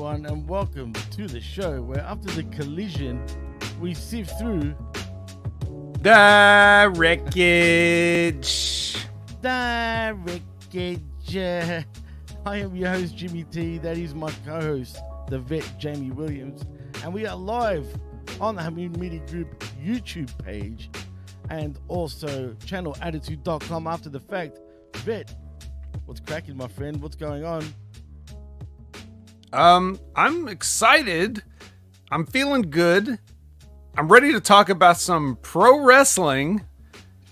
everyone, and welcome to the show where after the collision, we sift through the Wreckage. The Wreckage. I am your host, Jimmy T. That is my co-host, the vet, Jamie Williams. And we are live on the Hamid Media Group YouTube page and also channelattitude.com after the fact. Vet, what's cracking, my friend? What's going on? I'm excited. I'm feeling good. I'm ready to talk about some pro wrestling.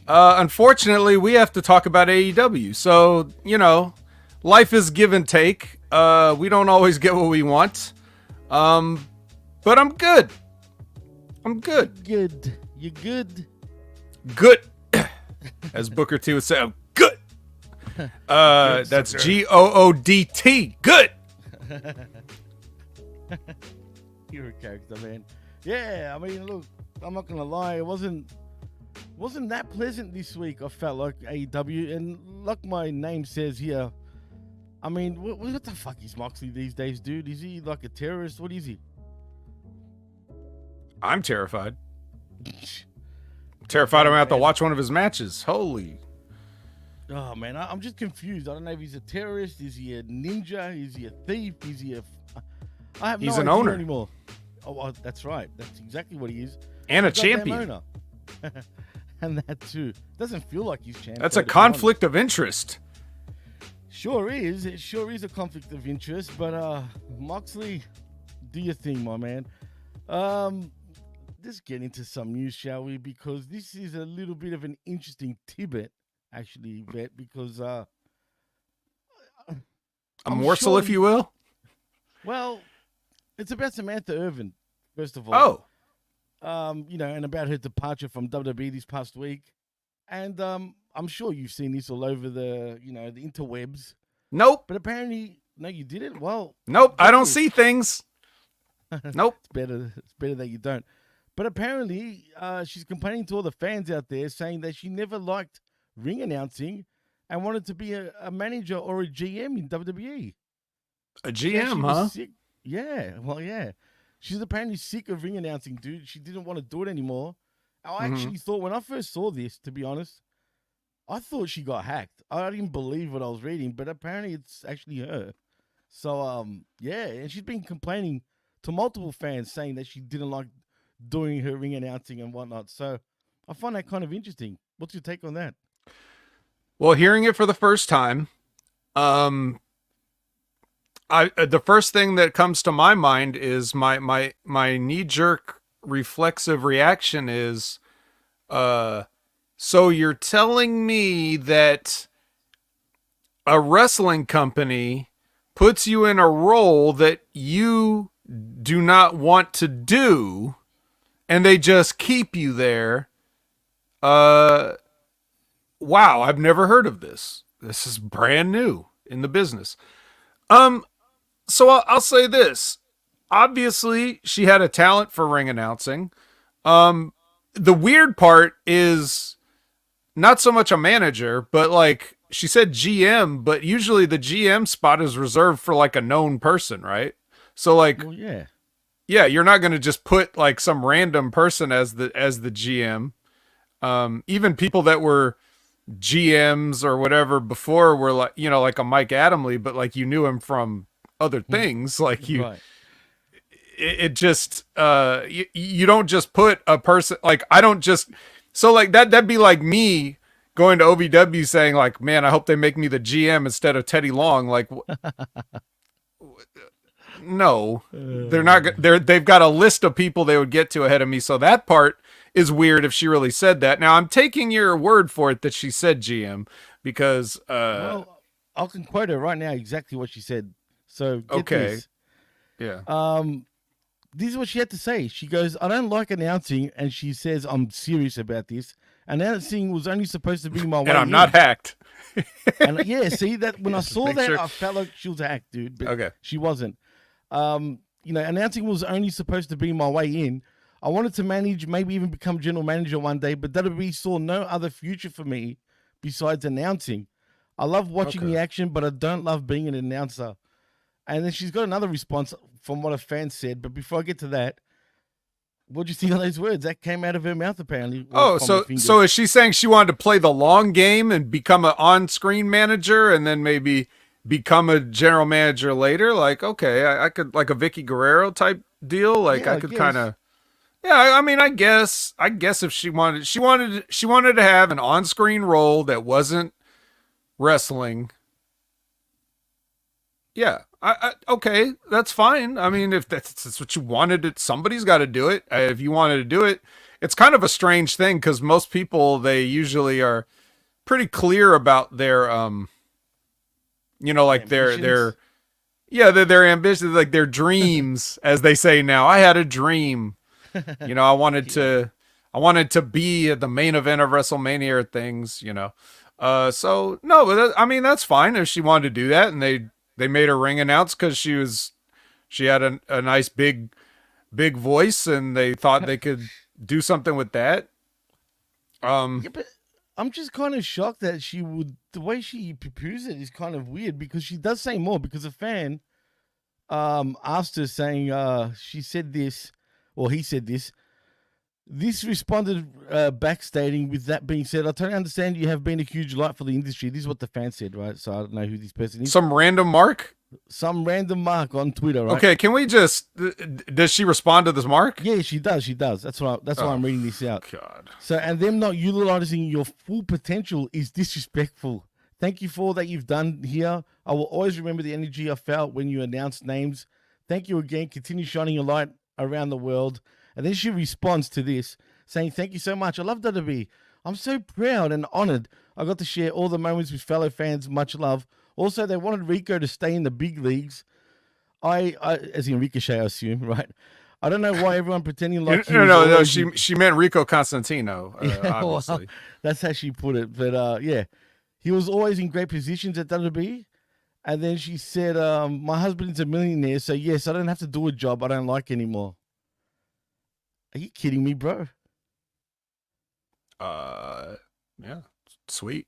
Unfortunately, we have to talk about AEW. So, you know, life is give and take. We don't always get what we want. But I'm good. I'm good. Good. You good? Good. As Booker T would say, I'm good. That's G-O-O-D-T. Good. You're a character, man. Yeah, I mean, look, I'm not gonna lie, it wasn't that pleasant this week. I felt like AEW, and like my name says here, I mean, what the fuck is Moxley these days, dude? Is he like a terrorist? What is he? I'm terrified. Terrified I'm gonna have to watch one of his matches. Holy. Oh man, I'm just confused. I don't know if he's a terrorist. Is he a ninja? Is he a thief? Is he I have he's no an idea owner anymore. Oh, that's right. That's exactly what he is. And a He's champion. owner. And that too. Doesn't feel like he's champion. That's a conflict of interest. Sure is. It sure is a conflict of interest. But Moxley, do your thing, my man. Let's get into some news, shall we? Because this is a little bit of an interesting tidbit, actually, Vet, because a morsel, sure if you will. Well, it's about Samantha Irvin, first of all. Oh. You know, and about her departure from WWE this past week. And I'm sure you've seen this all over the interwebs. Nope. But apparently, no, you didn't? Well. Nope, I don't see things. Nope. It's better that you don't. But apparently, she's complaining to all the fans out there, saying that she never liked ring announcing and wanted to be a manager or a GM in WWE. A GM, huh? Sick. Yeah, well, yeah. She's apparently sick of ring announcing, dude. She didn't want to do it anymore. I actually thought, when I first saw this, to be honest, I thought she got hacked. I didn't believe what I was reading, but apparently it's actually her. So, yeah, and she's been complaining to multiple fans saying that she didn't like doing her ring announcing and whatnot. So I find that kind of interesting. What's your take on that? Well, hearing it for the first time, the first thing that comes to my mind is my knee-jerk reflexive reaction is, so you're telling me that a wrestling company puts you in a role that you do not want to do, and they just keep you there. Wow, I've never heard of this. This is brand new in the business. So I'll say this. Obviously, she had a talent for ring announcing. The weird part is not so much a manager, but like she said GM, but usually the GM spot is reserved for like a known person, right? So like, well, yeah, you're not going to just put like some random person as the GM. Even people that were GMs or whatever before were like, you know, like a Mike Adamle, but like you knew him from other things. Like you, right. it just, you don't just put a person, like, I don't just, so like that'd be like me going to OVW saying like, man, I hope they make me the GM instead of Teddy Long. Like, no, they're not. They've got a list of people they would get to ahead of me. So that part is weird if she really said that. Now I'm taking your word for it that she said GM because well, I can quote her right now exactly what she said. So get okay, this. Yeah. This is what she had to say. She goes, "I don't like announcing," and she says, "I'm serious about this. Announcing was only supposed to be my way." And I'm not hacked. And yeah, see that when I saw that, sure. I felt like she was hacked, dude. But okay, she wasn't. You know, announcing was only supposed to be my way in. I wanted to manage, maybe even become general manager one day, but WWE saw no other future for me besides announcing. I love watching the action, but I don't love being an announcer. And then she's got another response from what a fan said. But before I get to that, what do you think of those words? That came out of her mouth, apparently. Oh, so is she saying she wanted to play the long game and become an on-screen manager and then maybe become a general manager later? Like, okay, I could, like a Vicky Guerrero type deal. Like, I could kind of, I mean, I guess if she wanted to have an on-screen role that wasn't wrestling. Yeah. Okay, that's fine. I mean, if that's what you wanted, somebody's got to do it. If you wanted to do it, it's kind of a strange thing because most people, they usually are pretty clear about their, like their ambitions, like their dreams, as they say now. I had a dream, I wanted to be at the main event of WrestleMania or things, So no, but I mean, that's fine if she wanted to do that, and they made her ring announce because she had a nice big voice and they thought they could do something with that. But I'm just kind of shocked that the way she poo-poos it is kind of weird because she does say more because a fan asked her saying she said this or he said this. This responded back stating, with that being said, I totally understand you have been a huge light for the industry. This is what the fan said, right? So I don't know who this person is. Some random mark on Twitter, right? Okay, can we just, does she respond to this mark? Yeah, she does. That's why I'm reading this out. God. So, and them not utilizing your full potential is disrespectful. Thank you for all that you've done here. I will always remember the energy I felt when you announced names. Thank you again. Continue shining your light around the world. And then she responds to this, saying, thank you so much. I love WWE. I'm so proud and honored I got to share all the moments with fellow fans. Much love. Also, they wanted Rico to stay in the big leagues. I as in Ricochet, I assume, right? I don't know why everyone pretending like no. She meant Rico Constantino, obviously. Well, that's how she put it. But he was always in great positions at WWE. And then she said, my husband's a millionaire, so yes, I don't have to do a job I don't like anymore. Are you kidding me, bro? Yeah, sweet.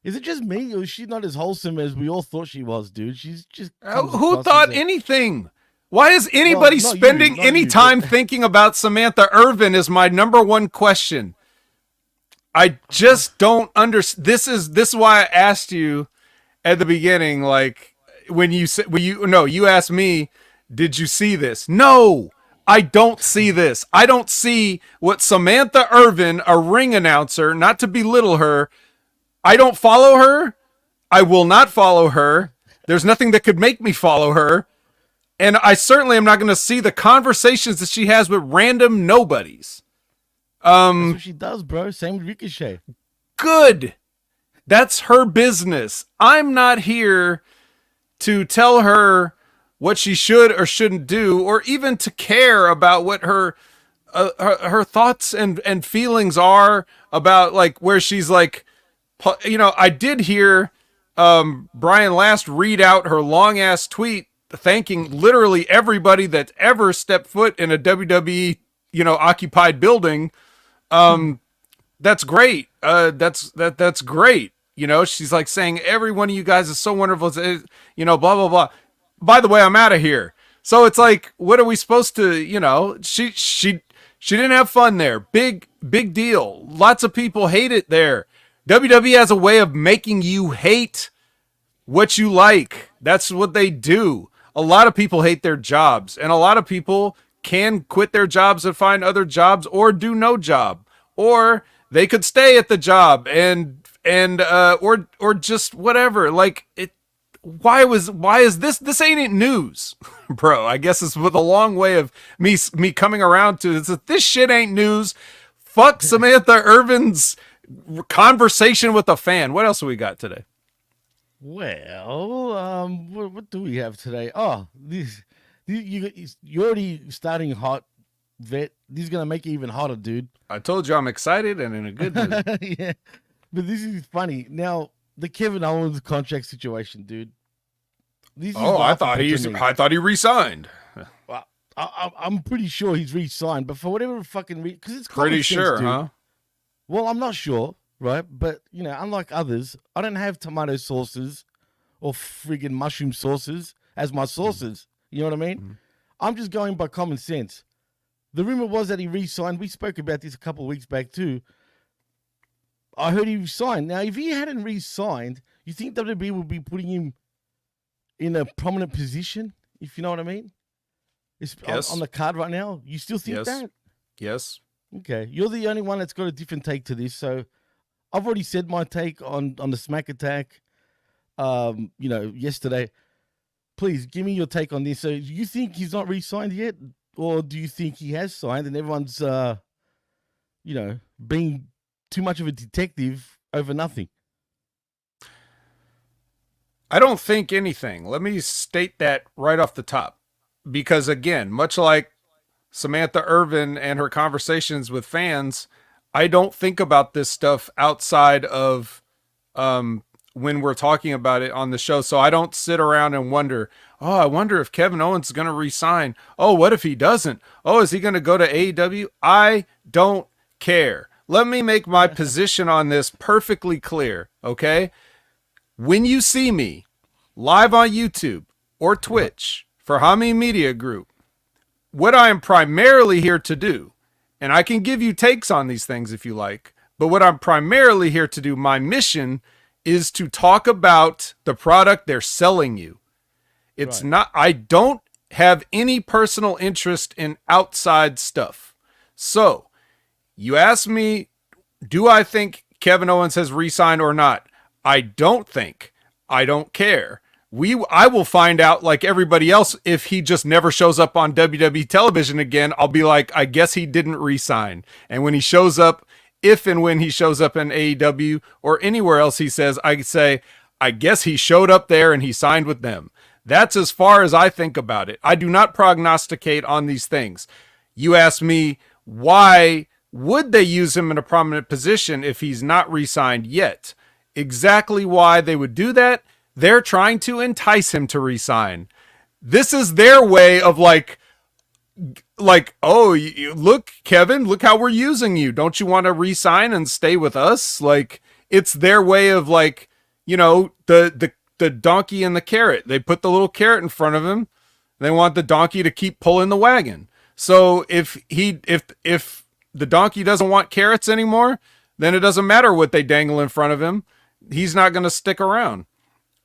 Is it just me, or is she not as wholesome as we all thought she was, dude? She's just who thought anything? Why is anybody spending any time thinking about Samantha Irvin? Is my number one question. I just don't understand. This is why I asked you at the beginning, like you asked me, did you see this? No. I don't see this. I don't see what Samantha Irvin, a ring announcer, not to belittle her. I don't follow her. I will not follow her. There's nothing that could make me follow her. And I certainly am not going to see the conversations that she has with random nobodies. That's what she does, bro. Same with Ricochet. Good. That's her business. I'm not here to tell her what she should or shouldn't do, or even to care about what her thoughts and feelings are about, like, where she's like, I did hear Brian Last read out her long ass tweet thanking literally everybody that ever stepped foot in a WWE, occupied building. That's great. That's great. She's like saying every one of you guys is so wonderful. Blah, blah, blah. By the way, I'm out of here. So it's like, what are we supposed to, she didn't have fun there. Big deal. Lots of people hate it there. WWE has a way of making you hate what you like. That's what they do. A lot of people hate their jobs, and a lot of people can quit their jobs and find other jobs, or do no job, or they could stay at the job or just whatever. Like it. Why is this ain't news, bro? I guess it's with a long way of me coming around to this shit ain't news. Fuck Samantha Irvin's conversation with a fan. What else have we got today? Well, what do we have today? Oh, you're already starting hot, vet. This is gonna make it even hotter, dude. I told you I'm excited and in a good mood. Yeah, but this is funny now. The Kevin Owens contract situation, dude. I thought he resigned. Well, I'm pretty sure he's re-signed, but for whatever fucking reason, because it's pretty sure, dude. huh? Well, I'm not sure, right? But unlike others, I don't have tomato sauces or friggin' mushroom sauces as my sources. You know what I mean? Mm-hmm. I'm just going by common sense. The rumor was that he re-signed. We spoke about this a couple of weeks back too. I heard he re-signed. Now, if he hadn't re-signed, you think WWE would be putting him in a prominent position, if you know what I mean? It's Yes. on the card right now. You still think Yes. that? Yes. Okay. You're the only one that's got a different take to this. So I've already said my take on the Smack Attack, yesterday. Please give me your take on this. So do you think he's not re-signed yet? Or do you think he has signed and everyone's, being too much of a detective over nothing? I don't think anything. Let me state that right off the top. Because again, much like Samantha Irvin and her conversations with fans, I don't think about this stuff outside of when we're talking about it on the show. So I don't sit around and wonder, oh, I wonder if Kevin Owens is going to resign. Oh, what if he doesn't? Oh, is he going to go to AEW? I don't care. Let me make my position on this perfectly clear, okay? When you see me live on YouTube or Twitch for Hami Media Group, what I am primarily here to do, and I can give you takes on these things if you like, but what I'm primarily here to do, my mission is to talk about the product they're selling you. It's not, I don't have any personal interest in outside stuff. So, you ask me, do I think Kevin Owens has re-signed or not? I don't think. I don't care. I will find out like everybody else if he just never shows up on WWE television again. I'll be like, I guess he didn't re-sign. And when he shows up, if and when he shows up in AEW or anywhere else he says, I say, I guess he showed up there and he signed with them. That's as far as I think about it. I do not prognosticate on these things. You ask me, why would they use him in a prominent position if he's not re-signed yet? Exactly why they would do that? They're trying to entice him to re-sign. This is their way of like, oh, look, Kevin, look how we're using you. Don't you want to re-sign and stay with us? Like, it's their way of like, the donkey and the carrot. They put the little carrot in front of him. They want the donkey to keep pulling the wagon. So if the donkey doesn't want carrots anymore, then it doesn't matter what they dangle in front of him. He's not going to stick around.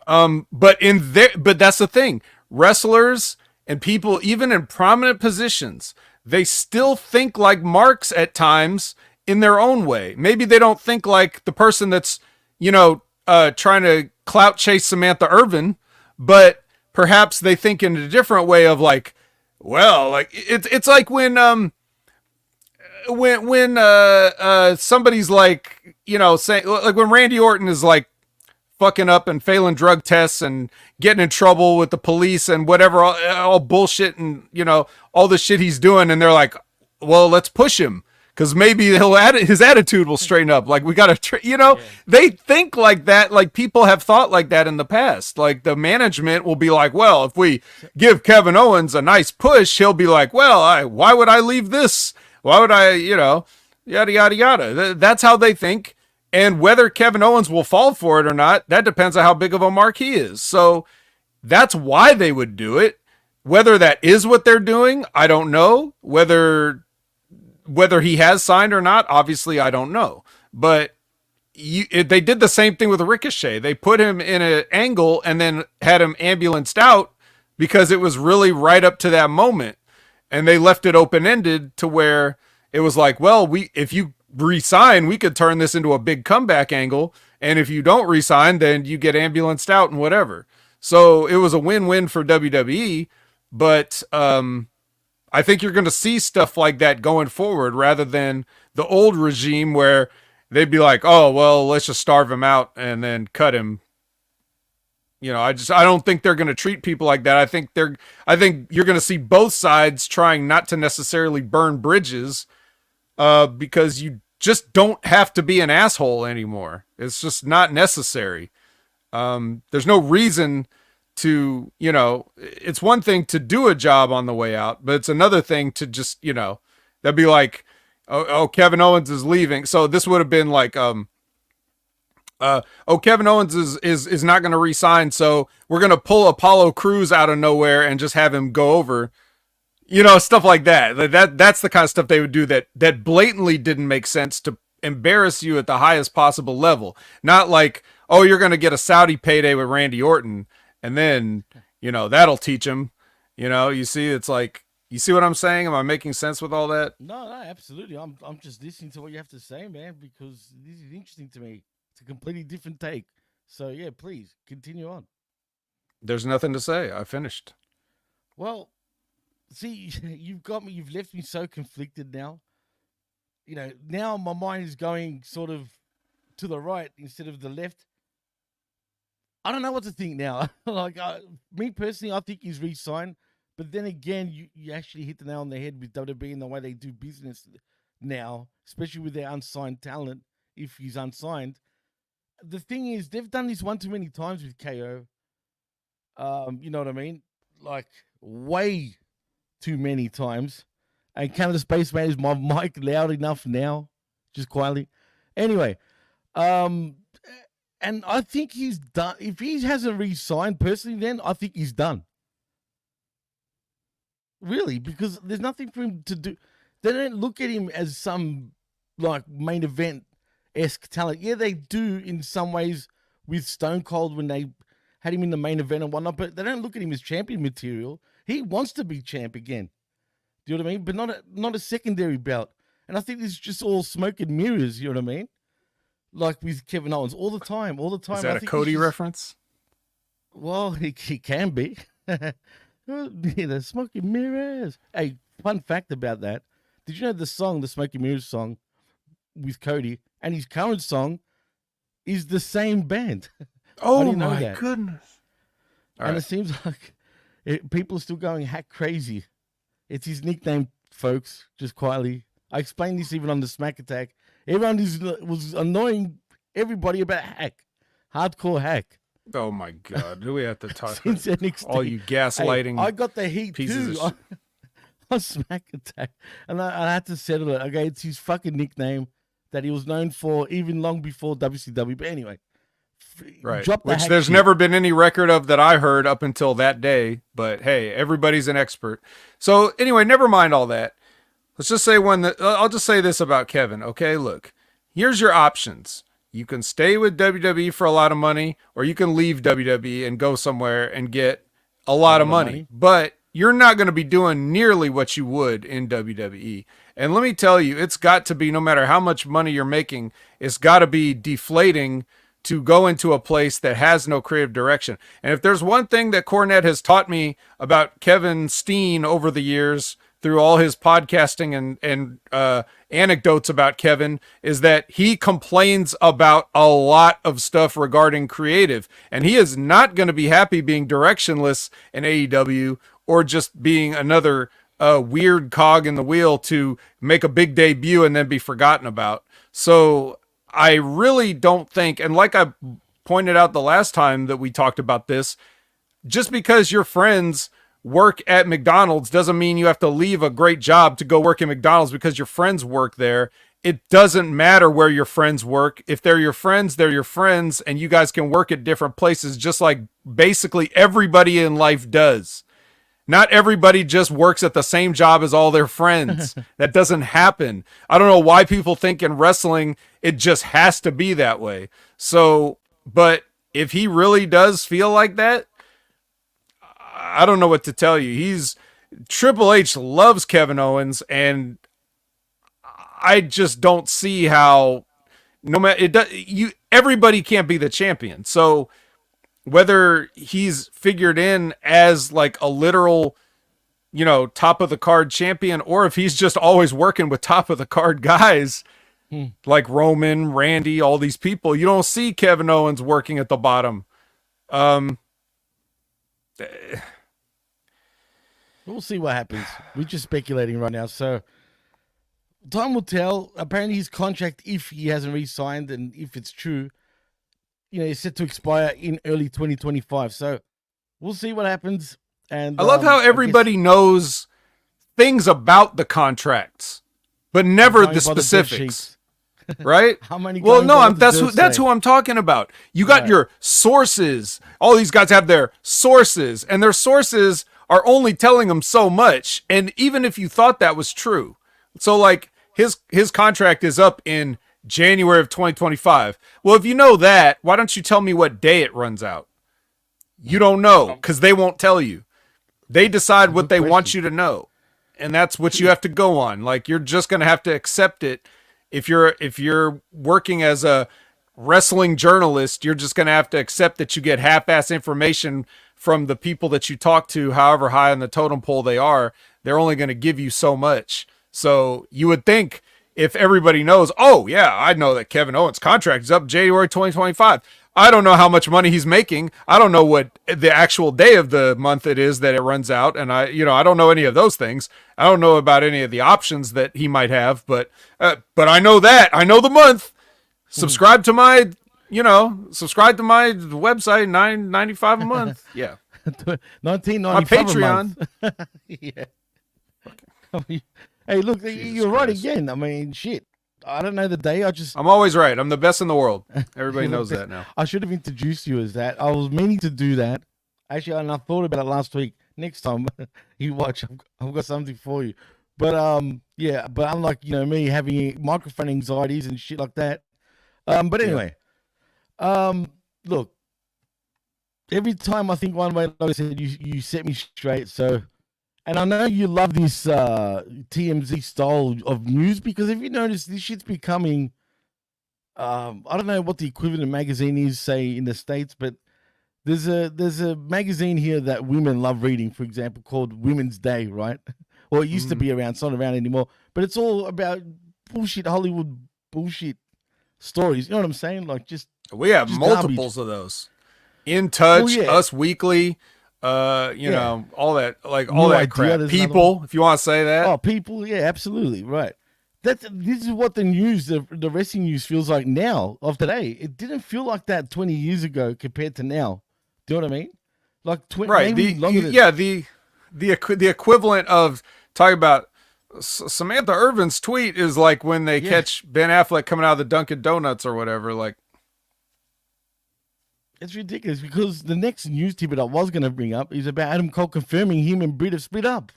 But that's the thing. Wrestlers and people, even in prominent positions, they still think like marks at times in their own way. Maybe they don't think like the person that's, trying to clout chase Samantha Irvin, but perhaps they think in a different way of like, well, like it's like when somebody's like, saying like when Randy Orton is like fucking up and failing drug tests and getting in trouble with the police and whatever, all bullshit and, all the shit he's doing. And they're like, well, let's push him because maybe his attitude will straighten up. Like we got to, They think like that. Like people have thought like that in the past. Like the management will be like, well, if we give Kevin Owens a nice push, he'll be like, well, why would I leave this? Why would I, yada, yada, yada. That's how they think. And whether Kevin Owens will fall for it or not, that depends on how big of a mark he is. So that's why they would do it. Whether that is what they're doing, I don't know. Whether he has signed or not, obviously I don't know. But they did the same thing with Ricochet. They put him in an angle and then had him ambulanced out because it was really right up to that moment. And they left it open-ended to where it was like, well, if you re-sign, we could turn this into a big comeback angle. And if you don't re-sign, then you get ambulanced out and whatever. So it was a win-win for WWE. But I think you're going to see stuff like that going forward rather than the old regime where they'd be like, oh, well, let's just starve him out and then cut him. I don't think they're going to treat people like that. I think you're going to see both sides trying not to necessarily burn bridges because you just don't have to be an asshole anymore. It's just not necessary. There's no reason to, it's one thing to do a job on the way out, but it's another thing to just, that'd be like, oh, Kevin Owens is leaving. So this would have been like, Kevin Owens is not going to re-sign, so we're going to pull Apollo Crews out of nowhere and just have him go over. Stuff like that. That's the kind of stuff they would do that blatantly didn't make sense to embarrass you at the highest possible level. Not like, oh, you're going to get a Saudi payday with Randy Orton, and then, that'll teach him. You see, it's like, you see what I'm saying? Am I making sense with all that? No, absolutely. I'm just listening to what you have to say, man, because this is interesting to me. It's a completely different take. So, yeah, please, continue on. There's nothing to say. I finished. Well, see, you've got me. You've left me so conflicted now. Now my mind is going sort of to the right instead of the left. I don't know what to think now. Me personally, I think he's re-signed. But then again, you actually hit the nail on the head with WWE and the way they do business now, especially with their unsigned talent, if he's unsigned. The thing is, they've done this one too many times with KO. You know what I mean? Like, way too many times. And Canada Spaceman, is my mic loud enough now? Just quietly. Anyway, and I think he's done. If he hasn't re-signed personally, then I think he's done. Really, because there's nothing for him to do. They don't look at him as some like main event-esque talent. Yeah, they do in some ways with Stone Cold when they had him in the main event and whatnot, but they don't look at him as champion material. He wants to be champ again. Do you know what I mean? But not a secondary belt. And I think this is just all smoke and mirrors, you know what I mean? Like with Kevin Owens, all the time. Is that a Cody reference? Well, he can be. Yeah, the smoke and mirrors. Hey, fun fact about that. Did you know the song, the Smoke and Mirrors song with Cody, and his current song is the same band? Oh, my goodness. And it seems like people are still going hack crazy. It's his nickname, folks, just quietly. I explained this even on the Smack Attack. Everyone was annoying everybody about hack. Hardcore hack. Oh, my God. Do we have to talk Since NXT. All you gaslighting? Hey, I got the heat, too, on Smack Attack. And I had to settle it. Okay, it's his fucking nickname that he was known for even long before WCW. But anyway. Right. Which there's never been any record of that I heard up until that day. But, hey, everybody's an expert. So, anyway, never mind all that. Let's just say I'll just say this about Kevin. Okay, look. Here's your options. You can stay with WWE for a lot of money, or you can leave WWE and go somewhere and get a lot of money. But you're not going to be doing nearly what you would in WWE. And let me tell you, it's got to be, no matter how much money you're making, it's got to be deflating to go into a place that has no creative direction. And if there's one thing that Cornette has taught me about Kevin Steen over the years, through all his podcasting and anecdotes about Kevin, is that he complains about a lot of stuff regarding creative, and he is not going to be happy being directionless in AEW or just being another weird cog in the wheel to make a big debut and then be forgotten about. So I really don't think, and like I pointed out the last time that we talked about this, just because your friends work at McDonald's doesn't mean you have to leave a great job to go work at McDonald's because your friends work there. It doesn't matter where your friends work. If they're your friends, they're your friends, and you guys can work at different places, just like basically everybody in life does. Not everybody just works at the same job as all their friends. That doesn't happen. I don't know why people think in wrestling it just has to be that way. So, but if he really does feel like that, I don't know what to tell you. Triple H loves Kevin Owens, and I just don't see how. No matter everybody can't be the champion. So whether he's figured in as like a literal, top of the card champion, or if he's just always working with top of the card guys like Roman, Randy, all these people, you don't see Kevin Owens working at the bottom. We'll see what happens. We're just speculating right now. So time will tell. Apparently his contract, if he hasn't re-signed and if it's true, is set to expire in early 2025. So we'll see what happens. And I love how everybody knows things about the contracts, but never the specifics. right? How many? Well, guys no, got that's who I'm talking about. You got your sources. All these guys have their sources, and their sources are only telling them so much. And even if you thought that was true, so like his contract is up in January of 2025. Well, if you know that, why don't you tell me what day it runs out? You don't know because they won't tell you. They decide what they want you to know, and that's what you have to go on. Like, you're just going to have to accept it. If you're working as a wrestling journalist, you're just going to have to accept that you get half-ass information from the people that you talk to, however high on the totem pole they are. They're only going to give you so much. So you would think if everybody knows, oh yeah, I know that Kevin Owens' contract is up January 2025. I don't know how much money he's making. I don't know what the actual day of the month it is that it runs out. And I don't know any of those things. I don't know about any of the options that he might have, but I know that. I know the month. Subscribe to my website, $9.95 a month. Yeah. $19.95 my Patreon. Yeah. Hey, look, you're right again. I mean, shit. I don't know the day. I'm always right. I'm the best in the world. Everybody knows that now. I should have introduced you as that. I was meaning to do that. Actually, and I thought about it last week. Next time you watch, I've got something for you. But yeah. But unlike me having microphone anxieties and shit like that. But anyway, look. Every time I think one way, like I said, you set me straight. So. And I know you love this TMZ style of news because if you notice, this shit's becoming, I don't know what the equivalent magazine is, say, in the States, but there's a magazine here that women love reading, for example, called Women's Day, right? Or it used to be around. It's not around anymore. But it's all about bullshit, Hollywood bullshit stories. You know what I'm saying? Like, we have multiples garbage. Of those. In Touch, Us Weekly. All that, like all that crap. People, if you want to say that. Oh, People, yeah, absolutely, right. This is what the news, the wrestling news feels like now of today. It didn't feel like that 20 years ago compared to now. Do you know what I mean? Like 20, right? The equivalent of talking about Samantha Irvin's tweet is like when they catch Ben Affleck coming out of the Dunkin' Donuts or whatever, like. It's ridiculous because the next news tidbit I was going to bring up is about Adam Cole confirming him and Britt have split up.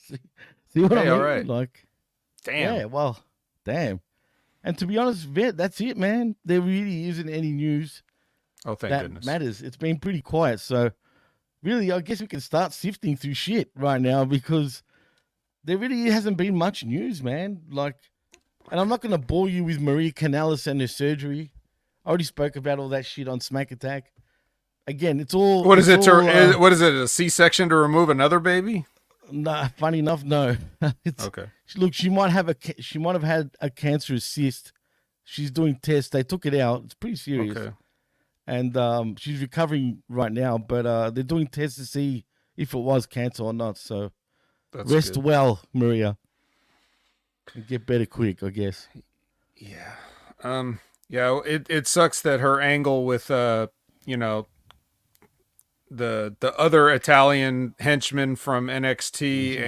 See what I mean? All right. Like, damn. Yeah, well, damn. And to be honest, Vet, that's it, man. There really isn't any news thank goodness. matters. It's been pretty quiet. So, really, I guess we can start sifting through shit right now because there really hasn't been much news, man. Like, and I'm not going to bore you with Maria Kanellis and her surgery. I already spoke about all that shit on Smack Attack. Again, it's all. What is it? What is it? A C-section to remove another baby? Nah, funny enough, no. Okay. Look, she might have had a cancerous cyst. She's doing tests. They took it out. It's pretty serious. Okay. And she's recovering right now, but they're doing tests to see if it was cancer or not. So rest well, Maria. And get better quick, I guess. Yeah. Yeah, it sucks that her angle with the other Italian henchman from NXT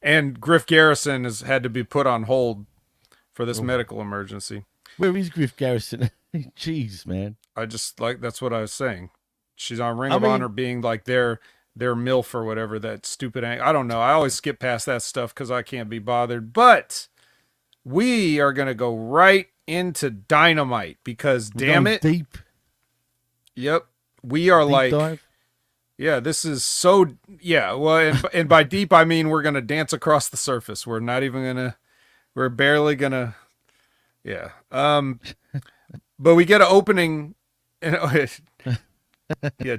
and Griff Garrison has had to be put on hold for this medical emergency. Where is Griff Garrison? Jeez, man. That's what I was saying. She's on Ring of Honor being like their MILF or whatever, that stupid I don't know. I always skip past that stuff because I can't be bothered, but we are going to go right into Dynamite because, damn it. Deep. Yep. We are deep dive. Yeah, this is so, yeah. Well, and by deep, I mean we're going to dance across the surface. We're not even going to, we're barely going to, yeah. But we get an opening. Yeah,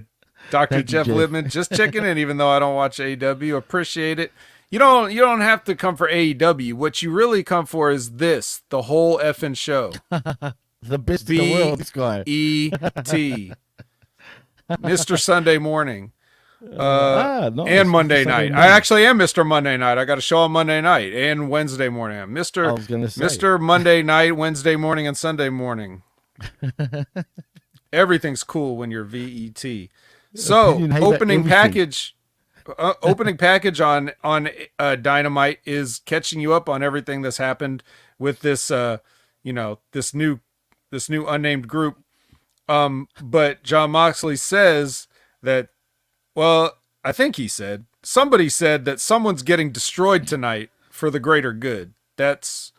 Dr. Jeff Lippman just checking in, even though I don't watch AEW. Appreciate it. You don't have to come for AEW. What you really come for is this, the whole effing show. The best in the world, this guy. E.T. Mr. Sunday Morning. Nice. And Monday night. I actually am Mr. Monday night. I got a show on Monday night and Wednesday morning. I'm Mr. Monday night, Wednesday morning, and Sunday morning. Everything's cool when you're VET. So, opening package opening package on Dynamite is catching you up on everything that's happened with this this new unnamed group. But John Moxley says that, well, I think somebody said that someone's getting destroyed tonight for the greater good. That's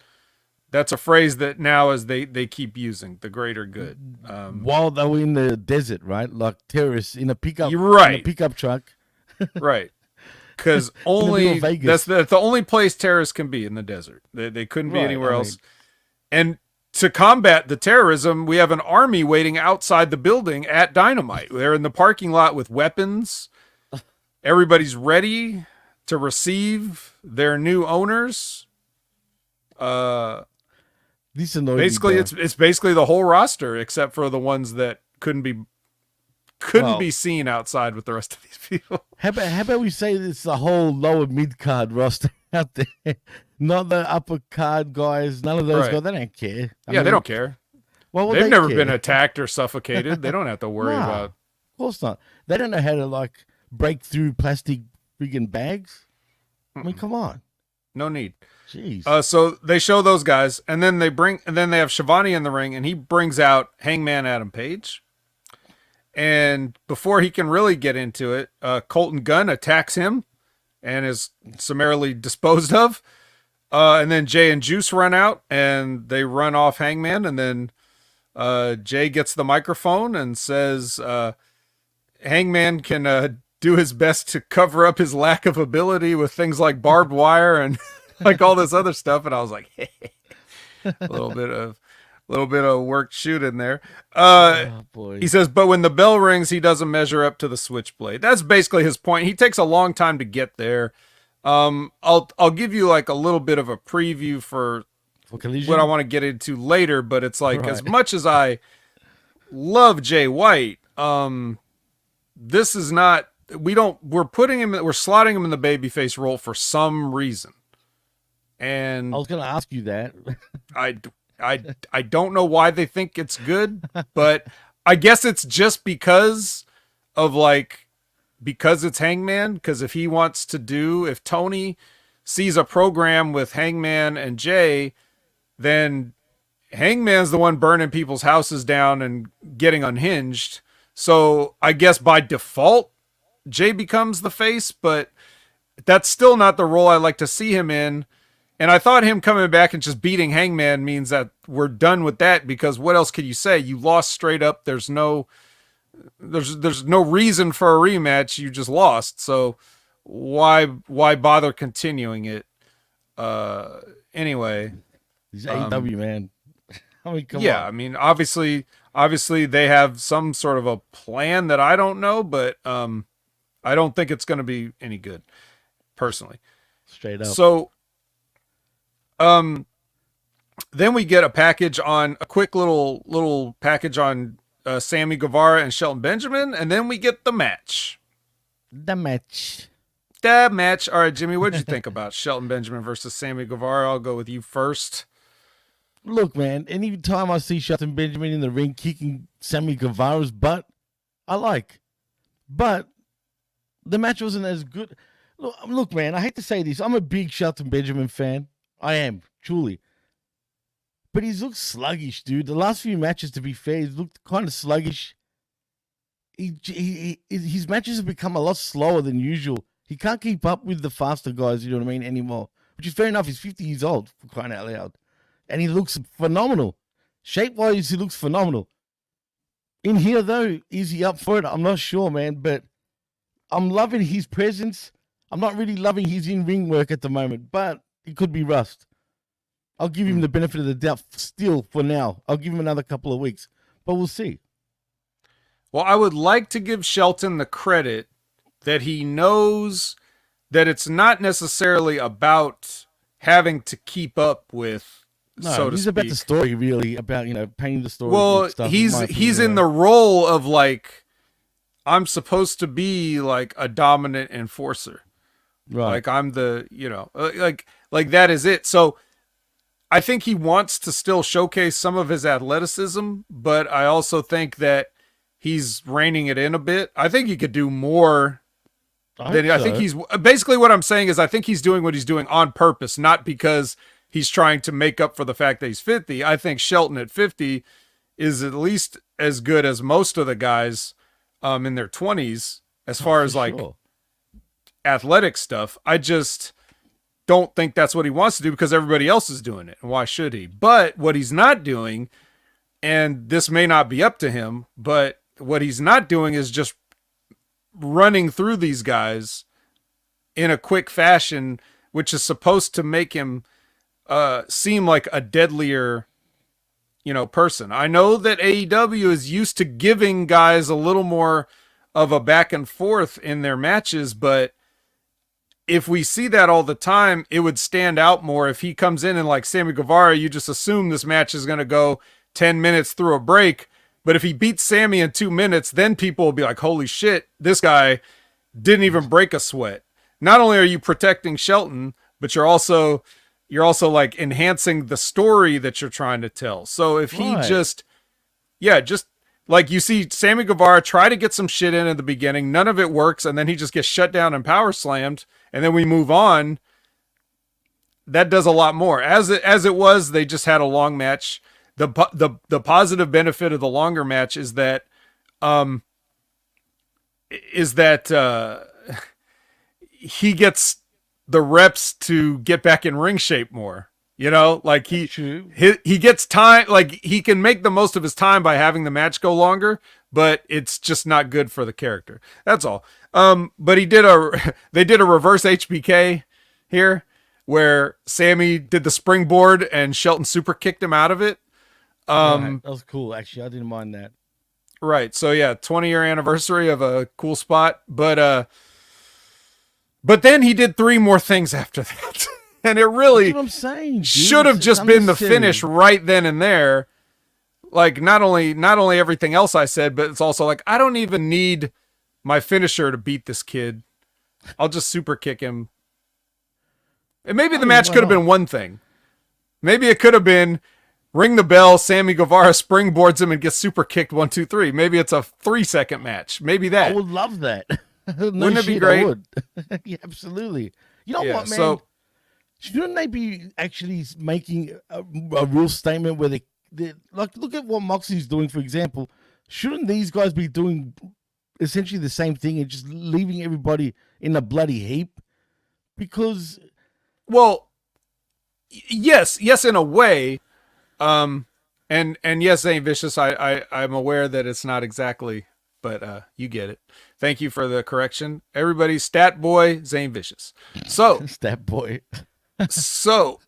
a phrase that now as they keep using, the greater good. While they were in the desert, right? Like terrorists in a pickup, You're right. in a pickup truck. Right. Because only that's the only place terrorists can be, in the desert. They couldn't be anywhere else. And to combat the terrorism, we have an army waiting outside the building at Dynamite. They're in the parking lot with weapons. Everybody's ready to receive their new owners. This annoys basically, me, it's basically the whole roster except for the ones that couldn't be seen outside with the rest of these people. How about we say it's the whole lower mid card roster out there, not the upper card guys. None of those guys. They don't care. I mean, they don't care. Well, they've never been attacked or suffocated. They don't have to worry about. Of course not. They don't know how to like break through plastic friggin' bags. I mean, come on. No need. Jeez. So they show those guys, and then they have Shivani in the ring, and he brings out Hangman Adam Page. And before he can really get into it, Colton Gunn attacks him and is summarily disposed of. And then Jay and Juice run out, and they run off Hangman. And then Jay gets the microphone and says Hangman can do his best to cover up his lack of ability with things like barbed wire and like all this other stuff. And I was like, hey, a little bit of work shoot in there. Oh, boy. He says, but when the bell rings, he doesn't measure up to the switchblade. That's basically his point. He takes a long time to get there. I'll give you like a little bit of a preview for Collision? what I want to get into later, but it's like, as much as I love Jay White, this is not, we're slotting him in the babyface role for some reason. And I was going to ask you that. I don't know why they think it's good, but I guess it's just because it's Hangman. Because if Tony sees a program with Hangman and Jay, then Hangman's the one burning people's houses down and getting unhinged. So I guess by default, Jay becomes the face, but that's still not the role I like to see him in. And I thought him coming back and just beating Hangman means that we're done with that, because what else could you say? You lost straight up. There's no reason for a rematch. You just lost. So why bother continuing it? Anyway. He's AEW, man. I mean, come on. I mean, obviously they have some sort of a plan that I don't know, but I don't think it's going to be any good, personally. Straight up. So then we get a quick little package on Sammy Guevara and Shelton Benjamin, and then we get the match. The match. All right, Jimmy, what did you think about Shelton Benjamin versus Sammy Guevara? I'll go with you first. Look, man, any time I see Shelton Benjamin in the ring kicking Sammy Guevara's butt, I like. But the match wasn't as good. Look, man, I hate to say this. I'm a big Shelton Benjamin fan. I am, truly. But he's looked sluggish, dude. The last few matches, to be fair, he's looked kind of sluggish. His matches have become a lot slower than usual. He can't keep up with the faster guys, you know what I mean, anymore. Which is fair enough. He's 50 years old, for crying out loud. And he looks phenomenal. Shape-wise, he looks phenomenal. In here, though, is he up for it? I'm not sure, man. But I'm loving his presence. I'm not really loving his in-ring work at the moment. But it could be rust. I'll give him the benefit of the doubt still for now. I'll give him another couple of weeks. But we'll see. Well, I would like to give Shelton the credit that he knows that it's not necessarily about having to keep up with, so to he's speak. about the story, really, about, painting the story. Well, and stuff, he's in the role of, like, I'm supposed to be, like, a dominant enforcer. Right. Like, I'm the, like that is it. So I think he wants to still showcase some of his athleticism, but I also think that he's reining it in a bit. I think he could do more then I think he's basically what I'm saying is I think he's doing what he's doing on purpose, not because he's trying to make up for the fact that he's 50. I think Shelton at 50 is at least as good as most of the guys in their 20s as far as like athletic stuff. I just don't think that's what he wants to do because everybody else is doing it. And why should he? But what he's not doing, and this may not be up to him, but what he's not doing is just running through these guys in a quick fashion, which is supposed to make him seem like a deadlier, person. I know that AEW is used to giving guys a little more of a back and forth in their matches, but if we see that all the time, it would stand out more if he comes in and like Sammy Guevara, you just assume this match is going to go 10 minutes through a break. But if he beats Sammy in 2 minutes, then people will be like, holy shit, this guy didn't even break a sweat. Not only are you protecting Shelton, but you're also like enhancing the story that you're trying to tell. So if he just like you see Sammy Guevara try to get some shit in at the beginning, none of it works, and then he just gets shut down and power slammed, and then we move on. That does a lot more. As it was, they just had a long match. The positive benefit of the longer match is that he gets the reps to get back in ring shape more. Like he gets time, like he can make the most of his time by having the match go longer, but it's just not good for the character. That's all. But they did a reverse HBK here where Sammy did the springboard and Shelton super kicked him out of it. That was cool. Actually, I didn't mind that. Right. So yeah, 20-year anniversary of a cool spot, but then he did 3 more things after that. And it really should have just been the finish right then and there. Like not only everything else I said, but it's also like, I don't even need my finisher to beat this kid. I'll just super kick him. And maybe the match could have been one thing. Maybe it could have been ring the bell, Sammy Guevara springboards him and gets super kicked 1, 2, 3. Maybe it's a 3-second match. Maybe that. I would love that. Wouldn't it be great? I would. Yeah, absolutely. You know what, man? So, shouldn't they be actually making a real statement where they like, look at what Moxley's doing, for example. Shouldn't these guys be doing essentially the same thing and just leaving everybody in a bloody heap? Because, well, yes, in a way. And yes, Zane Vicious, I'm aware that it's not exactly, but you get it. Thank you for the correction. Everybody, Stat Boy, Zane Vicious. So Stat Boy. So,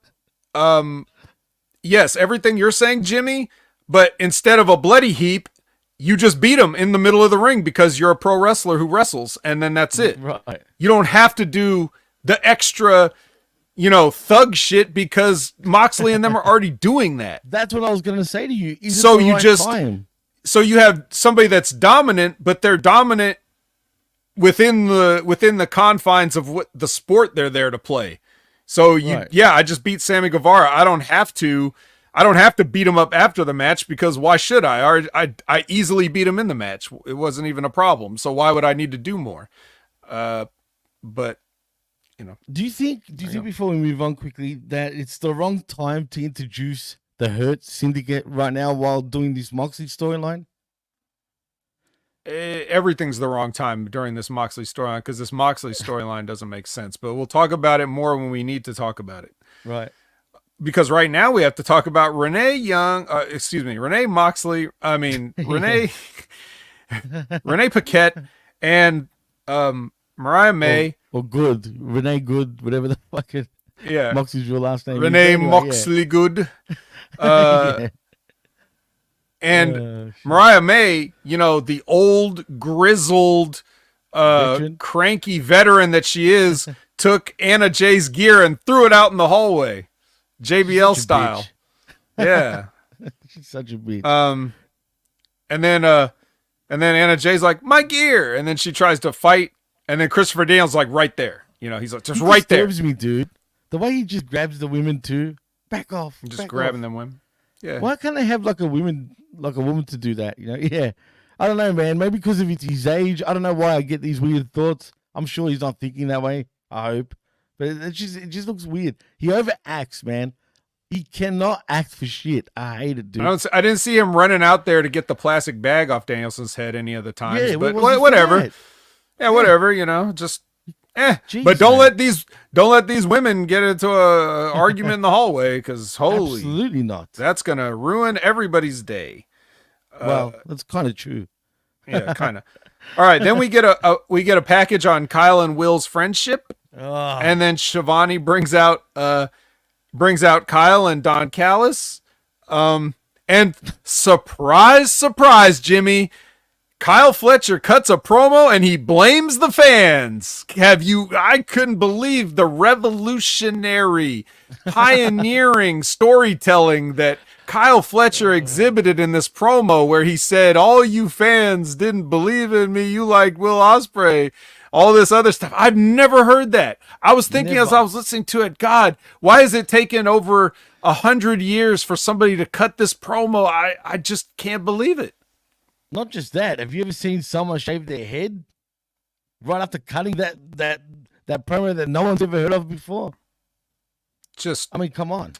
yes, everything you're saying, Jimmy, but instead of a bloody heap, you just beat him in the middle of the ring because you're a pro wrestler who wrestles, and then that's it. Right. You don't have to do the extra, thug shit because Moxley and them are already doing that. That's what I was going to say to you. So you have somebody that's dominant, but they're dominant within the confines of what the sport they're there to play. So I just beat Sammy Guevara. I don't have to beat him up after the match because why should I? I easily beat him in the match. It wasn't even a problem. So why would I need to do more? But do you think before we move on quickly that it's the wrong time to introduce the Hurt Syndicate right now while doing this Moxley storyline? Everything's the wrong time during this Moxley storyline because this Moxley storyline doesn't make sense, but we'll talk about it more when we need to talk about it. Right. Because right now we have to talk about Renee Moxley. I mean, Renee Paquette and Mariah May. Or Good. Renee Good, whatever the fuck it. Yeah. Moxley's your last name. Renee Moxley Good. Yeah. And Mariah May, the old, grizzled, cranky veteran that she is, took Anna Jay's gear and threw it out in the hallway. JBL style. Yeah. She's such a bitch. And then Anna Jay's like, my gear. And then she tries to fight. And then Christopher Daniels like right there. He's like, just right there. He disturbs me, dude. The way he just grabs the women too. Back off. Just grabbing them women. Yeah. Why can't they have like a woman to do that? Yeah. I don't know, man. Maybe because of his age. I don't know why I get these weird thoughts. I'm sure he's not thinking that way. I hope. But it just looks weird. He overacts, man. He cannot act for shit. I hate it, dude. I didn't see him running out there to get the plastic bag off Danielson's head any of the times. Yeah, but whatever. Yeah, whatever. Just Jeez, but don't let these women get into a argument in the hallway, because holy, absolutely not. That's gonna ruin everybody's day. Well, that's kind of true. Yeah, kind of. All right, then we get a package on Kyle and Will's friendship, and then Shivani brings out Kyle and Don Callis, and surprise, Jimmy. Kyle Fletcher cuts a promo and he blames the fans. I couldn't believe the revolutionary, pioneering storytelling that Kyle Fletcher exhibited in this promo, where he said, all you fans didn't believe in me. You liked Will Ospreay, all this other stuff. I've never heard that. I was thinking as I was listening to it, God, why is it taking over 100 years for somebody to cut this promo? I just can't believe it. Not just that. Have you ever seen someone shave their head right after cutting that promo that no one's ever heard of before? I mean, come on.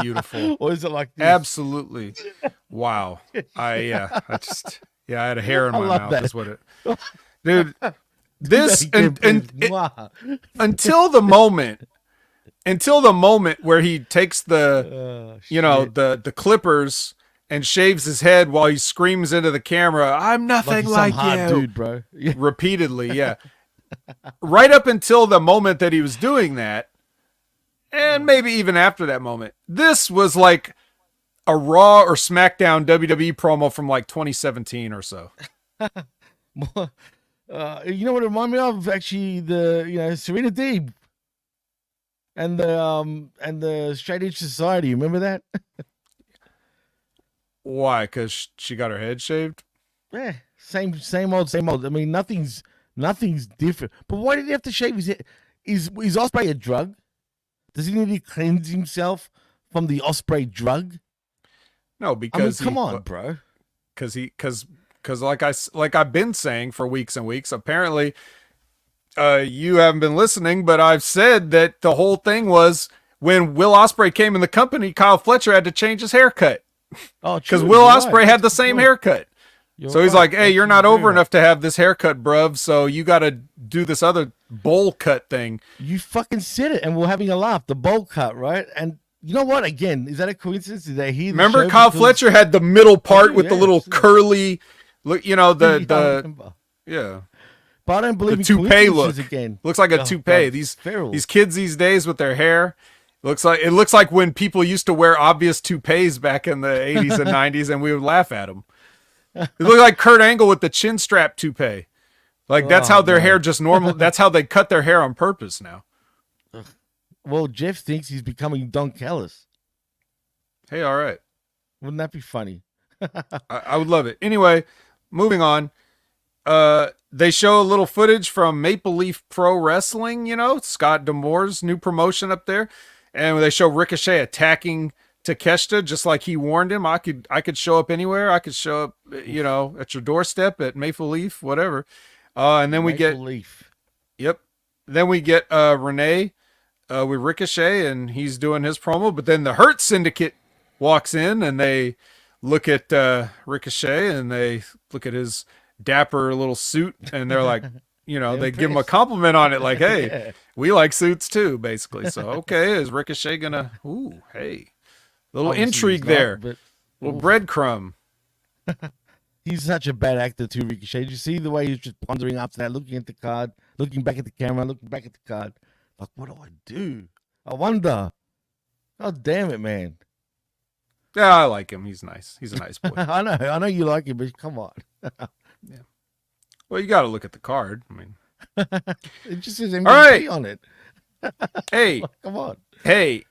Beautiful. Or is it like this? Absolutely. Wow. I had a hair in my mouth. That's what it. Dude, this until the moment where he takes the clippers and shaves his head while he screams into the camera, I'm nothing like you, dude, bro. Repeatedly, yeah. Right up until the moment that he was doing that, and maybe even after that moment, this was like a Raw or SmackDown WWE promo from like 2017 or so. You know what it reminded me of? Actually, Serena Deeb and the Straight Edge Society. Remember that? Why? Because she got her head shaved? Yeah, same old. I mean, nothing's different. But why did he have to shave his head? Is Ospreay a drug? Does he need to cleanse himself from the Ospreay drug? No, because come on, bro. Because like I've been saying for weeks and weeks. Apparently, you haven't been listening, but I've said that the whole thing was when Will Ospreay came in the company, Kyle Fletcher had to change his haircut. Oh, because Will Ospreay had the same haircut. So he's like, hey, you're not over enough to have this haircut, bruv, so you got to do this other bowl cut thing. You fucking said it, and we're having a laugh. The bowl cut, right? And you know what? Again, is that a coincidence? Did they hear? Remember, Kyle Fletcher had the middle part with the little curly, look. Yeah. But I don't believe the toupee look. Again. Looks like a toupee. These kids these days with their hair. Looks like when people used to wear obvious toupees back in the 80s and 90s, and we would laugh at them. It looked like Kurt Angle with the chin strap toupee. Like that's how their hair just normal. That's how they cut their hair on purpose now. Well, Jeff thinks he's becoming Don Callis. Hey, all right. Wouldn't that be funny? I would love it. Anyway, moving on. They show a little footage from Maple Leaf Pro Wrestling. Scott D'Amore's new promotion up there. And they show Ricochet attacking Takeshita, just like he warned him. I could show up anywhere. I could show up, at your doorstep at Maple Leaf, whatever. And then we get Leaf. Yep. Then we get Renee with Ricochet, and he's doing his promo. But then the Hurt Syndicate walks in, and they look at Ricochet, and they look at his dapper little suit, and they're like, they give him a compliment on it, like, hey, we like suits too, basically. So, okay, is Ricochet gonna, little intrigue there, little breadcrumb. He's such a bad actor too, Ricochet. Did you see the way he's just pondering after that, looking at the card, looking back at the camera, looking back at the card? Like, what do I do? I wonder. Oh, damn it, man. Yeah, I like him. He's nice. He's a nice boy. I know you like him, but come on. Yeah. Well, you got to look at the card. I mean, it just says MVP on it. Hey, come on. Hey.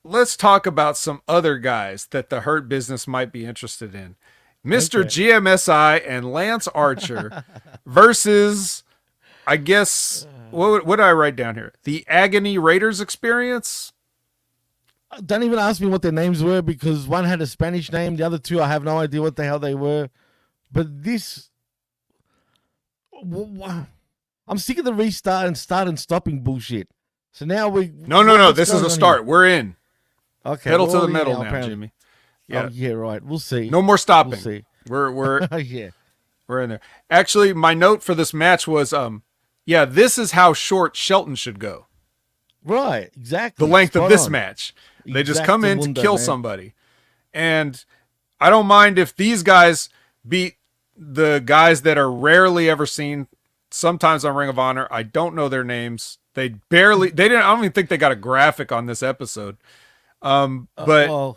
Let's talk about some other guys that the Hurt Business might be interested in. Mr. GMSI and Lance Archer versus, I guess, what did I write down here? The Agony Raiders Experience? Don't even ask me what their names were, because one had a Spanish name. The other two, I have no idea what the hell they were. But this... I'm sick of the restart and start and stopping bullshit. So now No. This is a start. Here? We're in. Okay. Pedal to the metal now, Jimmy. Yeah. Oh, yeah, right. We'll see. No more stopping. We'll see. We're yeah. We're in there. Actually, my note for this match was this is how short Shelton should go. Right, exactly. The length of this match. They just come in to kill somebody. And I don't mind if these guys beat the guys that are rarely ever seen sometimes on Ring of Honor. I don't know their names. I don't even think they got a graphic on this episode. But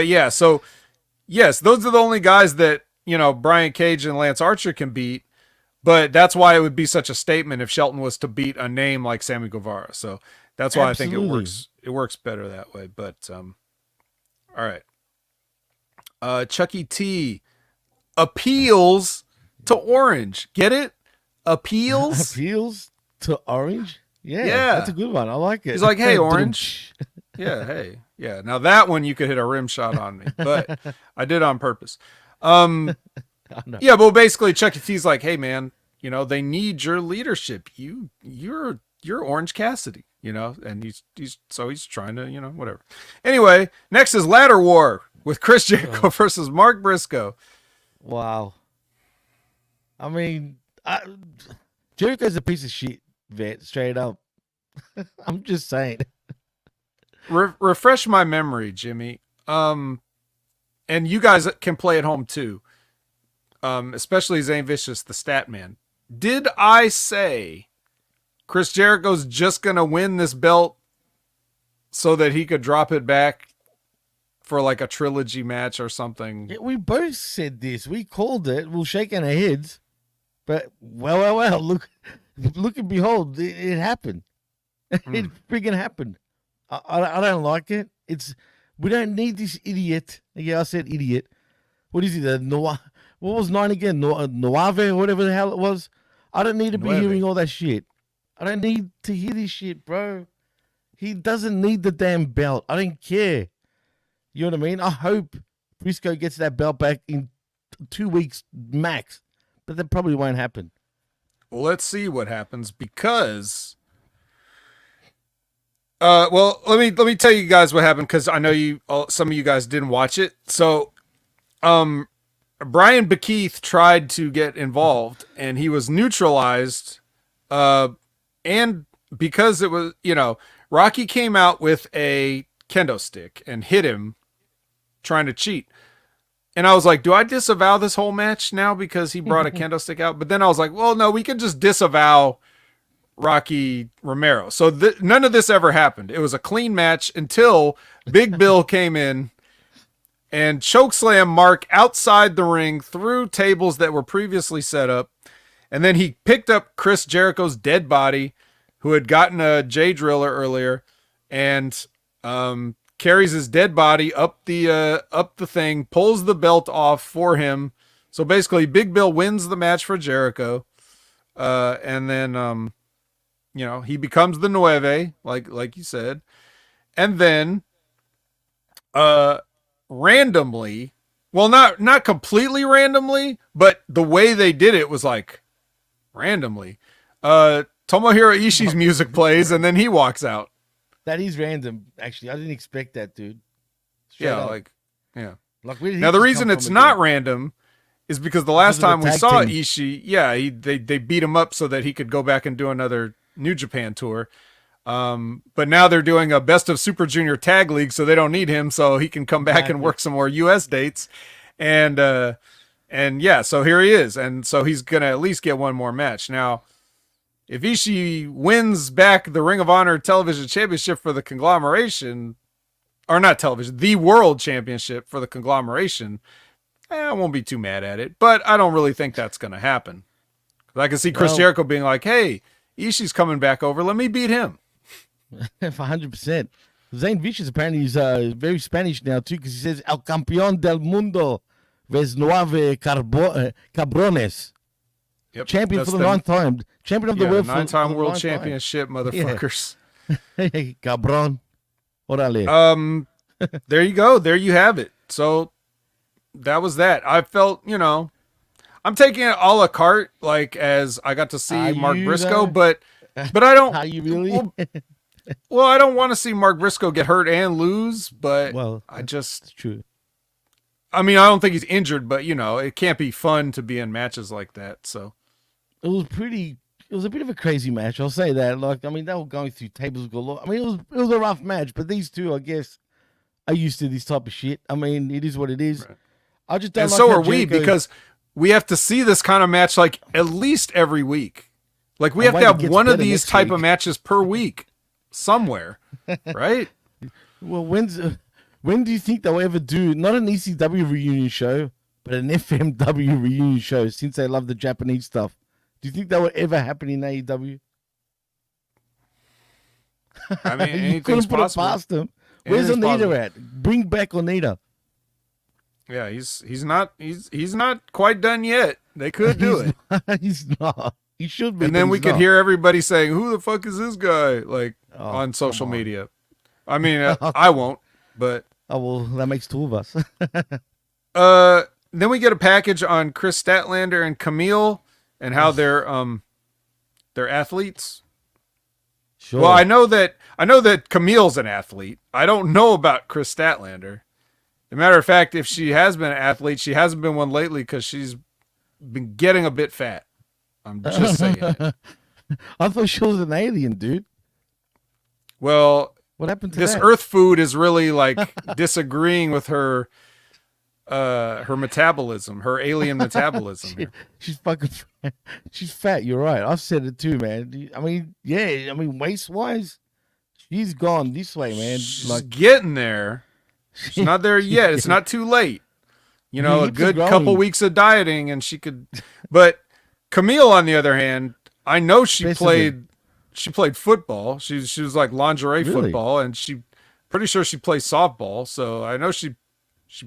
yeah, so yes, those are the only guys that, Brian Cage and Lance Archer can beat, but that's why it would be such a statement if Shelton was to beat a name like Sammy Guevara. So that's why I think it works better that way. But, all right. Chucky T appeals to Orange. Get it? Appeals to Orange? Yeah. That's a good one. I like it. He's like, hey, Orange. Yeah. Hey. Yeah. Now that one you could hit a rim shot on me, but I did on purpose. Yeah, but basically Chucky T's like, hey man, they need your leadership. You're Orange Cassidy, and he's trying to, whatever. Anyway, next is Ladder War with Chris Jericho versus Mark Briscoe. Wow. I mean, Jericho's a piece of shit, vet, straight up. I'm just saying. Refresh my memory, Jimmy. And you guys can play at home too. Especially Zane Vicious, the stat man. Did I say Chris Jericho's just going to win this belt so that he could drop it back for like a trilogy match or something? Yeah, we both said this. We called it. We're shaking our heads. But, well, look and behold, it happened. It friggin' happened. I don't like it. We don't need this idiot. Yeah, I said idiot. What is he? What was 9 again? Noave, whatever the hell it was. I don't need to be hearing all that shit. I don't need to hear this shit, bro. He doesn't need the damn belt. I don't care. You know what I mean? I hope Briscoe gets that belt back in 2 weeks max. But that probably won't happen. Well, let's see what happens because... well, let me tell you guys what happened because I know some of you guys didn't watch it. So, Brian Bekeith tried to get involved and he was neutralized. And because it was, Rocky came out with a kendo stick and hit him trying to cheat. And I was like, do I disavow this whole match now because he brought a kendo stick out? But then I was like, well, no, we can just disavow Rocky Romero. So none of this ever happened. It was a clean match until Big Bill came in and chokeslammed Mark outside the ring through tables that were previously set up. And then he picked up Chris Jericho's dead body, who had gotten a J driller earlier, and carries his dead body up the thing, pulls the belt off for him. So basically Big Bill wins the match for Jericho. And then he becomes the Nueve, like you said. And then randomly, well, not completely randomly, but the way they did it was like randomly. Tomohiro Ishii's music plays and then he walks out. That is random, actually. I didn't expect that, dude. Straight up. Now the reason it's not random is because the last time we saw Ishii, they beat him up so that he could go back and do another New Japan tour. But now they're doing a Best of Super Junior Tag League, so they don't need him, so he can come back and work some more US dates. And so here he is. And so he's going to at least get one more match. Now, if Ishii wins back the Ring of Honor Television Championship for the conglomeration, or not television, the World Championship for the conglomeration, I won't be too mad at it. But I don't really think that's going to happen. I can see Chris Jericho being like, hey, Ishii's coming back over. Let me beat him. 100%. Zane Vicious apparently is very Spanish now, too, because he says, El Campeón del Mundo, Ves Nueve Cabrones. Yep, champion for the 9th time. Champion of the world. 9-time world championship, motherfuckers. Hey, cabron. Orale. There you go. There you have it. So that was that. I felt, I'm taking it a la carte, like as I got to see Are Mark you, Briscoe, though? but I don't. Are you really? Well, I don't want to see Mark Briscoe get hurt and lose, but Well, I just. it's true. I mean, I don't think he's injured, but it can't be fun to be in matches like that. So It was pretty. It was a bit of a crazy match. I'll say that. Like, I mean, they were going through tables galore. I mean, it was a rough match, but these two, I guess, are used to this type of shit. I mean, it is what it is. Right. I just don't. And like so how are we, Jericho- because we have to see this kind of match like at least every week. Like we I'm have to waiting have it gets one of better these next type week. of matches per week somewhere, right? Well, when do you think they'll ever do not an ECW reunion show, but an FMW reunion show? Since they love the Japanese stuff, do you think that would ever happen in AEW? I mean, You anything's couldn't put possible. it past them. Where's Anything's Onita possible. at? Bring back Onita. Yeah, he's not quite done yet. They could do it. He's not. He should be. And but then we he's could not. hear everybody saying, "Who the fuck is this guy?" Like Oh, on social come on. media. I mean, I won't, but Oh well, that makes two of us. then we get a package on Chris Statlander and Camille and how they're athletes. Sure. Well, I know that Camille's an athlete. I don't know about Chris Statlander. As a matter of fact, if she has been an athlete, she hasn't been one lately because she's been getting a bit fat. I'm just saying it. I thought she was an alien, dude. Well, What happened to this that? Earth food is really like disagreeing with her metabolism, her alien metabolism. here. She's fucking fat. She's fat. You're right. I've said it too, man. I mean, yeah. I mean, waist wise, she's gone this way, man. She's Like, getting there. She's not there yet. It's not too late. You know, The a hips are good growing. couple weeks of dieting and she could. But Camille, on the other hand, I know she Specimen. played football. She was like lingerie Really? football, and pretty sure she plays softball. So I know she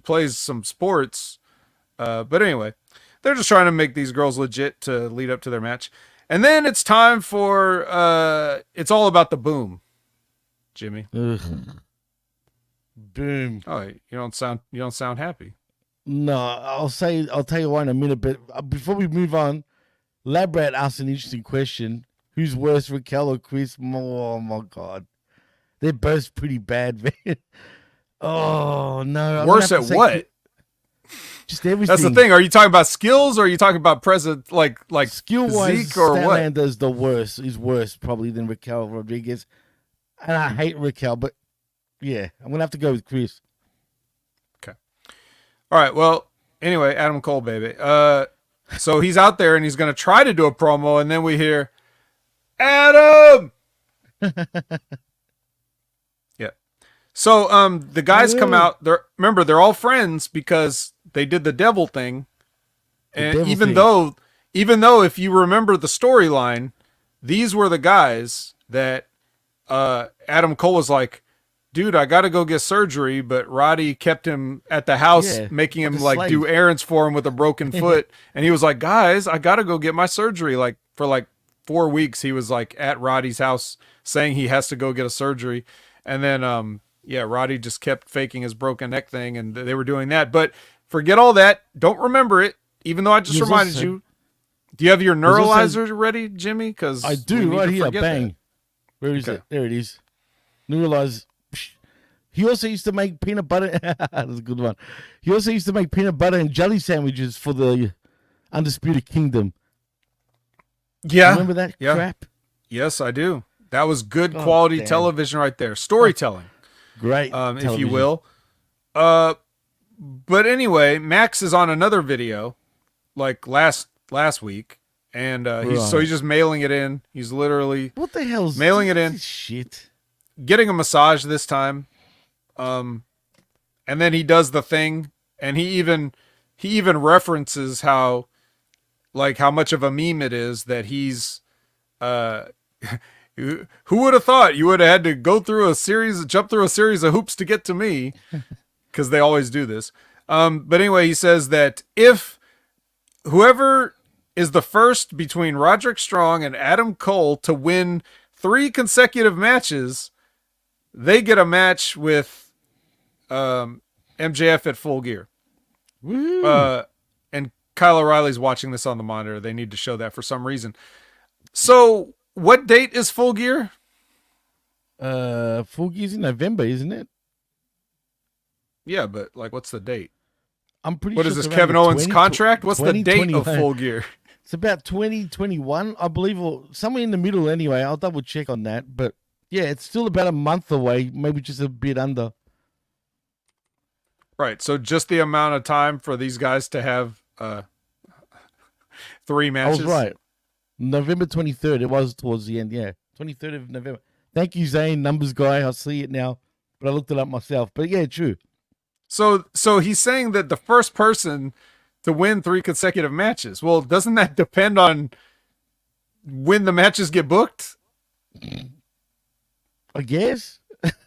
plays some sports. But anyway, they're just trying to make these girls legit to lead up to their match. And then it's time for it's all about the boom, Jimmy. ugh. Boom. Oh, you don't sound happy. No, I'll tell you why in a minute. But before we move on, Labrat asked an interesting question: who's worse, Raquel or Chris? Oh my god, they're both pretty bad, man. Oh no, I'm Worse gonna have at to say what? Just everything. That's the thing. Are you talking about skills, or are you talking about present, like Skill wise, physique or what? Statlander's the worst. Is worse probably than Raquel Rodriguez, and I hate Raquel, but yeah, I'm gonna have to go with Chris. All right. Well, anyway, Adam Cole, baby. So he's out there and he's going to try to do a promo, and then we hear, Adam. Yeah. So the guys come out. They're all friends because they did the devil thing, and devil even thing. though if you remember the storyline, these were the guys that Adam Cole was like, dude, I got to go get surgery, but Roddy kept him at the house, Yeah, making him like a like do slave. errands for him with a broken foot. And he was like, guys, I got to go get my surgery. Like for like 4 weeks, he was like at Roddy's house saying he has to go get a surgery. And then, Roddy just kept faking his broken neck thing, and they were doing that. But forget all that. Don't remember it, even though I just He was reminded also- you. Do you have your was also- neuralizer ready, Jimmy? Because I do right here. Bang. Where is Okay. it? There it is. Neuralize. He also used to make peanut butter. That's a good one. He also used to make peanut butter and jelly sandwiches for the Undisputed Kingdom. Yeah. Remember that Yeah. crap? Yes, I do. That was good God quality damn. television right there. Storytelling, Great. if you television. will. But anyway, Max is on another video, like last week, and he's just mailing it in. He's literally What the hell's mailing it in. this shit? getting a massage this time. And then he does the thing, and he even references how much of a meme it is that he's who would have thought you would have had to jump through a series of hoops to get to me, because they always do this. But anyway, he says that if whoever is the first between Roderick Strong and Adam Cole to win 3 consecutive matches, they get a match with MJF at Full Gear. Woo. And Kyle O'Reilly's watching this on the monitor. They need to show that for some reason. So, what date is Full Gear? Full Gear's in November, isn't it? Yeah, but like, what's the date? I'm pretty What sure is this, it's Kevin around Owens' contract? What's the date of 2021. Full Gear? It's about 2021, I believe, or somewhere in the middle anyway. I'll double check on that. But yeah, it's still about a month away, maybe just a bit under. Right. So just the amount of time for these guys to have 3 matches. I was right. November 23rd. It was towards the end. Yeah. 23rd of November. Thank you, Zane, numbers guy. I see it now, but I looked it up myself. But yeah, true. So he's saying that the first person to win 3 consecutive matches. Well, doesn't that depend on when the matches get booked? I guess.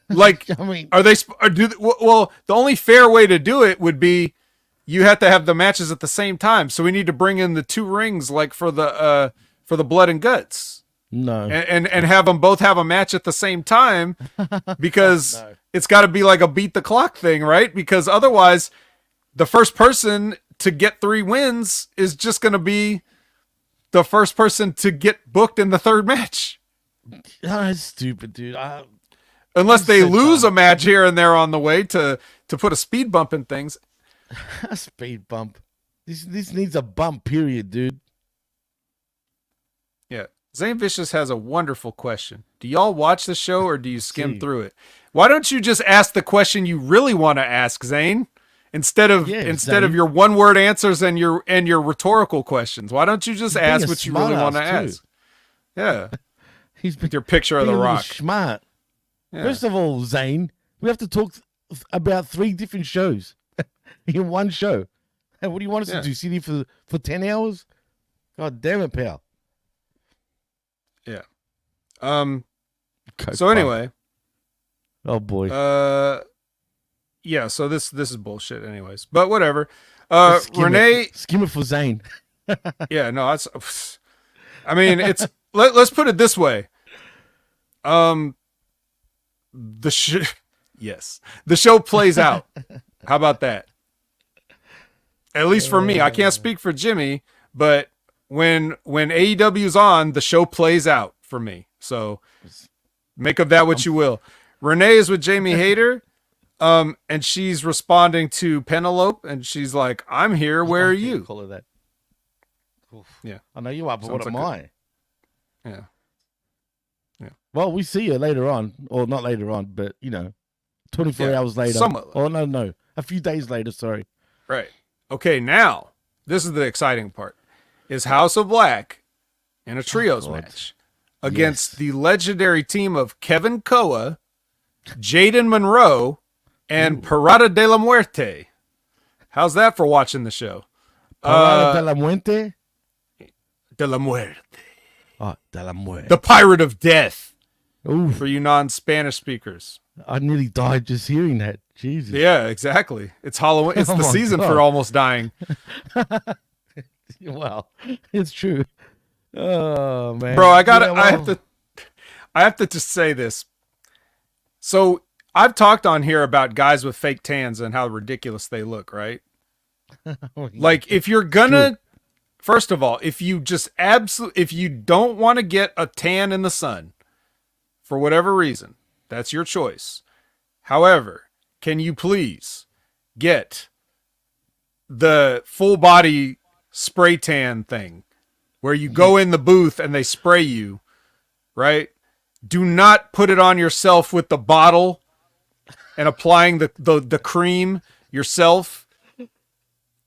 Like, I mean, well, the only fair way to do it would be you have to have the matches at the same time. So we need to bring in the 2 rings, like for the blood and guts. no. And have them both have a match at the same time, because No. it's got to be like a beat the clock thing, right? Because otherwise, the first person to get 3 wins is just going to be the first person to get booked in the 3rd match. Oh, that's stupid, dude. Unless they so lose dumb. a match here and there on the way to put a speed bump in things. A speed bump. This needs a bump, period, dude. Yeah. Zane Vicious has a wonderful question. Do y'all watch the show or do you skim See. through it? Why don't you just ask the question you really want to ask, Zane? Instead of Zane. your one-word answers and your rhetorical questions. Why don't you just He's being ask a what you really smart want to ass, too. ask? Yeah. He's been With your picture of being the a little Rock. smart. Yeah. First of all, Zane, we have to talk about 3 different shows in one show. And what do you want us Yeah. to do? Sit here for 10 hours? God damn it, pal. Yeah. Coke So bump. anyway, Oh boy. yeah, so this is bullshit anyways. But whatever. Let's skim Renee, it. Skim it for Zane. yeah, no, that's I mean, it's let's put it this way. Yes. The show plays out. How about that? At least for me. I can't speak for Jimmy, but when AEW's on, the show plays out for me. So make of that what you will. Renee is with Jamie Hayter, and she's responding to Penelope, and she's like, "I'm here. Where are you?" Call it that. Oof. Yeah. I know you are, but what Sounds am like I? Yeah. Well, we see her later on, or not later on, but 24 Yeah, hours later. somewhat later. Oh no, a few days later. Sorry. Right. Okay. Now this is the exciting part: is House of Black in a trios God. match against the legendary team of Kevin Koa, Jaden Monroe, and Parada de la Muerte. How's that for watching the show? Parada de la Muerte. De la Muerte. Oh, de la Muerte. The Pirate of Death Oof, for you non-Spanish speakers. I nearly died just hearing that. Jesus. Yeah, exactly. It's Halloween. It's Oh the my season God. for almost dying. Well, it's true. Oh man, Bro, I have to just say this. So I've talked on here about guys with fake tans and how ridiculous they look, right? Like, if you're gonna, first of all, if you don't want to get a tan in the sun for whatever reason, that's your choice. However, can you please get the full body spray tan thing where you go in the booth and they spray you, right? Do not put it on yourself with the bottle and applying the cream yourself.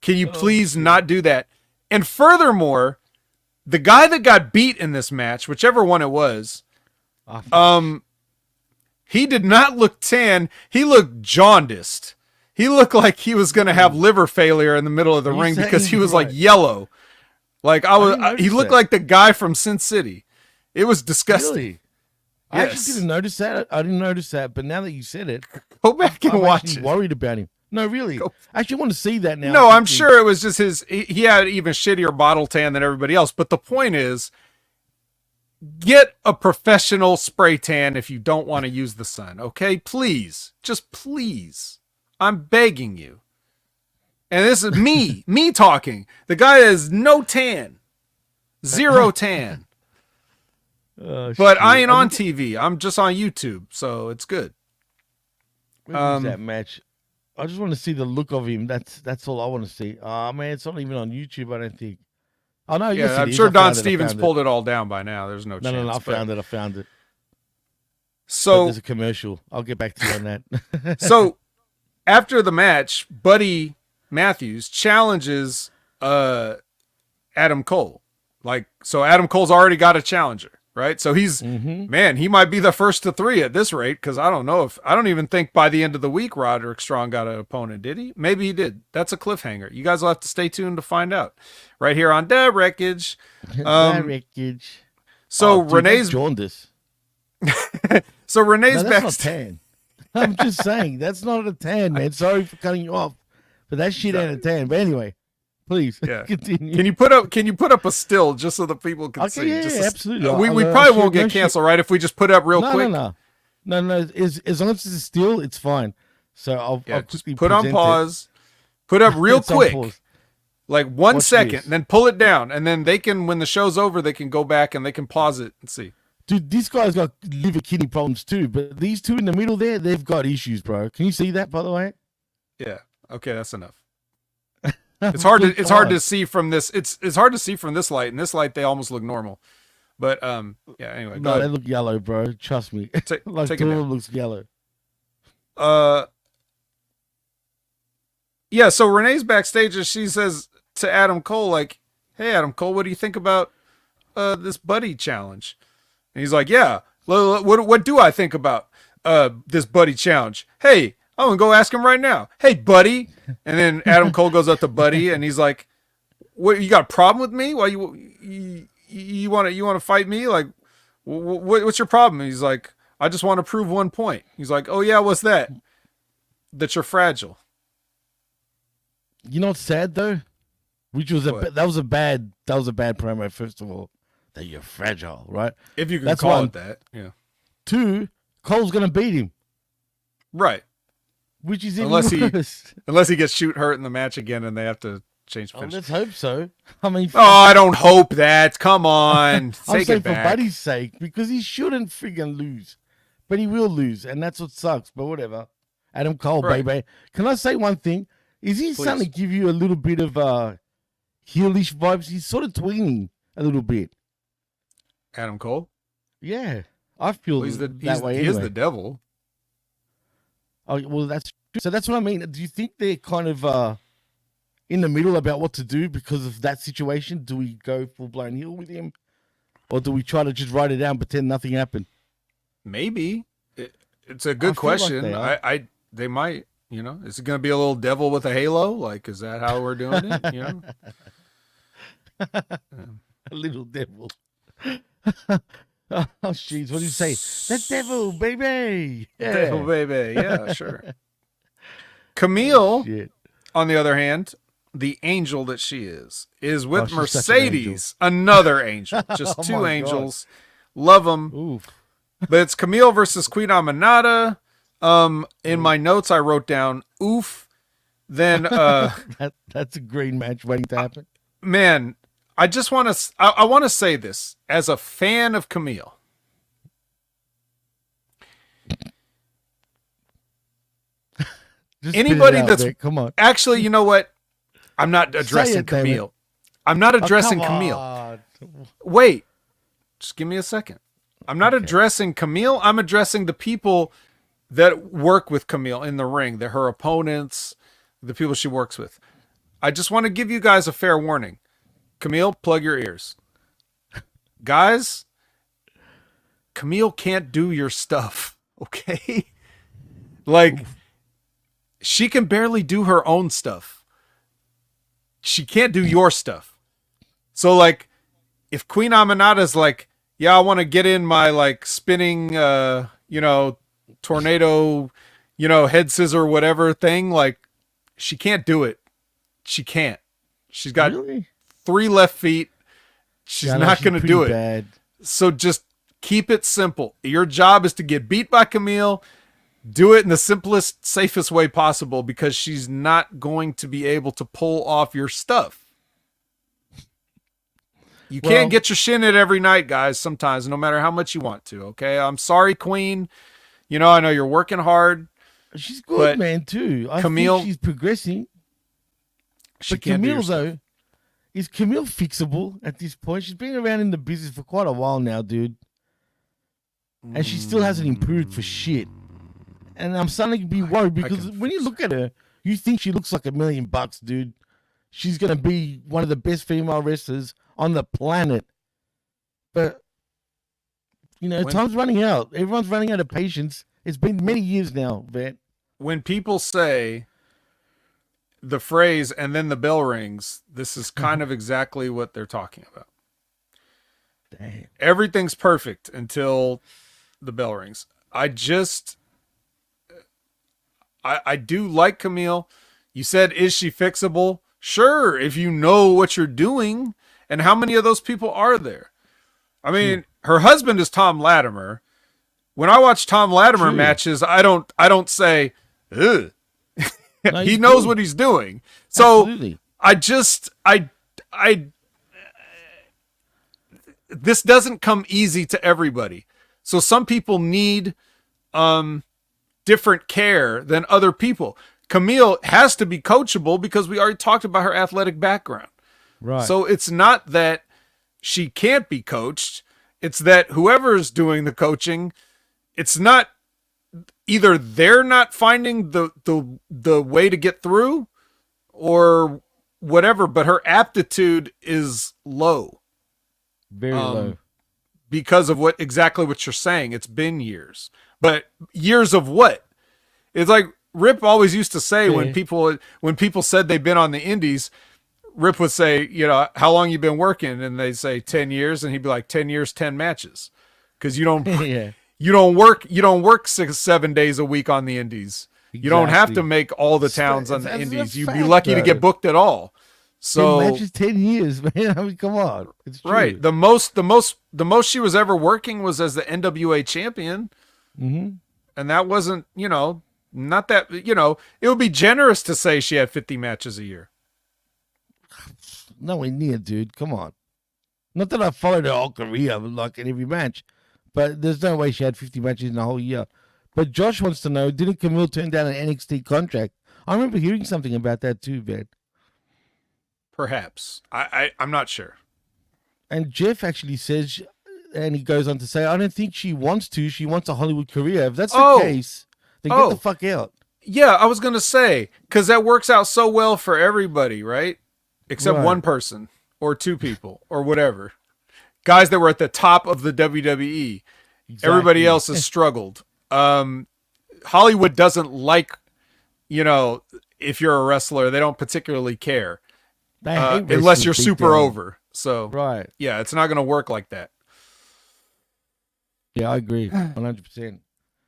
Can you please not do that? And furthermore, the guy that got beat in this match, whichever one it was, he did not look tan. He looked jaundiced. He looked like he was going to have liver failure in the middle of the ring because he was like yellow. Like he looked like the guy from Sin City. It was disgusting. Really? I actually didn't notice that. I didn't notice that, but now that you said it, Go back and I'm watch actually it. worried about him. No, really. I actually want to see that now. No, I'm sure it was just he had even shittier bottle tan than everybody else. But the point is, get a professional spray tan if you don't want to use the sun. Okay, please, just please, I'm begging you. And this is me talking. The guy has no tan. 0 tan. But I ain't on TV. I'm just on YouTube, so it's good. Where's that match? I just want to see the look of him. That's all I want to see. Oh man, it's not even on YouTube, I don't think. Oh no, yes, I'm sure Don Stevens pulled it all down by now. There's no chance. No, I found it. So but there's a commercial. I'll get back to you on that. So after the match, Buddy Matthews challenges Adam Cole. So Adam Cole's already got a challenger, right? So he's man, he might be the first to 3 at this rate, because I don't even think by the end of the week Roderick Strong got an opponent, did he? Maybe he did. That's a cliffhanger. You guys will have to stay tuned to find out. Right here on The Wreckage. Wreckage. So Renee's jaundice. So Renee's back. That's not tan. I'm just saying, that's not a tan, man. Sorry for cutting you off, but that shit ain't a tan. But anyway, please continue. Can you put up a still just so the people can see? Yeah, absolutely. We probably won't get canceled, right? If we just put up real quick. No. As long as it's still, it's fine. So I'll quickly put on pause. Put up real quick, like 1 second, and then pull it down, and then they can, when the show's over, they can go back and they can pause it and see. Dude, this guy's got liver kidney problems too, but these two in the middle there, they've got issues, bro. Can you see that, by the way? Yeah. Okay, that's enough. It's hard to see from this. It's hard to see from this light. In this light, they almost look normal. But anyway. No, they look yellow, bro. Trust me. Take it down. Looks yellow. Yeah, so Renee's backstage and she says to Adam Cole, like, "Hey, Adam Cole, what do you think about this buddy challenge?" And he's like, "Yeah, what do I think about this buddy challenge? Hey, I'm gonna go ask him right now. Hey, buddy." And then Adam Cole goes up to Buddy and he's like, "What? You got a problem with me? Why you want to fight me? Like, what's your problem?" And he's like, "I just want to prove one point." He's like, "Oh yeah, what's that?" "That you're fragile." You know what's sad though? That was a bad promo. First of all, that you're fragile, right? If you can call it that, yeah. 2, Cole's gonna beat him, right? Which is even worse. Unless he gets hurt in the match again, and they have to change finish. Let's hope so. I mean, I don't hope that. Come on, I'm saying for Buddy's sake, because he shouldn't friggin' lose, but he will lose, and that's what sucks. But whatever. Adam Cole, right. Baby. Can I say one thing? Is he starting to give you a little bit of heelish vibes? He's sort of tweening a little bit. Adam Cole? Yeah. I feel that way. He is the devil. Oh, well, that's true. So that's what I mean. Do you think they're kind of in the middle about what to do because of that situation? Do we go full-blown heel with him? Or do we try to just write it down and pretend nothing happened? Maybe. It's a good question. Like they might. You know, is it going to be a little devil with a halo? Like, is that how we're doing it? You know, a little devil. Oh, jeez, what do you say? The devil, baby. Yeah. Devil, baby. Yeah, sure. Camille, on the other hand, the angel that she is with Mercedes, another angel. Just 2 angels. God. Love them. Oof. But it's Camille versus Queen Aminata. In my notes, I wrote down oof. Then that's a great match waiting to happen. Man, I just want to. I want to say this as a fan of Camille. Anybody that's come on. Actually, you know what? I'm not addressing Camille. I'm not addressing Camille. Wait, just give me a second. I'm not addressing Camille. I'm addressing the people that work with Camille in the ring, her opponents, the people she works with. I just want to give you guys a fair warning. Camille, plug your ears. Guys, Camille can't do your stuff, okay? Like, she can barely do her own stuff. She can't do your stuff. So, like, if Queen Aminata's like, yeah, I want to get in my, like, spinning, tornado, head scissor, whatever thing, like, she can't do it. She can't. She's got 3 left feet. She's not going to do it. So just keep it simple. Your job is to get beat by Camille do it in the simplest, safest way possible, because she's not going to be able to pull off your stuff. You can't get your shin in every night, guys, sometimes, no matter how much you want to, okay? I'm sorry, Queen. I know you're working hard. She's good, man, too. I think she's progressing. But Camille, though, is Camille fixable at this point? She's been around in the business for quite a while now, dude. And she still hasn't improved for shit. And I'm starting to be worried because when you look at her, you think she looks like $1 million, dude. She's going to be one of the best female wrestlers on the planet. But, time's running out. Everyone's running out of patience. It's been many years now, Vet. When people say the phrase, and then the bell rings, this is kind of exactly what they're talking about. Damn. Everything's perfect until the bell rings. I do like Camille. You said, is she fixable? Sure, if you know what you're doing. And how many of those people are there? I mean, her husband is Tom Latimer. When I watch Tom Latimer matches, I don't say, ugh. No, he knows what he's doing. So absolutely. This doesn't come easy to everybody. So some people need different care than other people. Camille has to be coachable because we already talked about her athletic background. Right. So it's not that she can't be coached. It's that whoever's doing the coaching, it's not either they're not finding the way to get through or whatever, but her aptitude is low. Very low. Because of exactly what you're saying. It's been years. But years of what? It's like Rip always used to say when people said they've been on the indies, Rip would say, how long you been working? And they say 10 years. And he'd be like, 10 years, 10 matches. Because you don't, you don't work 6-7 days a week on the indies. Exactly. You don't have to make all the towns on the indies. You'd be lucky to get booked at all. So 10 matches, 10 years, man. I mean, come on. It's true. Right. The most she was ever working was as the NWA champion. Mm-hmm. And that wasn't, not that, it would be generous to say she had 50 matches a year. Nowhere near, dude. Come on. Not that I followed her whole career, like in every match, but there's no way she had 50 matches in a whole year. But Josh wants to know, didn't Camille turn down an NXT contract? I remember hearing something about that too, Ben. Perhaps. I'm not sure. And Jeff actually says, and he goes on to say, I don't think she wants to. She wants a Hollywood career. If that's the case, then get the fuck out. Yeah, I was going to say, because that works out so well for everybody, right? Except one person or two people or whatever. Guys that were at the top of the WWE. Exactly. Everybody else has struggled. Hollywood doesn't like, if you're a wrestler, they don't particularly care. Unless you're super over. So, yeah, it's not going to work like that. Yeah, I agree. 100%.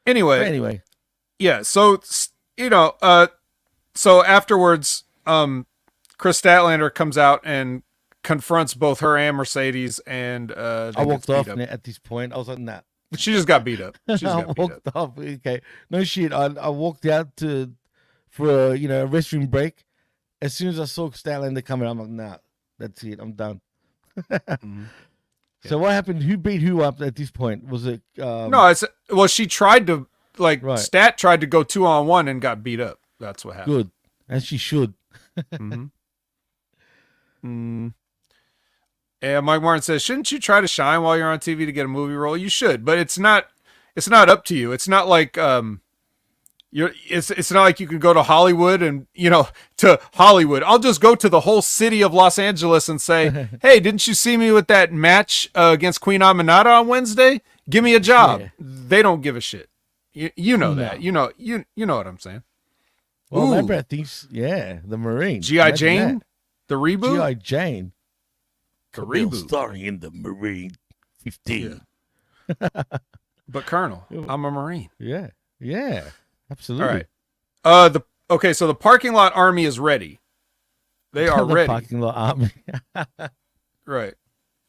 Anyway. Yeah, so, so afterwards, Chris Statlander comes out and confronts both her and Mercedes, and I walked off at this point. I was like, nah. She just got beat up. I walked off. Okay, no shit. I walked out for a restroom break. As soon as I saw Statlander coming, I'm like, nah, that's it. I'm done. Mm-hmm. So what happened? Who beat who up at this point? Was it? No, she tried to Stat tried to go 2-on-1 and got beat up. That's what happened. Good, as she should. Mm-hmm. And Mike Martin says, shouldn't you try to shine while you're on TV to get a movie role? You should, but it's not up to you. It's not like it's not like you can go to Hollywood and to Hollywood. I'll just go to the whole city of Los Angeles and say, hey, didn't you see me with that match against Queen Aminata on Wednesday? Give me a job. Yeah. They don't give a shit. You know that. You know what I'm saying. Well, remember, I think, the Marine. G.I. Jane. The reboot? G.I. Jane. The reboot. Starring in the Marine 15. Yeah. But Colonel, I'm a Marine. Yeah. Absolutely. All right. So the parking lot army is ready. They are ready. Parking lot army. Right.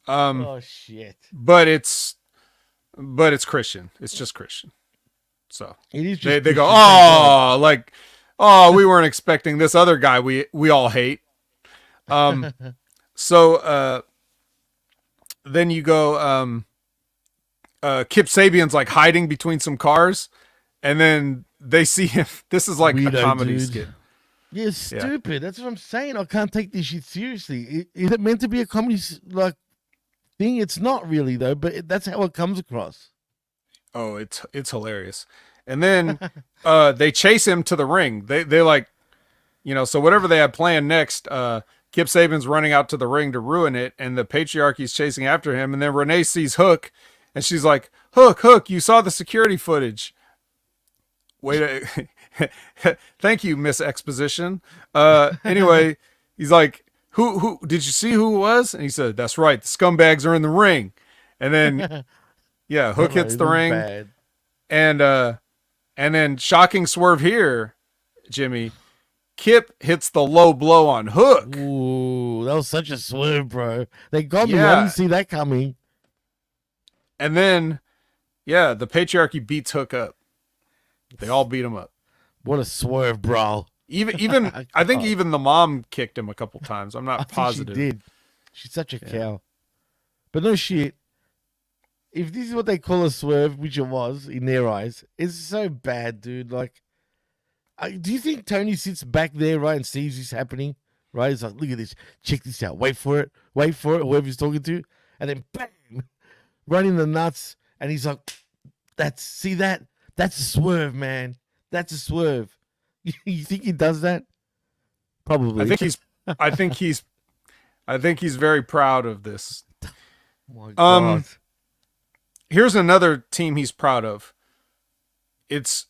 Oh shit. But it's Christian. It's just Christian. So It is they just go, oh, like, oh, we weren't expecting this other guy we all hate. So then you go, Kip Sabian's like hiding between some cars, and then they see him. This is like Weirdo, a comedy dude. skit. Yeah, stupid. That's what I'm saying. I can't take this shit seriously. Is it meant to be a comedy like thing? It's not really though, but that's how it comes across. Oh, it's hilarious. And then they chase him to the ring. They like, so whatever they had planned next, Kip Sabian's running out to the ring to ruin it, and the patriarchy's chasing after him. And then Renee sees Hook, and she's like, Hook, you saw the security footage. Wait, thank you, Miss Exposition. Anyway, he's like, who did you see who it was? And he said, that's right, the scumbags are in the ring. And then, yeah, Hook hits the ring. Bad. And then shocking swerve here, Jimmy. Kip hits the low blow on Hook. Ooh, that was such a swerve, bro. They got me. I didn't see that coming. And then, the patriarchy beats Hook up. They all beat him up. What a swerve, bro. Even I think even the mom kicked him a couple times. I'm not positive. She did. She's such a cow. But no shit. If this is what they call a swerve, which it was in their eyes, it's so bad, dude. Like, do you think Tony sits back there, right, and sees this happening? Right? He's like, look at this. Check this out. Wait for it. Whoever he's talking to. And then, bang, right in the nuts. And he's like, see that? That's a swerve, man. That's a swerve. You think he does that? Probably. I think he's very proud of this. Oh my God. Here's another team he's proud of. It's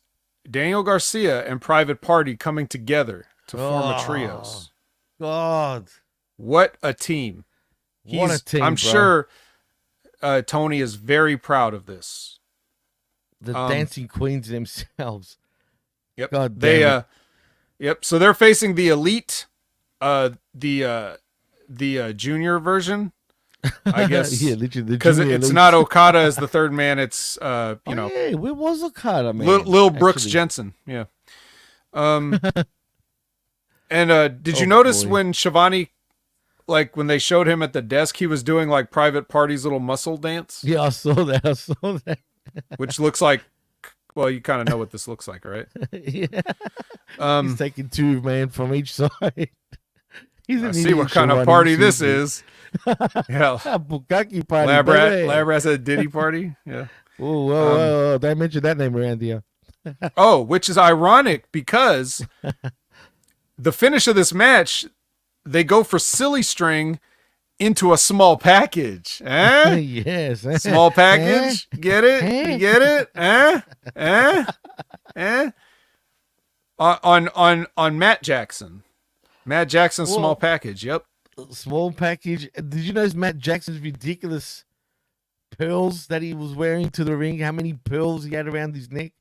Daniel Garcia and Private Party coming together to form a trios. God. What a team. What a team, I'm bro. sure Tony is very proud of this. The dancing queens themselves. Yep. God damn it. Yep. So they're facing the Elite, the junior version, I guess. Yeah, literally because it's not Okada as the third man. It's yeah, where was Okada, man? Lil Brooks Jensen. Yeah. And did you notice when Shivani, like when they showed him at the desk, he was doing like Private Party's little muscle dance? Yeah, I saw that. Which looks like, well, you kind of know what this looks like, right? Yeah. He's taking two, man, from each side. I see what kind of party this is. Yeah. Bukkake party. Lab Rat said Diddy party. Yeah. Whoa. Don't mention that name around here. Which is ironic because the finish of this match, they go for Silly String into a small package. Eh? Yes. Small package. Get it? You get it? On Matt Jackson. Matt Jackson's small package. Yep. Small package. Did you notice Matt Jackson's ridiculous pearls that he was wearing to the ring? How many pearls he had around his neck?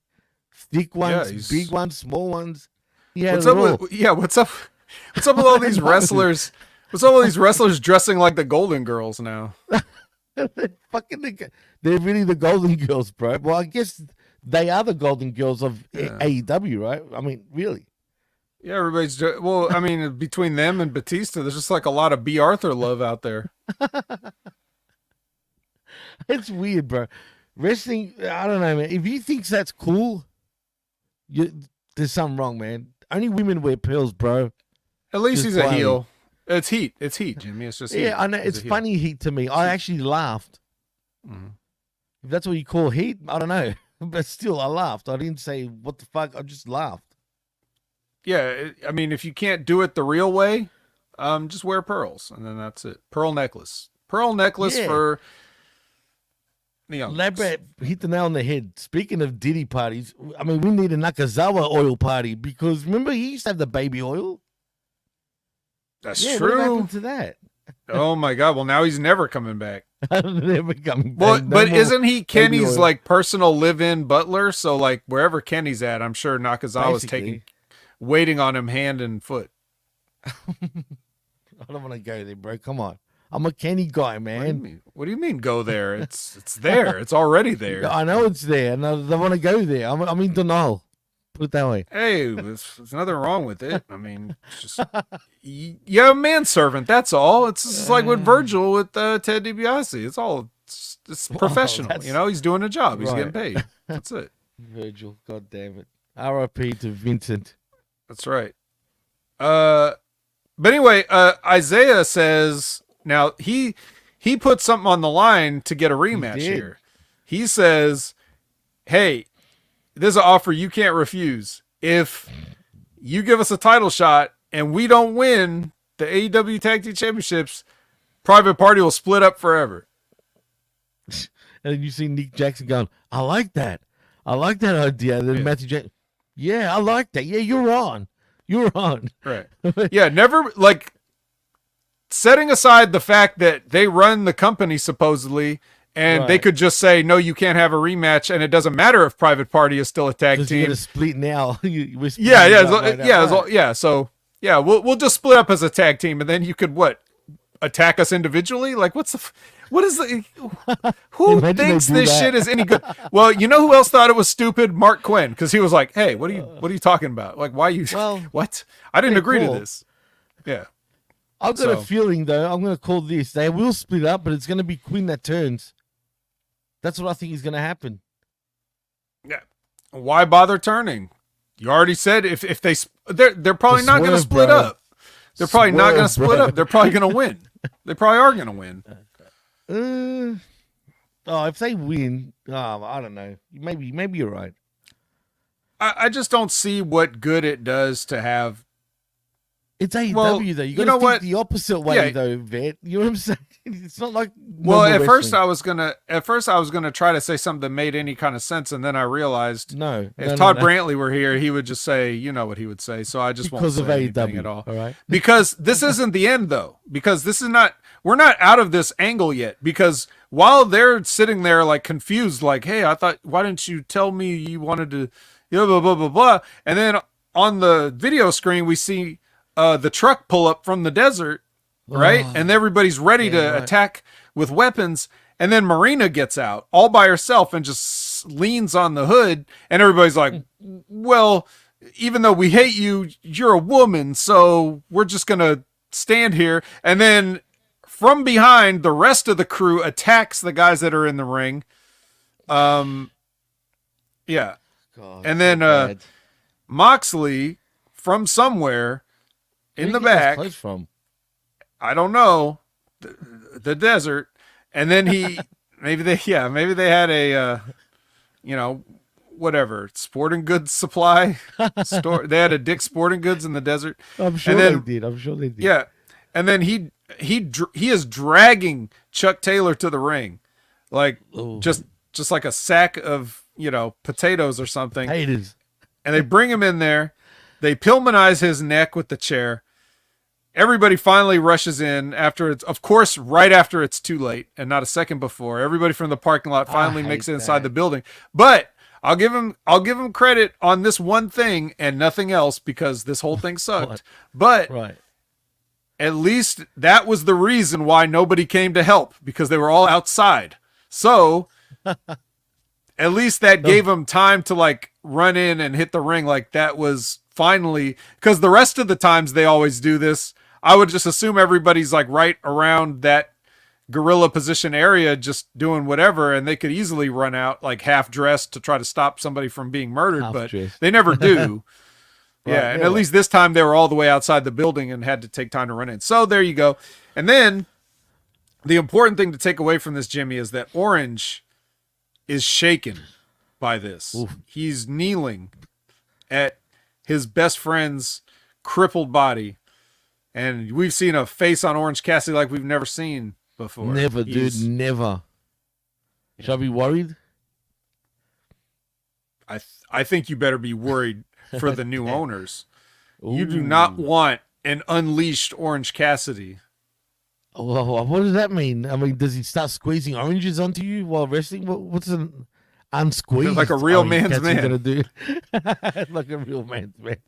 Thick ones, big ones, small ones. What's up with all these wrestlers? What's up with these wrestlers dressing like the Golden Girls now? They're really the Golden Girls, bro. Well, I guess they are the Golden Girls of AEW, right? I mean, really. Yeah, everybody's... Well, I mean, between them and Batista, there's just like a lot of B. Arthur love out there. It's weird, bro. Wrestling, I don't know, man. If you think that's cool, there's something wrong, man. Only women wear pearls, bro. At least he's a heel. It's heat, Jimmy. It's just heat. Yeah, I know. It's funny heat to me. I actually laughed. Mm-hmm. If that's what you call heat, I don't know. But still, I laughed. I didn't say, what the fuck? I just laughed. Yeah, I mean, if you can't do it the real way, just wear pearls, and then that's it. Pearl necklace for the young. Labrat hit the nail on the head. Speaking of Diddy parties, I mean, we need a Nakazawa oil party because remember he used to have the baby oil. That's What true. happened to that? Oh my God! Well, now he's never coming back. Never coming back. Well, but isn't he Kenny's like personal live-in butler? So like wherever Kenny's at, I'm sure Nakazawa's waiting on him hand and foot. I don't want to go there, bro. Come on. I'm a Kenny guy, man. What do you mean go there? It's there. It's already there. I know it's there, and I want to go there. I'm in denial. Put it that way. Hey, there's nothing wrong with it. I mean, it's just you're a manservant. That's all. It's just like with Virgil with Ted DiBiase. It's professional. He's doing a job. He's getting paid. That's it. Virgil, God damn it. R.I.P. to Vincent. That's right. But anyway, Isaiah says now he put something on the line to get a rematch here. He says, "Hey, there's an offer you can't refuse. If you give us a title shot and we don't win the AEW Tag Team Championships, Private Party will split up forever." And then you see Nick Jackson going, I like that idea. And then Matthew Jackson, yeah, I like that. Yeah, you're on. Right. Yeah, never, like, setting aside the fact that they run the company supposedly, and they could just say, no, you can't have a rematch, and it doesn't matter if Private Party is still a tag team. You're gonna split now. So we'll just split up as a tag team, and then you could attack us individually? Like, who thinks this shit is any good? Well, you know who else thought it was stupid? Mark Quinn, because he was like, hey, what are you talking about? Like, why you what? I didn't agree to this. Yeah. I've got a feeling though, I'm gonna call this. They will split up, but it's gonna be Quinn that turns. That's what I think is gonna happen. Yeah. Why bother turning? You already said if they're probably not gonna split up. They're probably not going to split up. They're probably going to win. They probably are going to win. If they win, I don't know. Maybe you're right. I just don't see what good it does to have. It's AEW though. You got to think the opposite way though, Vet. You know what I'm saying? It's not like at first I was gonna try to say something that made any kind of sense, and then I realized if Todd Brantley were here, he would just say, you know what he would say. So I just won't say anything at all. All right. Because this isn't the end though. Because we're not out of this angle yet. Because while they're sitting there like confused, like, hey, I thought, why didn't you tell me you wanted to, blah blah blah blah blah, and then on the video screen we see the truck pull up from the desert. Right? And everybody's ready to attack with weapons. And then Marina gets out all by herself and just leans on the hood. And everybody's like, well, even though we hate you, you're a woman. So we're just going to stand here. And then from behind, the rest of the crew attacks the guys that are in the ring. Yeah. God, and then Moxley from somewhere in the back. Where's from? I don't know, the desert, and then maybe they had a, whatever sporting goods supply store. They had a Dick's Sporting Goods in the desert. I'm sure they did. Yeah, and then he is dragging Chuck Taylor to the ring, like just like a sack of potatoes or something. Potatoes. And they bring him in there. They Pillmanize his neck with the chair. Everybody finally rushes in right after it's too late and not a second before. Everybody from the parking lot finally makes it inside the building. But I'll give him credit on this one thing and nothing else because this whole thing sucked. But at least that was the reason why nobody came to help, because they were all outside. So at least that gave them time to like run in and hit the ring. Like that was finally, because the rest of the times they always do this, I would just assume everybody's like right around that gorilla position area just doing whatever, and they could easily run out like half dressed to try to stop somebody from being murdered, but they never do. And at least this time they were all the way outside the building and had to take time to run in. So there you go. And then the important thing to take away from this, Jimmy, is that Orange is shaken by this. Oof. He's kneeling at his best friend's crippled body. And we've seen a face on Orange Cassidy like we've never seen before. Never, dude. Never. Yeah. Shall I be worried? I think you better be worried for the new owners. You do not want an unleashed Orange Cassidy. Oh, what does that mean? I mean, does he start squeezing oranges onto you while wrestling? What's an unsqueezed? Like a real man's man. Gonna do? Like a real man's man.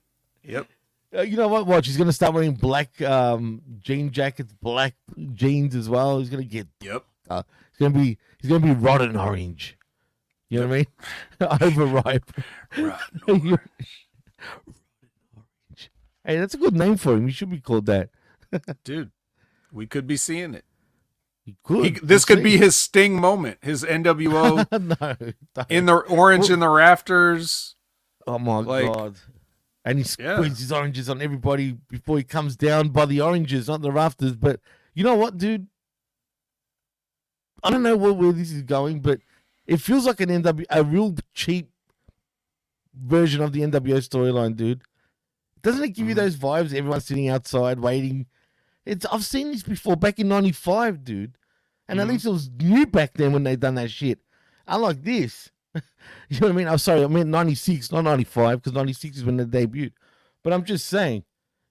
Yep. You know what? Watch. He's gonna start wearing black jean jackets, black jeans as well. He's gonna get. Yep. He's gonna be rotten orange. You know what I mean? Overripe. Rotten orange. Hey, that's a good name for him. He should be called that. Dude, we could be seeing it. He could. This could be his Sting moment. His NWO No. in the orange in the rafters. Oh my God. And he squeezes his oranges on everybody before he comes down by the oranges, not the rafters. But you know what, dude? I don't know where this is going, but it feels like a real cheap version of the NWO storyline, dude. Doesn't it give you those vibes? Everyone's sitting outside waiting. I've seen this before back in '95, dude. And at least it was new back then when they done that shit. Unlike this. You know what I mean? I'm sorry, I meant 96, not 95, because 96 is when they debuted. But I'm just saying,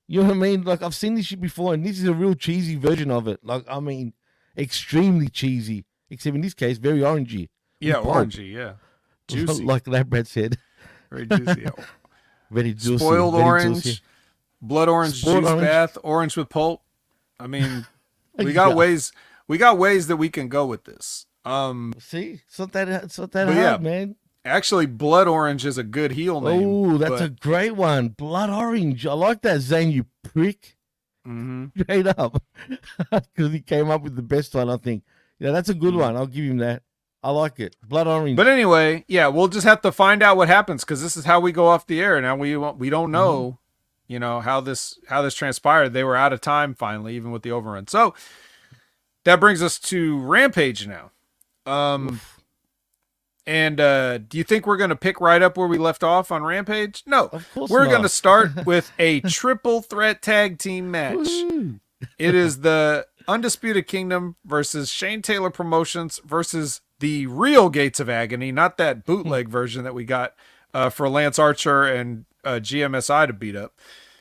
you know what I mean? Like, I've seen this shit before, and this is a real cheesy version of it. Like, I mean, extremely cheesy. Except in this case, very orangey. Yeah, orangey, yeah. Juicy. Like Labrat said. Very juicy. Very juicy. Spoiled very orange, juicy. blood orange Spoiled juice orange. bath, orange with pulp. I mean, we got ways that we can go with this. See? It's not that But hard, man. Actually, blood orange is a good heel name. Oh, that's a great one. Blood orange. I like that, Zane, you prick. Straight up. Because he came up with the best one, I think. Yeah, that's a good one. I'll give him that. I like it. Blood orange. But anyway, yeah, we'll just have to find out what happens because this is how we go off the air. Now we don't know, you know, how this transpired. They were out of time finally, even with the overrun. So that brings us to Rampage now. And do you think we're going to pick right up where we left off on Rampage? No. Of course we're not. going to start with a triple threat tag team match. Woo. It is the Undisputed Kingdom versus Shane Taylor Promotions versus the real Gates of Agony, not that bootleg version that we got for Lance Archer and GMSI to beat up.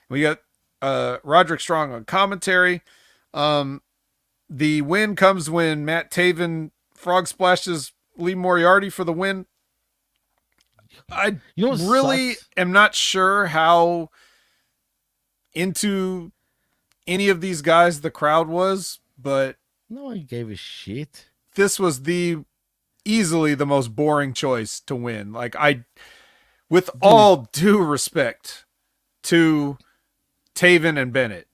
We got Roderick Strong on commentary. The win comes when Matt Taven frog splashes Lee Moriarty for the win. I really am not sure how into any of these guys the crowd was, but no one gave a shit. This was easily the most boring choice to win. Like, with all due respect to Taven and Bennett,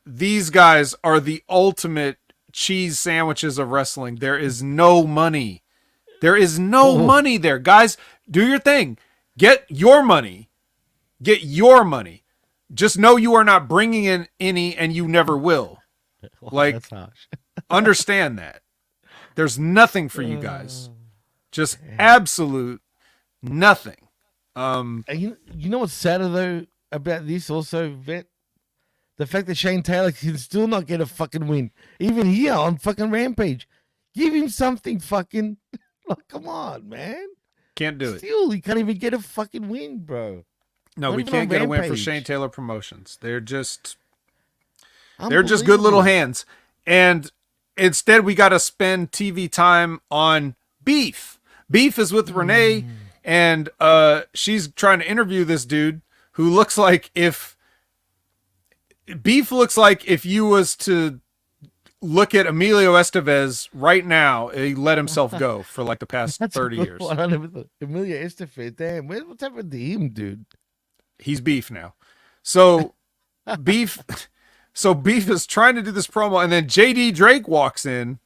these guys are the ultimate cheese sandwiches of wrestling. There is no money. There is no money there. Guys, do your thing. Get your money. Get your money. Just know you are not bringing in any, and you never will. Like, that's harsh. Understand that. There's nothing for you guys. Just absolute nothing. And you know what's sadder, though, about this also, Vet? The fact that Shane Taylor can still not get a fucking win. Even here on fucking Rampage. Give him something fucking... Like, come on, man. Can't do it. Still, he can't even get a fucking win, bro. No, Not we even can't on get a win for Rampage. Shane Taylor Promotions. They're just good little hands. And instead, we got to spend TV time on Beef. Beef is with Renee, and she's trying to interview this dude who looks like if you was to look at Emilio Estevez right now, he let himself go for like the past 30 years. Emilio Estevez, damn, what's happened to him, dude? He's Beef now. So Beef is trying to do this promo, and then JD Drake walks in,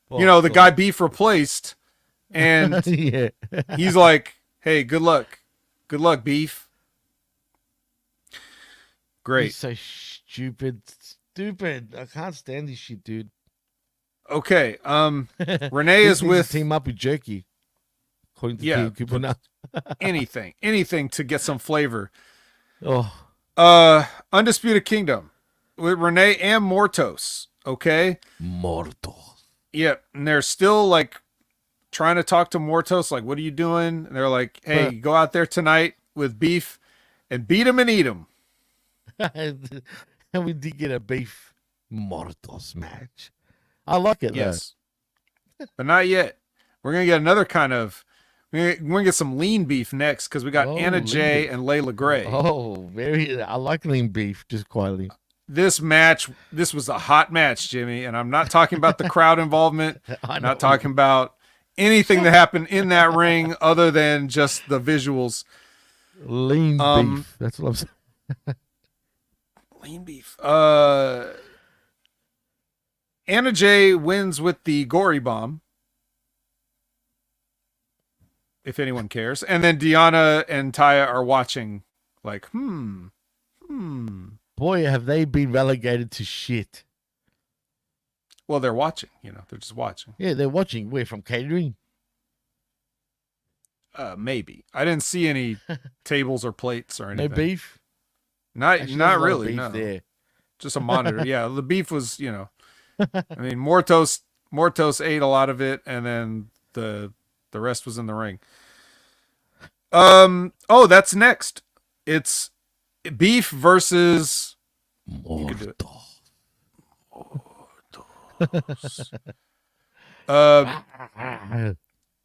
the guy Beef replaced, and Yeah. he's like, hey, good luck, Beef. Great. He's so stupid. I can't stand this shit, dude. Okay. Renee is with team up with Jerky. According to Team Cooper now. anything to get some flavor. Oh, Undisputed Kingdom with Renee and Mortos. Okay. Mortos. Yep. And they're still like trying to talk to Mortos. Like, what are you doing? And they're like, hey, go out there tonight with Beef and beat him and eat him. And we did get a Beef Mortos match. I like it, yes. But not yet. We're going to get another kind of We're gonna get some lean beef next because we got Anna Jay and Layla Gray. I like lean beef, just quietly. This was a hot match, Jimmy, and I'm not talking about the crowd involvement. I'm not talking about anything that happened in that ring other than just the visuals. Lean beef. That's what I'm saying. Lean beef. Anna Jay wins with the gory bomb, if anyone cares. And then Deanna and Taya are watching like, Boy, have they been relegated to shit. Well, they're watching, they're just watching. Yeah, they're watching. We're from catering. Maybe. I didn't see any tables or plates or anything. No beef? Not really, no. There. Just a monitor. Yeah, the beef was, I mean, Mortos ate a lot of it, and then the rest was in the ring. That's next. It's beef versus Mortos.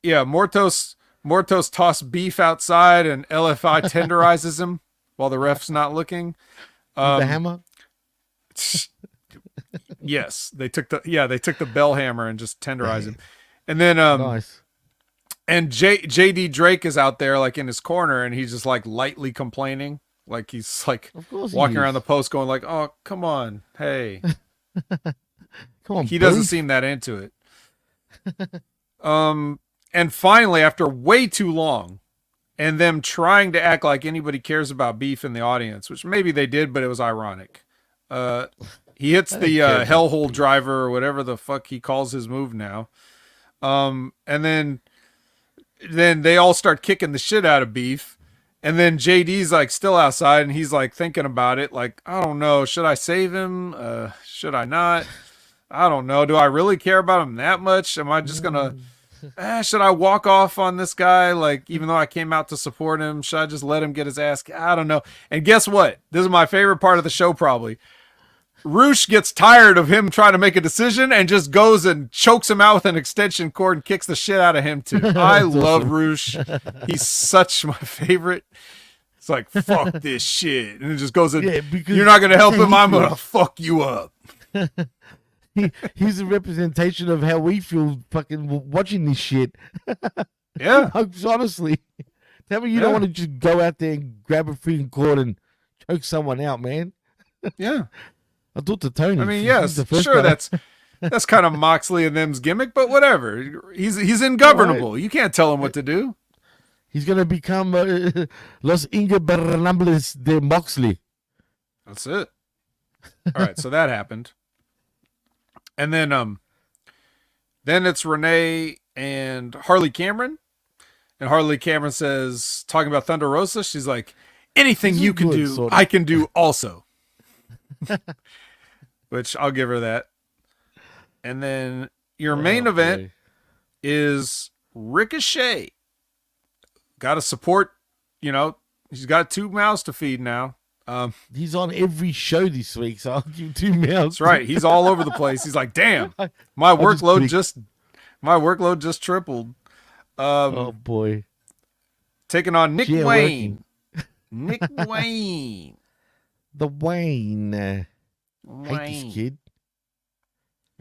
Yeah, Mortos tossed beef outside, and LFI tenderizes him while the ref's not looking. The hammer? Yes, they took the bell hammer and just tenderized him. And then nice. And JD Drake is out there like in his corner, and he's just like lightly complaining, like he's like walking around the post going like, "Oh, come on. Hey." Come on. He doesn't seem that into it. And finally, after way too long, and them trying to act like anybody cares about beef in the audience, which maybe they did, but it was ironic. He hits the hellhole driver or whatever the fuck he calls his move now. And then they all start kicking the shit out of beef. And then JD's like still outside, and he's like thinking about it. Like, I don't know. Should I save him? Should I not? I don't know. Do I really care about him that much? Am I just going to... should I walk off on this guy? Like, even though I came out to support him, should I just let him get his ass? I don't know. And guess what? This is my favorite part of the show, probably. Roosh gets tired of him trying to make a decision and just goes and chokes him out with an extension cord and kicks the shit out of him, too. I love Roosh. He's such my favorite. It's like, fuck this shit. And it just goes, you're not going to help him. I'm going to fuck you up. He's a representation of how we feel fucking watching this shit. Yeah. Honestly. Tell me you don't want to just go out there and grab a freaking cord and choke someone out, man. Yeah. I thought to Tony. I mean, yes, sure, that's kind of Moxley and them's gimmick, but whatever. He's ingovernable. Right. You can't tell him what to do. He's going to become Los Ingobernables de Moxley. That's it. All right, so that happened. And then it's Renee and Harley Cameron. And Harley Cameron says, talking about Thunder Rosa, she's like, anything you can do, sort of. I can do also. Which I'll give her that. And then your main event is Ricochet. Got to support, he's got 2 mouths to feed now. He's on every show this week, so I'll give him 2 mouths. That's right. He's all over the place. He's like, damn, my workload just tripled. Oh boy. Taking on Nick Wayne. Nick Wayne. The Wayne. Hate this kid.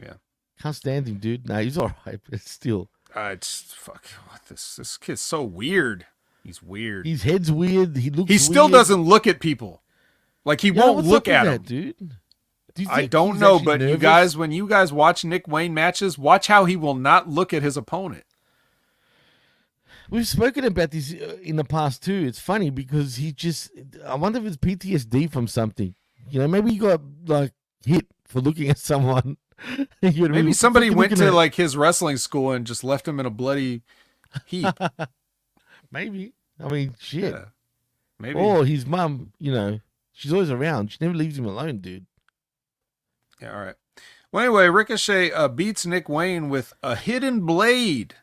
Yeah. Can't stand him, dude. No, he's alright, but still. This kid's so weird. He's weird. His head's weird. He still doesn't look at people. Like he won't look at him, dude. I don't know, but nervous? You guys, when you guys watch Nick Wayne matches, watch how he will not look at his opponent. We've spoken about this in the past too. It's funny because I wonder if it's PTSD from something. Maybe he got like hit for looking at someone. Maybe somebody went to like his wrestling school and just left him in a bloody heap. Maybe. I mean, shit. Yeah, maybe. Or his mum, she's always around. She never leaves him alone, dude. Yeah, all right. Well, anyway, Ricochet beats Nick Wayne with a hidden blade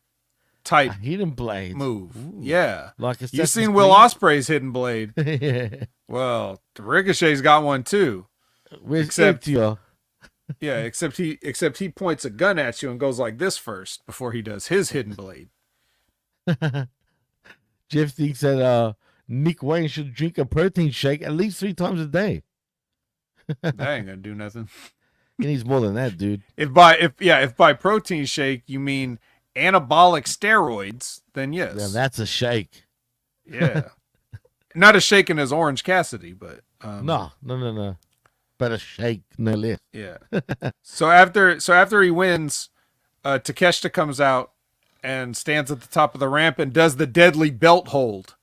type hidden blade move. Ooh. Yeah. Like you've seen Will Ospreay's hidden blade. Yeah. Well, Ricochet's got one too. Except he points a gun at you and goes like this first before he does his hidden blade. Jeff thinks that Nick Wayne should drink a protein shake at least 3 times a day. That ain't gonna do nothing. He needs more than that, dude. If by protein shake you mean anabolic steroids, then yes. Yeah, that's a shake. Yeah. Not as shaken as Orange Cassidy, but No. But a shake, no less. Yeah. So after he wins, Takeshita comes out and stands at the top of the ramp and does the deadly belt hold.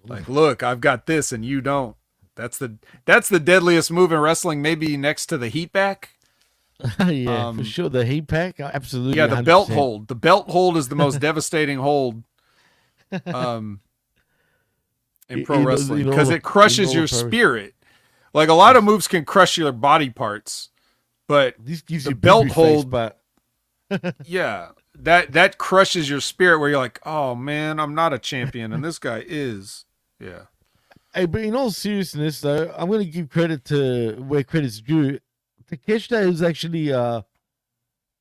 Like, look, I've got this and you don't. That's the deadliest move in wrestling, maybe next to the heat back. Yeah, for sure. The heat pack, absolutely. Yeah, the 100%. belt hold. The belt hold is the most devastating hold in pro wrestling because it crushes your spirit. Like, a lot of moves can crush your body parts, but this gives the you belt hold, but yeah, that crushes your spirit where you're like, oh man, I'm not a champion and this guy is. Yeah. Hey, but in all seriousness, though, I'm going to give credit to where credit's due. Takeshita has actually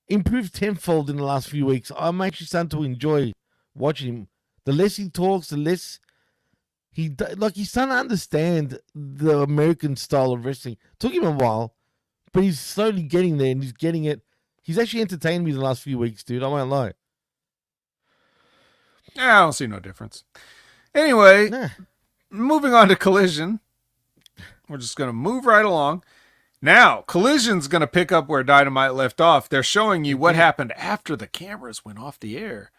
improved tenfold in the last few weeks. I'm actually starting to enjoy watching him. The less he talks, the less he's starting to understand the American style of wrestling. Took him a while, but he's slowly getting there, and he's getting it. He's actually entertained me the last few weeks, dude. I won't lie. Yeah, I don't see no difference. Anyway, Nah. Moving on to Collision. We're just going to move right along. Now, Collision's going to pick up where Dynamite left off. They're showing you what happened after the cameras went off the air.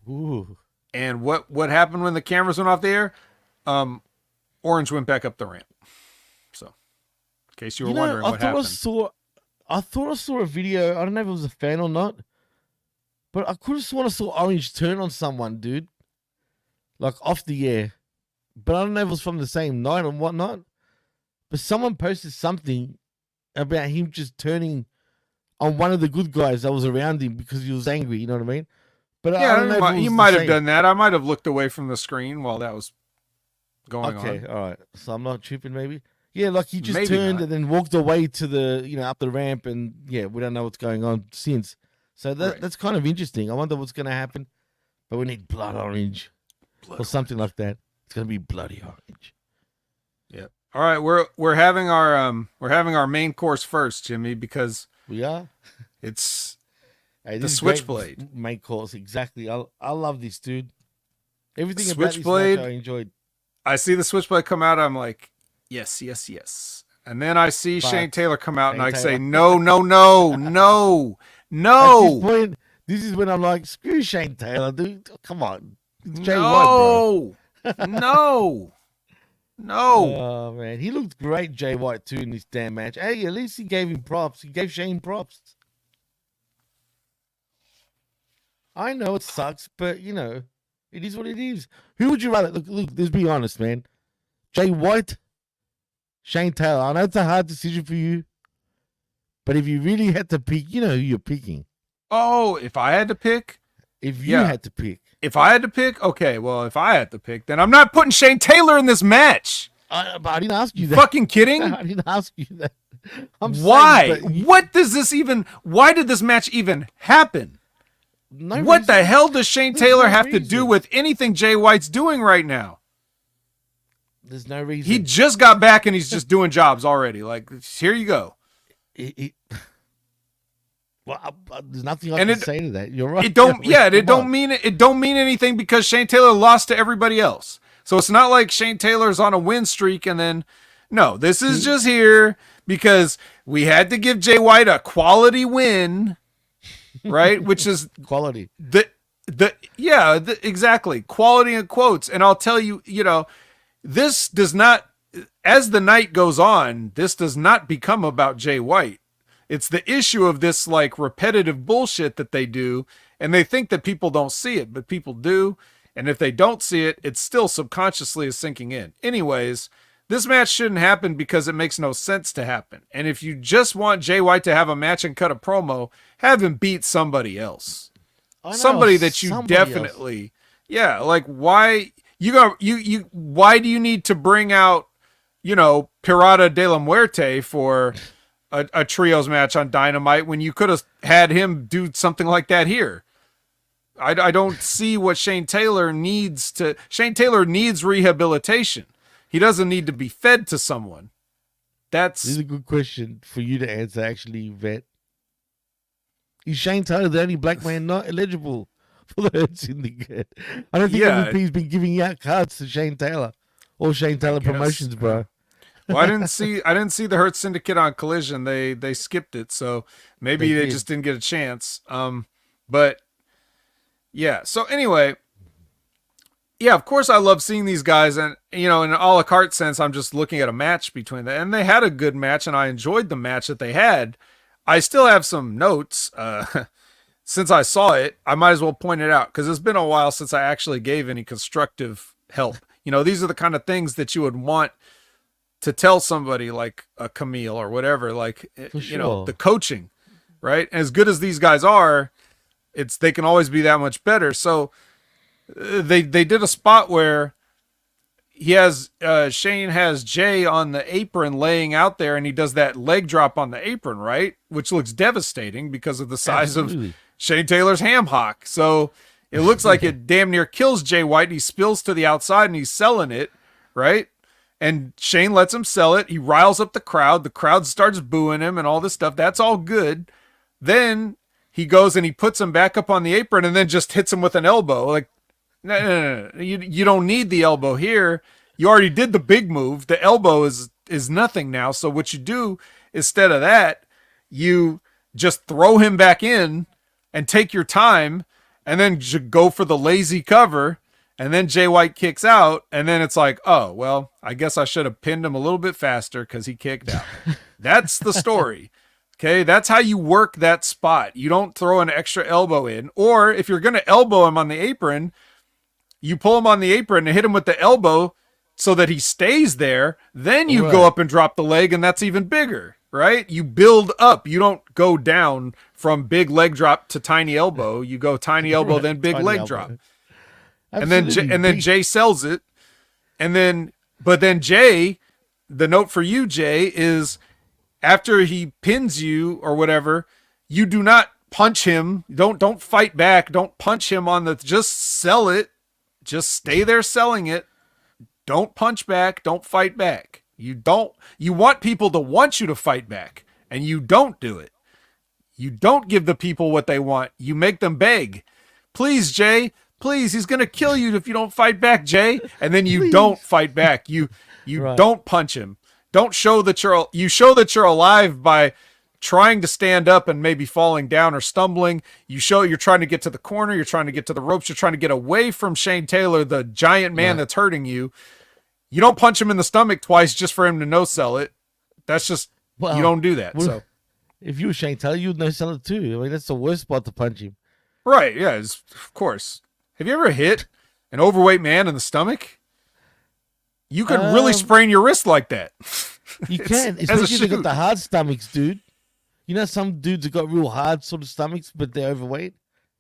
Ooh. And what happened when the cameras went off the air? Orange went back up the ramp. So, in case you were wondering what happened. I thought I saw a video. I don't know if it was a fan or not, but I could have sworn I saw Orange turn on someone, dude. Like off the air. But I don't know if it was from the same night or whatnot. But someone posted something about him just turning on one of the good guys that was around him because he was angry. You know what I mean? But yeah, I don't know if it was you the might have same. done that. I might have looked away from the screen while that was going on. Okay, all right. So I'm not tripping, maybe. Yeah, like he just Maybe turned not. and then walked away to the, up the ramp, and yeah, we don't know what's going on since. So that's kind of interesting. I wonder what's going to happen. But we need Blood Orange or something like that. It's going to be Bloody Orange. Yep. All right, we're having our main course first, Jimmy, because We are. it's Hey, the this is great Switchblade. main course, exactly. I love this, dude. Everything about this Switchblade. match I enjoyed. I see the Switchblade come out. I'm like, yes, yes, yes. And then I see But Shane Taylor come out, and I Shane say, Taylor. no, no, no, no, At this no, point, this is when I'm like, screw Shane Taylor, dude. Come on. It's Jay White, bro. no, no, no. Oh, man. He looked great, Jay White, too, in this damn match. Hey, at least he gave him props. He gave Shane props. I know it sucks, but, it is what it is. Who would you rather? Look, let's be honest, man. Jay White, Shane Taylor. I know it's a hard decision for you, but if you really had to pick, you know who you're picking. Oh, if I had to pick? If you had to pick. If I had to pick? Okay, well, if I had to pick, then I'm not putting Shane Taylor in this match. But I didn't ask you that. Fucking kidding? I didn't ask you that. Why? Why did this match even happen? No What reason. the hell does Shane There's Taylor no have to do reason. with anything Jay White's doing right now? There's no reason. He just got back and he's just doing jobs already. Like, here you go. There's nothing I And can it- say to that. You're right. It don't Come on. mean anything because Shane Taylor lost to everybody else. So it's not like Shane Taylor's on a win streak and then no, this is just here because we had to give Jay White a quality win, right? Which is Quality. exactly. Quality in quotes. And I'll tell you, this does not, as the night goes on, this does not become about Jay White. It's the issue of this like repetitive bullshit that they do, and they think that people don't see it, but people do. And if they don't see it, it still subconsciously is sinking in. Anyways, this match shouldn't happen because it makes no sense to happen. And if you just want Jay White to have a match and cut a promo, have him beat somebody else. Somebody that you definitely, like why why do you need to bring out, Pirata de la Muerte for a trios match on Dynamite when you could have had him do something like that here? I don't see what Shane Taylor needs to. Shane Taylor needs rehabilitation. He doesn't need to be fed to someone. This is a good question for you to answer, actually, Vet. Is Shane Taylor the only black man not eligible for the Hurt Syndicate? I don't think MVP's been giving out cards to Shane Taylor or Shane Taylor Promotions, bro. Well, I didn't see the Hurt Syndicate on Collision. They skipped it, so maybe they just didn't get a chance. But yeah. So anyway, yeah, of course I love seeing these guys, and in an a la carte sense, I'm just looking at a match between them, and they had a good match, and I enjoyed the match that they had. I still have some notes. Since I saw it, I might as well point it out because it's been a while since I actually gave any constructive help. These are the kind of things that you would want to tell somebody like a Camille or whatever, like, the coaching, right? As good as these guys are, they can always be that much better. So they did a spot where Shane has Jay on the apron laying out there, and he does that leg drop on the apron, right? Which looks devastating because of the size of Shane Taylor's ham hock. So it looks like it damn near kills Jay White, and he spills to the outside, and he's selling it, right? And Shane lets him sell it. He riles up the crowd. The crowd starts booing him and all this stuff. That's all good. Then he goes and he puts him back up on the apron and then just hits him with an elbow. Like, no. You don't need the elbow here. You already did the big move. The elbow is nothing now. So what you do instead of that, you just throw him back in and take your time and then go for the lazy cover. And then Jay White kicks out, and then it's like, oh, well, I guess I should have pinned him a little bit faster because he kicked out. That's the story. Okay, that's how you work that spot. You don't throw an extra elbow in. Or if you're going to elbow him on the apron, you pull him on the apron and hit him with the elbow so that he stays there. Then you go up and drop the leg, and that's even bigger, right? You build up. You don't go down from big leg drop to tiny elbow. You go tiny elbow, then big leg drop. Absolutely. And then Jay sells it. But then Jay, the note for you, Jay, is after he pins you or whatever, you do not punch him. Don't fight back. Don't punch him just sell it. Just stay there selling it. Don't punch back. Don't fight back. You want people to want you to fight back, and you don't do it. You don't give the people what they want. You make them beg. Please, Jay. Please, he's going to kill you if you don't fight back, Jay. And then you don't fight back. You don't punch him. Don't show that you're alive by trying to stand up and maybe falling down or stumbling. You show you're trying to get to the corner. You're trying to get to the ropes. You're trying to get away from Shane Taylor, the giant man that's hurting you. You don't punch him in the stomach twice just for him to no-sell it. That's just, you don't do that. So if you were Shane Taylor, you would no-sell it too. I mean, that's the worst spot to punch him. Right, yeah, of course. Have you ever hit an overweight man in the stomach? You could really sprain your wrist like that. You can, especially if they got the hard stomachs, dude. Some dudes have got real hard sort of stomachs, but they're overweight.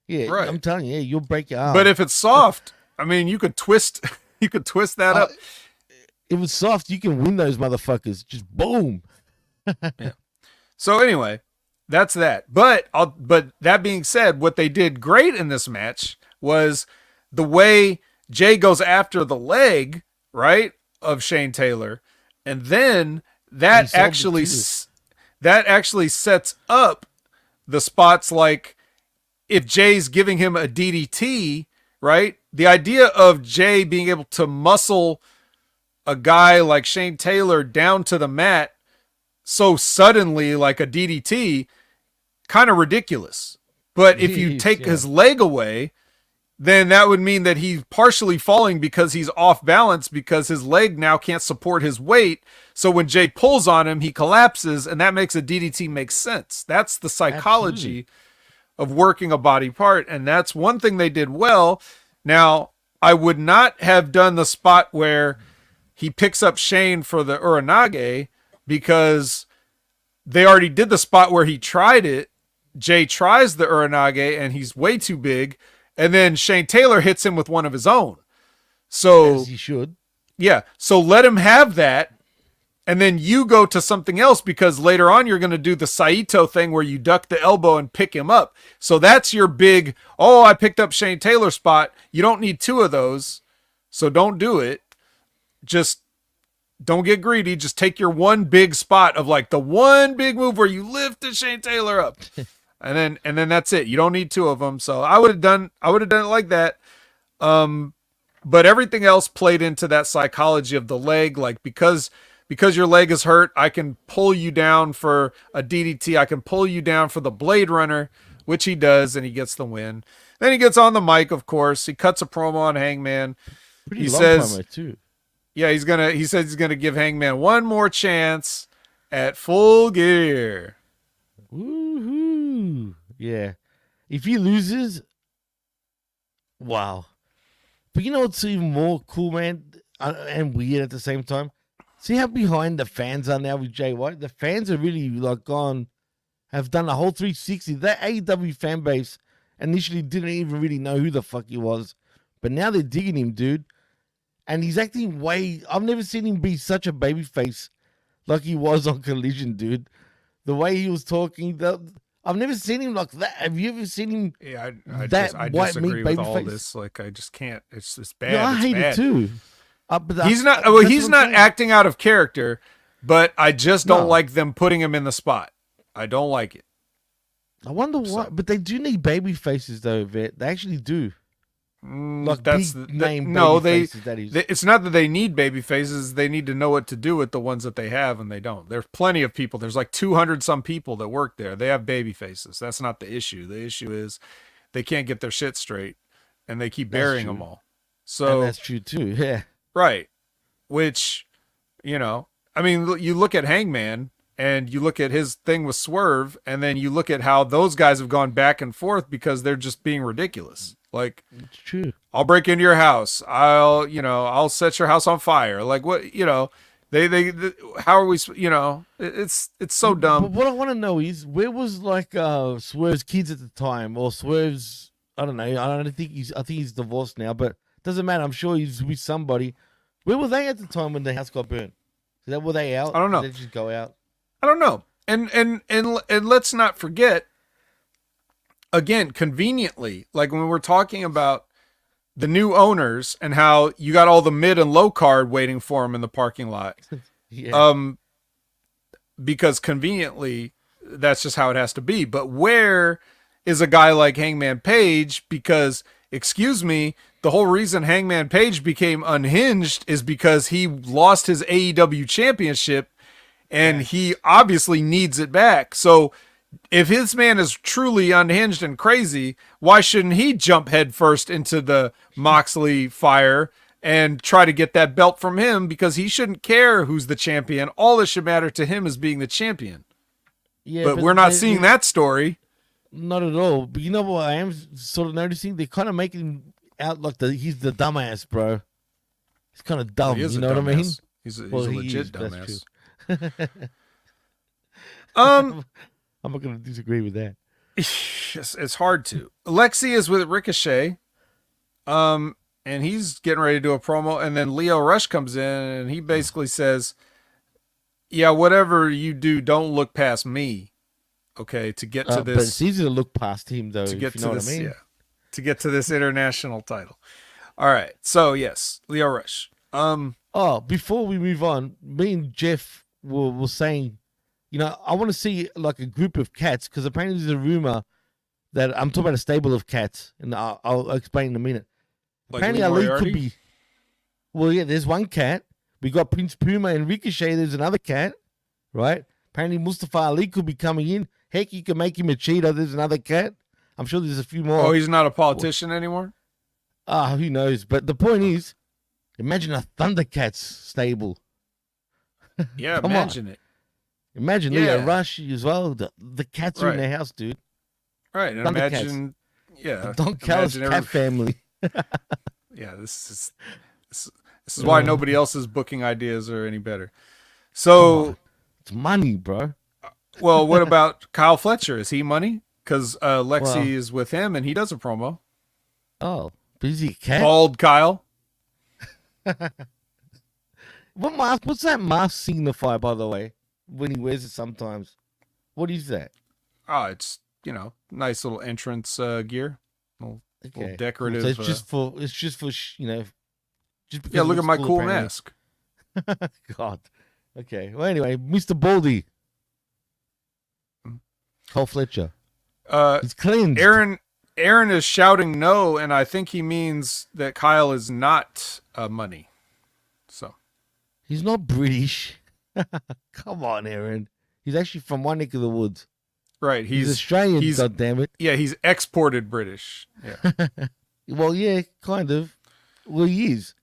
Yeah, right. I'm telling you, you'll break your arm. But if it's soft, I mean, you could twist that up. If it's soft, you can win those motherfuckers. Just boom. Yeah. So anyway, that's that. But that being said, what they did great in this match was the way Jay goes after the leg, right, of Shane Taylor, and then that actually sets up the spots like if Jay's giving him a DDT, right? The idea of Jay being able to muscle a guy like Shane Taylor down to the mat so suddenly like a DDT, kind of ridiculous. But if you take his leg away, then that would mean that he's partially falling because he's off balance because his leg now can't support his weight. So when Jay pulls on him, he collapses, and that makes a DDT make sense. That's the psychology of working a body part, and that's one thing they did well. Now, I would not have done the spot where he picks up Shane for the Uranage because they already did the spot where he tried it. Jay tries the Uranage, and he's way too big. And then Shane Taylor hits him with one of his own. So as he should. Yeah. So let him have that. and then you go to something else because later on you're going to do the Saito thing where you duck the elbow and pick him up. So that's your big, oh, I picked up Shane Taylor spot. You don't need two of those, so don't do it. Just don't get greedy. Just take your one big spot of like the one big move where you lift the Shane Taylor up. And then that's it. You don't need two of them. So I would have done it like that. But everything else played into that psychology of the leg. Like because your leg is hurt, I can pull you down for a DDT. I can pull you down for the Blade Runner, which he does, and he gets the win. Then he gets on the mic, of course. He cuts a promo on Hangman. Pretty long promo too. Yeah, he says he's gonna give Hangman one more chance at Full Gear. Woohoo! Yeah. If he loses, wow. But you know what's even more cool, man, and weird at the same time? See how behind the fans are now with Jay White? The fans are really like have done a whole 360. That AEW fan base initially didn't even really know who the fuck he was. But now they're digging him, dude. And he's acting I've never seen him be such a babyface like he was on Collision, dude. The way he was talking, I've never seen him like that. Have you ever seen him? Yeah, I disagree with all this. Like, I just can't. It's bad. Yeah, I hate it too. He's not acting out of character, but I just don't like them putting him in the spot. I don't like it. I wonder why. But they do need baby faces, though, Vet. They actually do. Like that's big name faces, that is. It's not that they need baby faces. They need to know what to do with the ones that they have, and they don't. There's plenty of people. There's like 200 some people that work there. They have baby faces. That's not the issue. The issue is they can't get their shit straight, and they keep burying them all. So and that's true too. Yeah. Right. Which, I mean, you look at Hangman and you look at his thing with Swerve, and then you look at how those guys have gone back and forth because they're just being ridiculous. Like, it's true. I'll break into your house. I'll set your house on fire. Like, what, they how are we, it's so dumb. But what I want to know is, where was like Swerve's kids at the time, or Swerve's, I don't know. I think he's divorced now, but doesn't matter. I'm sure he's with somebody. Where were they at the time when the house got burnt? Were they out? I don't know. Did they just go out? I don't know. And let's not forget, again, conveniently, like when we're talking about the new owners and how you got all the mid and low card waiting for them in the parking lot. Yeah. Because conveniently, that's just how it has to be. But where is a guy like Hangman Page? Because, excuse me, the whole reason Hangman Page became unhinged is because he lost his AEW championship, and he obviously needs it back. So if his man is truly unhinged and crazy, why shouldn't he jump headfirst into the Moxley fire and try to get that belt from him? Because he shouldn't care who's the champion. All that should matter to him is being the champion. Yeah, but we're not seeing that story. Not at all. But you know what I am sort of noticing? They're kind of making him out like he's the dumbass, bro. He's kind of dumb. You know what I mean? He's a legit dumbass. I'm not going to disagree with that. It's hard to. Alexi is with Ricochet, and he's getting ready to do a promo, and then Lio Rush comes in, and he basically says, yeah, whatever you do, don't look past me, okay, to get to this. But it's easy to look past him, though, if you know what I mean. Yeah, to get to this international title. All right, so yes, Lio Rush. Before we move on, me and Jeff were saying, I want to see like a group of cats, because apparently there's a rumor that I'm talking about a stable of cats, and I'll explain in a minute. Like apparently Ali could be. Well, yeah, there's one cat. We got Prince Puma and Ricochet. There's another cat, right? Apparently Mustafa Ali could be coming in. Heck, you can make him a cheater. There's another cat. I'm sure there's a few more. Oh, he's not a politician anymore? Who knows? But the point is, imagine a Thundercats stable. Yeah, imagine it. Imagine Lio Rush as well. The cats are in their house, dude. Right, and imagine, Don Callis cat family. Yeah, this is why nobody else's booking ideas are any better. So it's money, bro. Well, what about Kyle Fletcher? Is he money? Because Lexi is with him, and he does a promo. Oh, busy cat. Bald Kyle. What mask? What's that mask signify, by the way? When he wears it sometimes. What is that? Oh, it's, nice little entrance gear. Little decorative. So it's just for just because yeah, look at my cool apparently. mask. God. Okay. Well, anyway, Mr. Baldy. Cole Fletcher. He's cleansed. Aaron is shouting no, and I think he means that Kyle is not money. So He's not British. Come on, Aaron. He's actually from one neck of the woods. Right. He's Australian, goddammit. Yeah, he's exported British. Yeah. Well, yeah, kind of. Well, he is.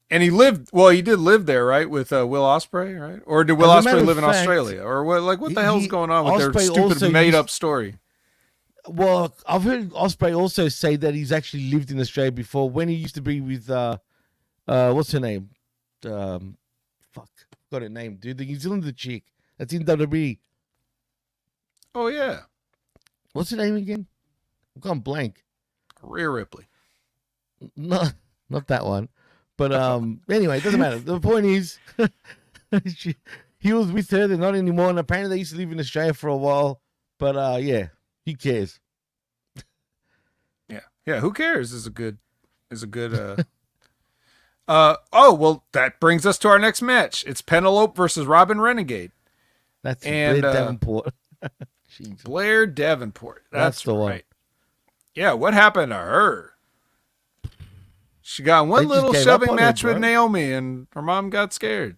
And he did live there, right? With Will Ospreay, right? Or did Will Ospreay live in Australia? Or what the hell's going on with their stupid made-up story? Well, I've heard Ospreay also say that he's actually lived in Australia before when he used to be with, what's her name? Got her name, dude. The New Zealander chick that's in WWE. Oh, yeah. What's her name again? I've gone blank. Rhea Ripley. No, not that one. But anyway, it doesn't matter. The point is, he was with her. They're not anymore. And apparently they used to live in Australia for a while. But yeah, who cares? Yeah. Who cares? Is a good. Well, that brings us to our next match. It's Penelope versus Robin Renegade. That's Blair Davenport. Blair Davenport. That's the one. Right. Yeah. What happened to her? She got one little shoving match with Naomi, and her mom got scared.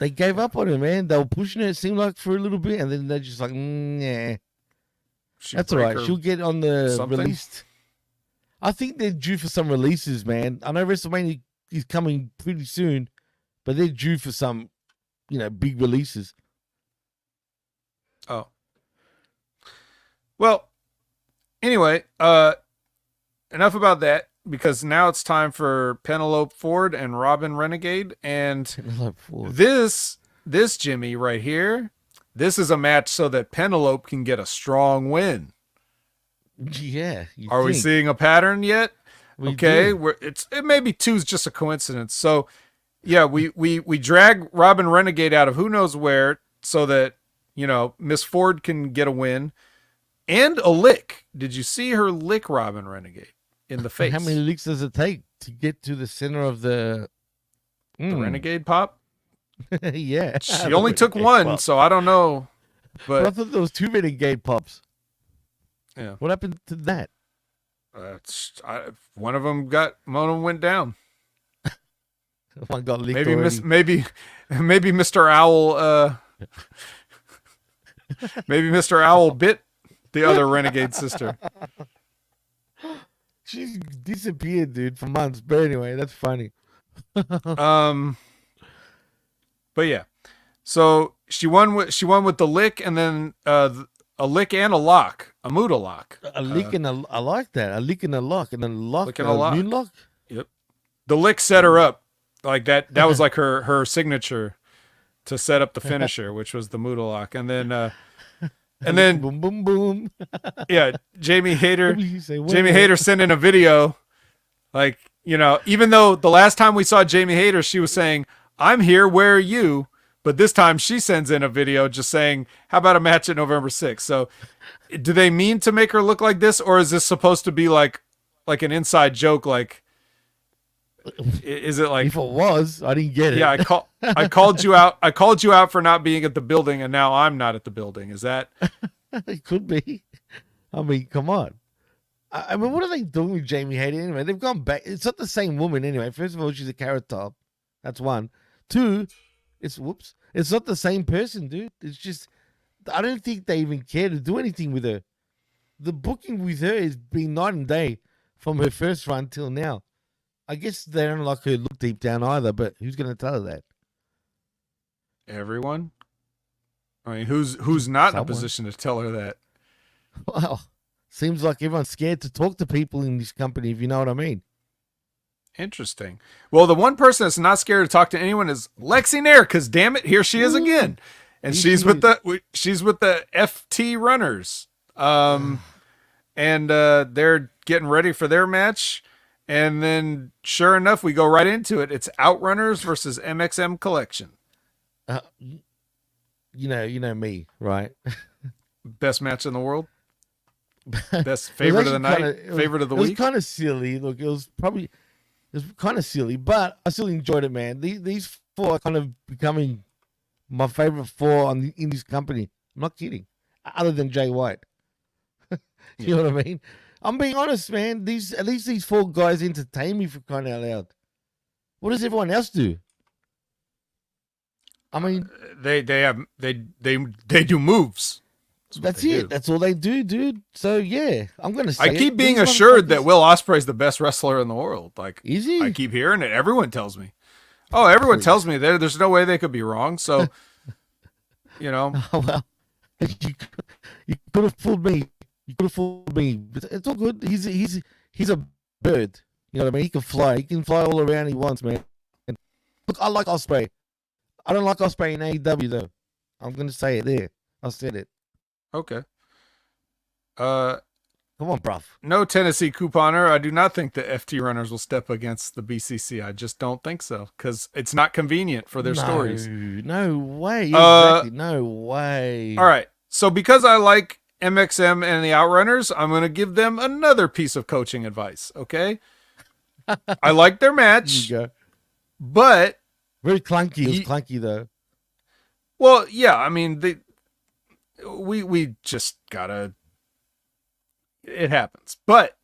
They gave up on her, man. They were pushing her, it seemed like, for a little bit, and then they're just like, nah. That's all right. She'll get on the released. I think they're due for some releases, man. I know WrestleMania is coming pretty soon, but they're due for some, big releases. Oh. Well, anyway, enough about that. Because now it's time for Penelope Ford and Robin Renegade. And this Jimmy right here, this is a match so that Penelope can get a strong win. Yeah. Are we seeing a pattern yet? Okay. Maybe two's just a coincidence. So yeah, we drag Robin Renegade out of who knows where so that, Miss Ford can get a win and a lick. Did you see her lick Robin Renegade? In the face. How many licks does it take to get to the center of the Renegade Pop? Yeah. She only took one, pop. So I don't know. But I thought there was 2 Renegade Pops. Yeah. What happened to that? One of them went down. One got licked maybe Mr. Owl maybe Mr. Owl bit the other Renegade sister. She's disappeared, dude, for months. But anyway, that's funny. But yeah, so she won with the lick, and then a lick and a lock, a Muda lock. A lick and I like that. A lick and a lock, and then a lock, lick and a lock. Moon lock. Yep. The lick set her up like that. That was like her signature to set up the finisher, which was the Muda lock, and then. And then boom, boom, boom. Yeah, Jamie Hayter sent in a video, like, even though the last time we saw Jamie Hayter, she was saying, "I'm here, where are you?" But this time she sends in a video just saying, "How about a match at November 6th?" So, do they mean to make her look like this, or is this supposed to be like an inside joke? Like, is it like? If it was, I didn't get it. Yeah, I called you out. I called you out for not being at the building, and now I'm not at the building. Is that? It could be. I mean, come on. I mean, what are they doing with Jamie Hayter anyway? They've gone back. It's not the same woman anyway. First of all, she's a carrot top. That's one. Two, it's not the same person, dude. It's just, I don't think they even care to do anything with her. The booking with her has been night and day from her first run till now. I guess they don't like her look deep down either, but who's going to tell her that? Everyone? I mean, who's not Someone. In a position to tell her that? Well, seems like everyone's scared to talk to people in this company, if you know what I mean. Interesting. Well, the one person that's not scared to talk to anyone is Lexi Nair, because damn it, here she is again. And she's with the FT runners. And they're getting ready for their match. And then, sure enough, we go right into it. It's Outrunners versus MXM Collection. You know me, right? Best match in the world. Best favorite of the night. Favorite of the week. It was kind of silly. Look, it was kind of silly, but I still enjoyed it, man. These four are kind of becoming my favorite four in this company. I'm not kidding. Other than Jay White. You know what I mean? I'm being honest, man. At least these four guys entertain me, for crying out loud. What does everyone else do? I mean, they do moves. That's it. That's all they do, dude. So yeah, I'm gonna say. I keep being assured that Will Ospreay's the best wrestler in the world. Like, is he? I keep hearing it. Everyone tells me. Oh, everyone tells me there's no way they could be wrong. So, you know. Oh, well, you could have fooled me. You could have fooled me. But it's all good. He's a bird. You know what I mean? He can fly. He can fly all around he wants, man. And look, I like Ospreay. I don't like Ospreay in AEW though. I'm gonna say it there. I said it. Okay. Come on, bruv. No Tennessee couponer. I do not think the FT runners will step against the BCC. I just don't think so because it's not convenient for their stories. No way. Exactly. No way. All right. So because I like MXM and the Outrunners, I'm going to give them another piece of coaching advice. Okay. I like their match, but very clunky. It was clunky though. Well, yeah. I mean, we just gotta. It happens, but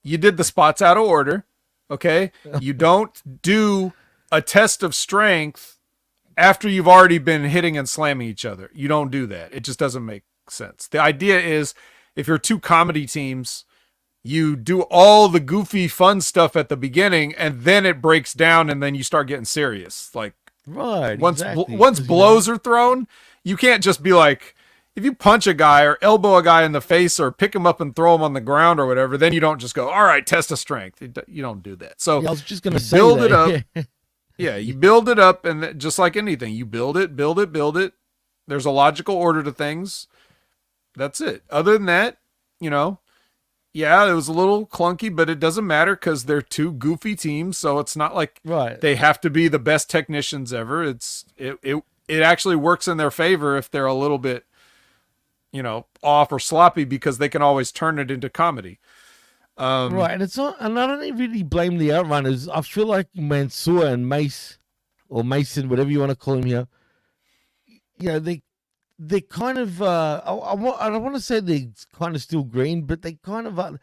you did the spots out of order. Okay, you don't do a test of strength after you've already been hitting and slamming each other. You don't do that. It just doesn't make sense. The idea is if you're two comedy teams, you do all the goofy fun stuff at the beginning and then it breaks down and then you start getting serious. Like once blows are thrown, you can't just be like, if you punch a guy or elbow a guy in the face or pick him up and throw him on the ground or whatever, then you don't just go, all right, test of strength. You don't do that. So I was just going to say build it up. Yeah, you build it up, and just like anything, you build it. There's a logical order to things. That's it. Other than that, yeah, it was a little clunky, but it doesn't matter because they're two goofy teams, so it's not like they have to be the best technicians ever. It actually works in their favor if they're a little bit, off or sloppy because they can always turn it into comedy. Right, and it's not, and I don't really blame the Outrunners. I feel like Mansoor and Mace, or Mason, whatever you want to call him here, they kind of I don't want to say they're kind of still green, but they kind of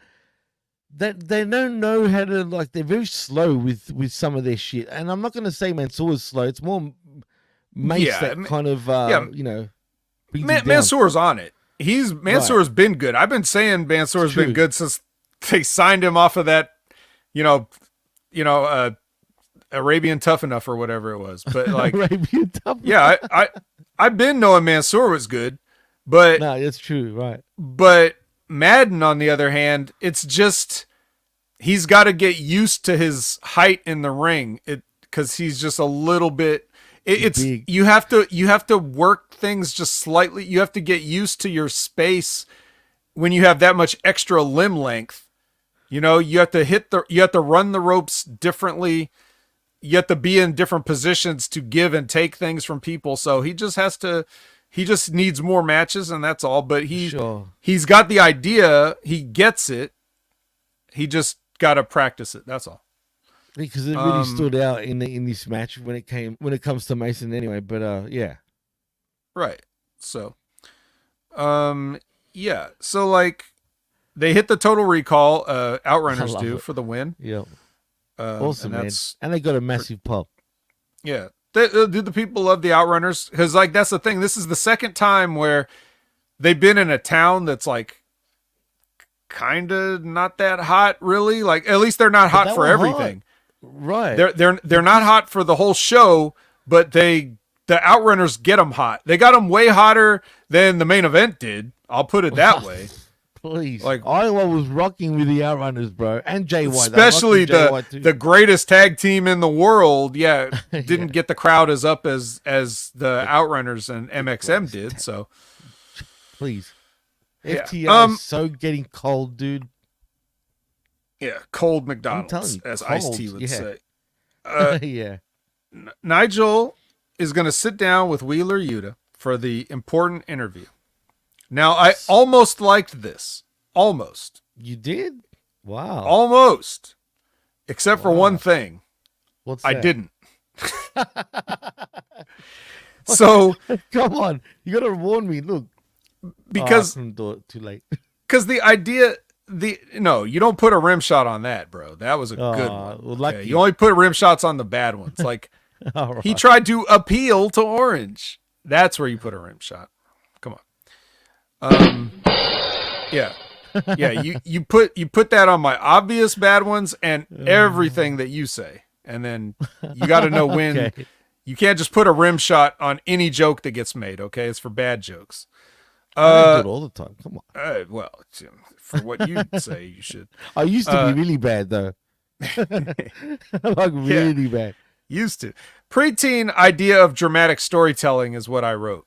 they don't know how to, like, they're very slow with some of their shit. And I'm not going to say Mansoor is slow. It's more Mace that kind of Mansoor's on it. Mansoor's been good. I've been saying Mansoor's been good since they signed him off of that, Arabian Tough Enough or whatever it was. But like, Arabian Tough. Yeah, I've been knowing Mansoor was good, but no, it's true, right? But Madden, on the other hand, it's just he's got to get used to his height in the ring, because he's just a little bit. It's big. You have to work things just slightly. You have to get used to your space when you have that much extra limb length. You have to run the ropes differently. You have to be in different positions to give and take things from people. So he just needs more matches, and that's all. But he's got the idea. He gets it. He just got to practice it. That's all. Because it really stood out in this match when it comes to Mason anyway. But yeah. Right. So, yeah. So like, they hit the Total Recall. Outrunners do for the win. Yeah. Awesome, man. And they got a massive pop. Yeah. Do the people love the Outrunners? Because like, that's the thing. This is the second time where they've been in a town that's like kind of not that hot, really. Like, at least they're not hot for everything. Hot. Right. They're not hot for the whole show, but the Outrunners get them hot. They got them way hotter than the main event did. I'll put it that way. Please. Like, Iowa was rocking with the Outrunners, bro. And Jay White. Especially the greatest tag team in the world. Yeah. Didn't get the crowd as up as the Outrunners and MXM did. So please. FTR is so getting cold, dude. Yeah, cold I'm telling McDonald's, you, as cold, Ice-T would yeah. say. Yeah. Nigel is going to sit down with Wheeler Yuta for the important interview. Now, I almost liked this. Almost. You did? Wow. Almost. Except for one thing. What's I that? didn't. So come on, you gotta warn me. Look, because I couldn't do it, too late. Because the idea, no, you don't put a rim shot on that, bro. That was a good one. Well, lucky. Okay? You only put rim shots on the bad ones. Like Right. he tried to appeal to Orange. That's where you put a rim shot. Come on. Yeah. You put that on my obvious bad ones and everything that you say, and then you got to know when. Okay. You can't just put a rim shot on any joke that gets made. Okay, it's for bad jokes. I do it all the time. Come on. Well, for what you say, you should. I used to be really bad though. Like really bad. Used to. Preteen idea of dramatic storytelling is what I wrote.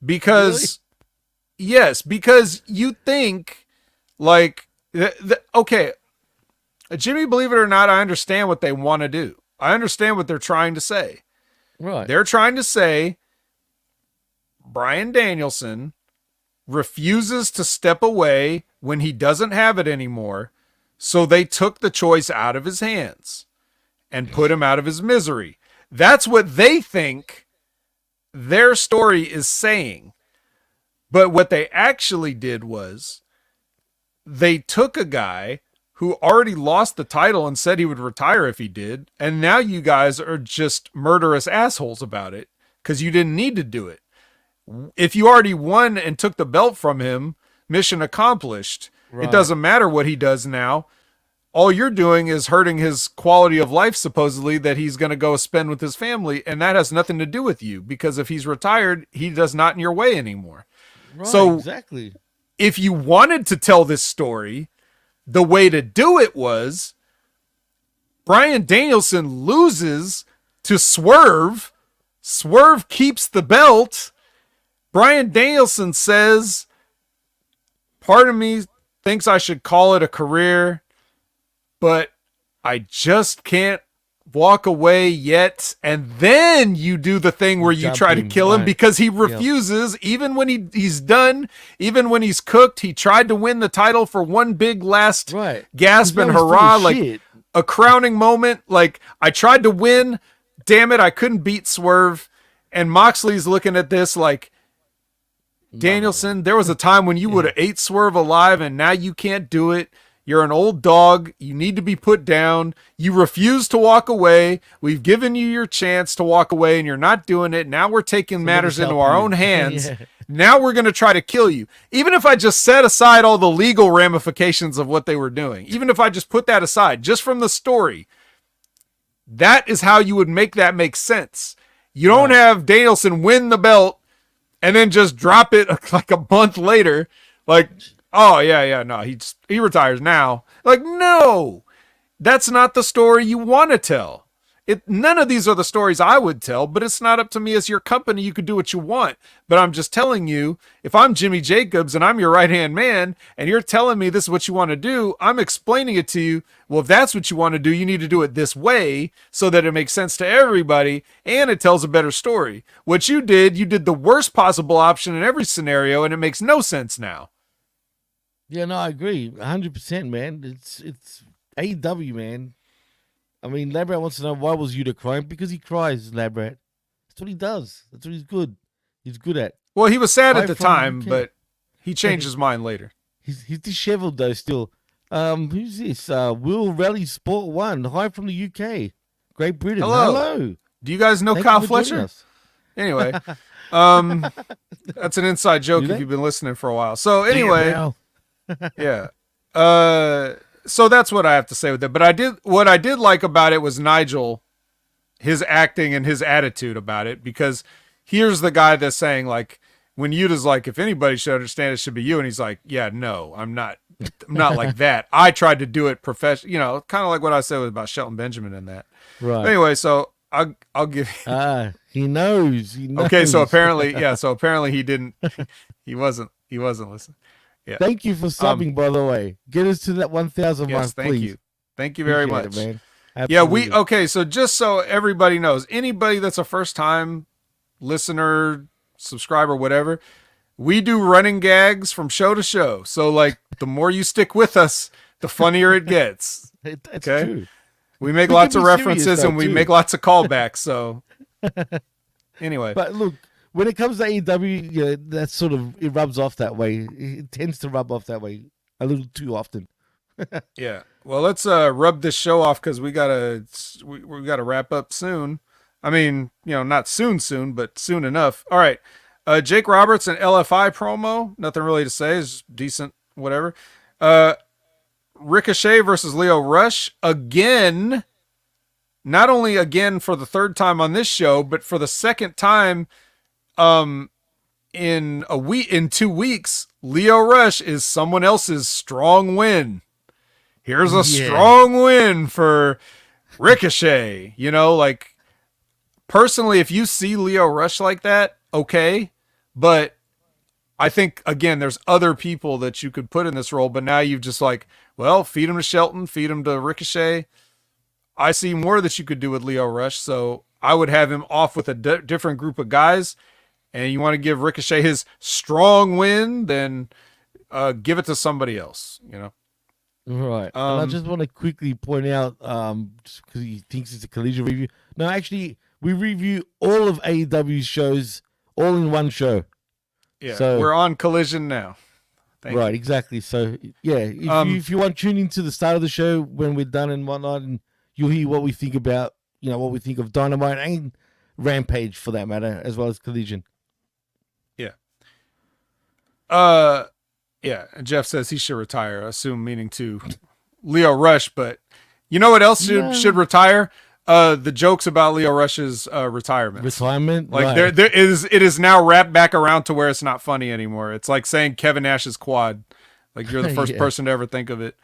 Because, yes, because you think like, okay, Jimmy, believe it or not, I understand what they want to do. I understand what they're trying to say. Right. They're trying to say Bryan Danielson refuses to step away when he doesn't have it anymore, so they took the choice out of his hands and put him out of his misery. That's what they think their story is saying. But what they actually did was they took a guy who already lost the title and said he would retire if he did, and now you guys are just murderous assholes about it because you didn't need to do it. If you already won and took the belt from him, mission accomplished. Right. It doesn't matter what he does now. All you're doing is hurting his quality of life, supposedly, that he's going to go spend with his family, and that has nothing to do with you, because if he's retired, he does not in your way anymore. Right, so exactly. If you wanted to tell this story, the way to do it was Bryan Danielson loses to Swerve. Swerve keeps the belt. Bryan Danielson says, part of me thinks I should call it a career, but I just can't walk away yet. And then you do the thing where you try to kill him because he refuses. Even when he's done, even when he's cooked, he tried to win the title for one big last gasp and hurrah, like a crowning moment. Like, I tried to win. Damn it, I couldn't beat Swerve. And Moxley's looking at this like, Danielson, there was a time when you would have ate Swerve alive, and now you can't do it. You're an old dog. You need to be put down. You refuse to walk away. We've given you your chance to walk away, and you're not doing it. Now we're taking matters into our own hands. Now we're going to try to kill you. Even if I just set aside all the legal ramifications of what they were doing, even if I just put that aside, just from the story, that is how you would make that make sense. You don't have Danielson win the belt and then just drop it like a month later, like, oh, no, he retires now. Like, no, that's not the story you want to tell. None of these are the stories I would tell, but it's not up to me as your company. You could do what you want. But I'm just telling you, if I'm Jimmy Jacobs and I'm your right-hand man, and you're telling me this is what you want to do, I'm explaining it to you. Well, if that's what you want to do, you need to do it this way so that it makes sense to everybody and it tells a better story. What you did the worst possible option in every scenario, and it makes no sense now. Yeah, no, I agree. 100%, man. It's AEW, man. I mean, Labrat wants to know, why was Yuta crying? Because he cries, Labrat. That's what he does. That's what he's good at. Well, he was sad at the time, but he changed his mind later. He's disheveled, though, still. Who's this? Will Rally Sport 1. Hi from the UK. Great Britain. Hello. Do you guys know Kyle Fletcher? Anyway, that's an inside joke if you've been listening for a while. So anyway, yeah. So that's what I have to say with it. But what I did like about it was Nigel, his acting and his attitude about it, because here's the guy that's saying, like, when Yuta's like, if anybody should understand, it should be you. And he's like, yeah, no, I'm not like that. I tried to do it professional, kind of like what I said about Shelton Benjamin and that. Right. Anyway, so I'll give you. He knows. Okay. So apparently he didn't, he wasn't listening. Yeah. Thank you for subbing, by the way. Get us to that 1,000 mark, Yes, thank please. you. Thank you very Appreciate much. it, man. Yeah, Absolutely. okay, so just so everybody knows, anybody that's a first time listener, subscriber, whatever, we do running gags from show to show. So like the more you stick with us, the funnier it gets. That's okay? true. We make We lots can of be references serious, though, and we too. make lots of callbacks. So anyway. But look, when it comes to AEW, yeah, that sort of it rubs off that way. It tends to rub off that way a little too often. Yeah. Well, let's rub this show off because we gotta wrap up soon. I mean, not soon, but soon enough. All right. Jake Roberts and LFI promo. Nothing really to say. It's decent, whatever. Ricochet versus Lio Rush again. Not only again for the third time on this show, but for the second time, in 2 weeks, Lio Rush is someone else's strong win. Here's a strong win for Ricochet. Like personally, if you see Lio Rush like that, okay. But I think, again, there's other people that you could put in this role, but now you've just feed him to Shelton, feed him to Ricochet. I see more that you could do with Lio Rush, so I would have him off with a different group of guys, and you want to give Ricochet his strong win, then give it to somebody else, Right. And I just want to quickly point out, just because he thinks it's a collision review. No, actually, we review all of AEW's shows all in one show. Yeah, so, we're on Collision now. Thank right, you. Exactly. So, yeah, if you want to tune into the start of the show when we're done and whatnot, and you'll hear what we think about, what we think of Dynamite and Rampage for that matter, as well as Collision. Yeah. Yeah. Jeff says he should retire, I assume meaning to Lio Rush, but you know what else should retire? The jokes about Lio Rush's retirement. Like right. it is now wrapped back around to where it's not funny anymore. It's like saying Kevin Nash's quad. Like you're the first person to ever think of it.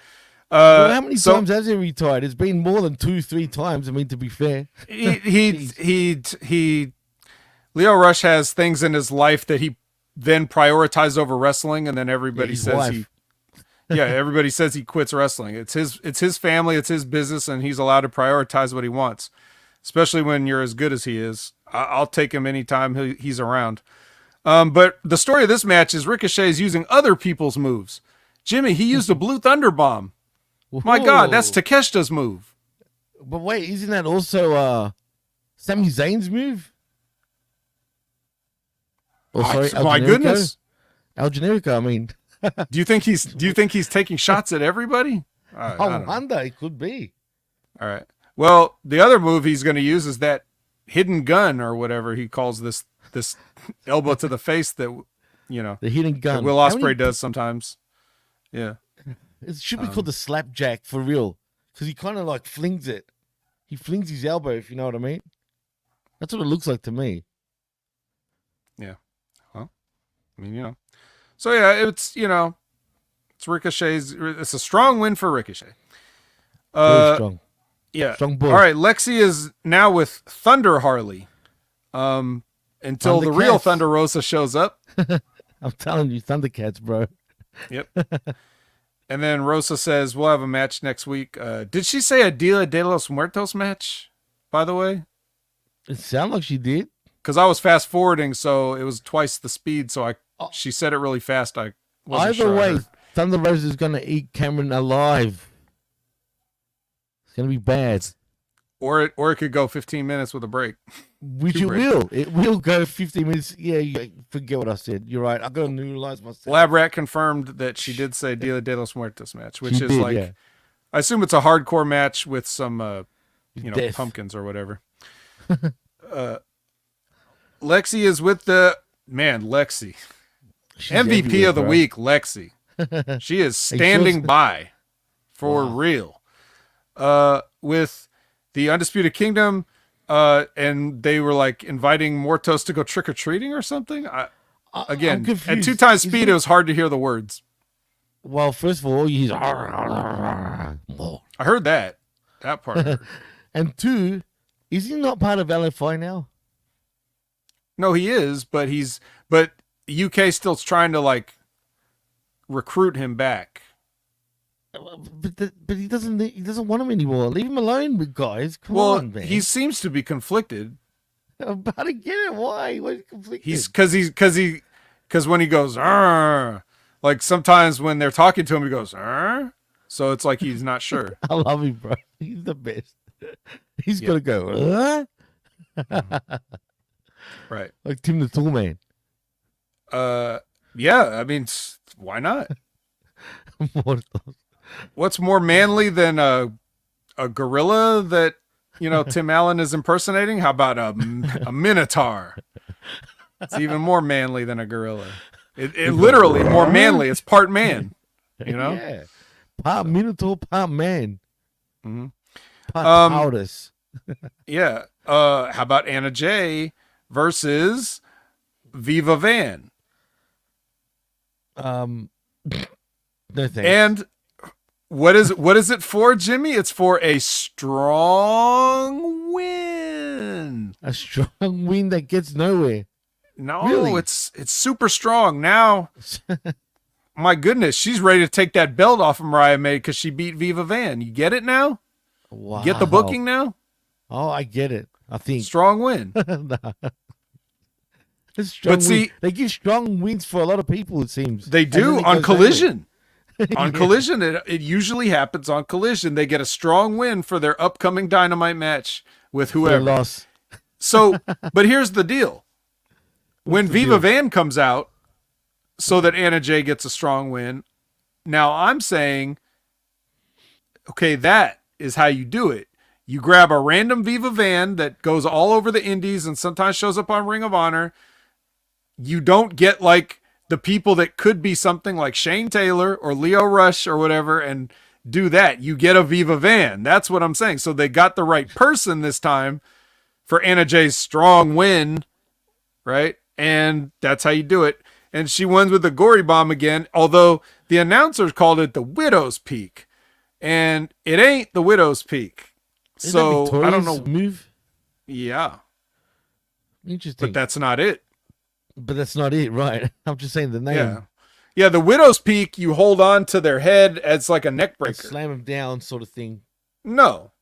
Well, how many times has he retired? It's been more than 2-3 times. I mean, to be fair, Lio Rush has things in his life that he then prioritized over wrestling, and then everybody says everybody says he quits wrestling. It's his family, it's his business, and he's allowed to prioritize what he wants. Especially when you're as good as he is. I'll take him anytime he's around. But the story of this match is Ricochet is using other people's moves. Jimmy, he used a Blue Thunder Bomb. My God, that's Takeshita's move. But wait, isn't that also Sami Zayn's move? Oh, sorry, my goodness, El Generico. I mean, do you think he's taking shots at everybody? I wonder. It could be. All right. Well, the other move he's going to use is that hidden gun or whatever he calls this elbow to the face that the hidden gun that Will Ospreay does sometimes. Yeah. It should be called the slapjack for real, because he kind of like flings it. He flings his elbow, if you know what I mean. That's what it looks like to me. Yeah. Well, I mean, So yeah, it's Ricochet's. It's a strong win for Ricochet. Very strong. Yeah. Strong boy. All right. Lexi is now with Thunder Harley. Until the real Thunder Rosa shows up. I'm telling you, Thundercats, bro. Yep. And then Rosa says, we'll have a match next week. Did she say a Dia de los Muertos match, by the way? It sounded like she did. Because I was fast forwarding, so it was twice the speed. So she said it really fast. I wasn't sure. Either way, Thunder Rosa is going to eat Cameron alive. It's going to be bad. Or it could go 15 minutes with a break. Which it will. It will go 15 minutes. Yeah, you forget what I said. You're right. I got to neutralize myself. Lab Rat confirmed that she did say Dia de los Muertos match, which is I assume it's a hardcore match with some, pumpkins or whatever. Lexi is with Lexi. She's MVP of the week, Lexi. She is standing by for real. With the Undisputed Kingdom, and they were like inviting Mortos to go trick-or-treating or something. Again, at 2 times speed, it was hard to hear the words. Well, first of all, he's... I heard that part. And 2, is he not part of LFI now? No, he is, but UK still trying to recruit him back. But he doesn't want him anymore. Leave him alone, guys. Come on, man. He seems to be conflicted. I'm about to get it. Why? Why is he conflicted? Because when he goes, "Arr," like sometimes when they're talking to him, he goes, "Arr," so it's like he's not sure. I love him, bro. He's the best. He's gonna go, right? Like Tim the Tool Man. Yeah. I mean, why not? What's more manly than a gorilla that Tim Allen is impersonating? How about a minotaur? It's even more manly than a gorilla. It literally more manly. It's part man. Yeah. Part minotaur, part man. Mm-hmm. Part tortoise. Yeah. How about Anna Jay versus Viva Van? No thanks. And what is it for, Jimmy? It's for a strong win. A strong win that gets nowhere. No, really? It's super strong. Now, my goodness, she's ready to take that belt off of Mariah May because she beat Viva Van. You get it now? Wow. You get the booking now? Oh, I get it. I think. Strong win. See, they give strong wins for a lot of people, it seems. They do on Collision. On Collision, it usually happens on Collision. They get a strong win for their upcoming Dynamite match with whoever. Loss. So, but here's the deal. When Viva Van comes out, so that Anna Jay gets a strong win, now I'm saying, okay, that is how you do it. You grab a random Viva Van that goes all over the indies and sometimes shows up on Ring of Honor. You don't get like the people that could be something like Shane Taylor or Leo Rush or whatever and do that. You get a Viva Van. That's what I'm saying. So they got the right person this time for Anna Jay's strong win, right? And that's how you do it. And she wins with the Gory Bomb again, although the announcers called it the Widow's Peak. And it ain't the Widow's Peak. So I don't know. Move? Yeah. Interesting. But that's not it. But that's not it, right? I'm just saying the name. Yeah. Yeah, the Widow's Peak, you hold on to their head as like a neck breaker. Slam them down sort of thing. No.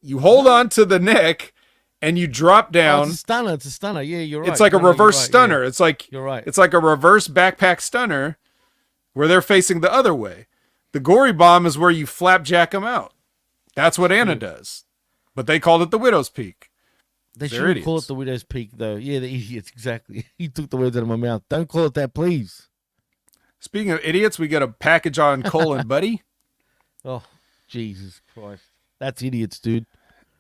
You hold on to the neck and you drop down. Oh, it's a stunner. Yeah, you're right. It's like a reverse stunner. Yeah. It's like you're right. It's like a reverse backpack stunner where they're facing the other way. The Gory Bomb is where you flapjack them out. That's what Anna does. But they called it the Widow's Peak. They shouldn't call it the Widow's Peak, though. Yeah, the idiots, exactly. He took the words out of my mouth. Don't call it that, please. Speaking of idiots, we got a package on Cole and Buddy. Oh, Jesus Christ. That's idiots, dude.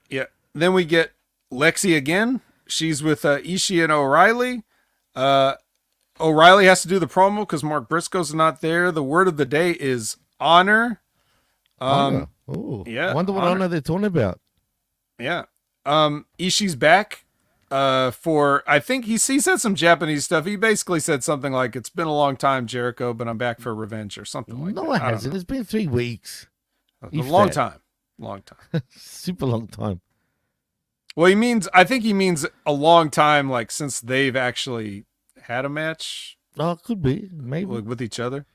Yeah. Then we get Lexi again. She's with Ishii and O'Reilly. O'Reilly has to do the promo because Mark Briscoe's not there. The word of the day is honor. Honor. Oh, yeah. I wonder what honor they're talking about. Yeah. Ishii's back for, I think he said some Japanese stuff. He basically said something like, it's been a long time, Jericho, but I'm back for revenge or something like that. No, it hasn't. It's been 3 weeks. A long time. Super long time. Well, I think he means a long time, like since they've actually had a match. Oh, it could be. Maybe. Like, with each other.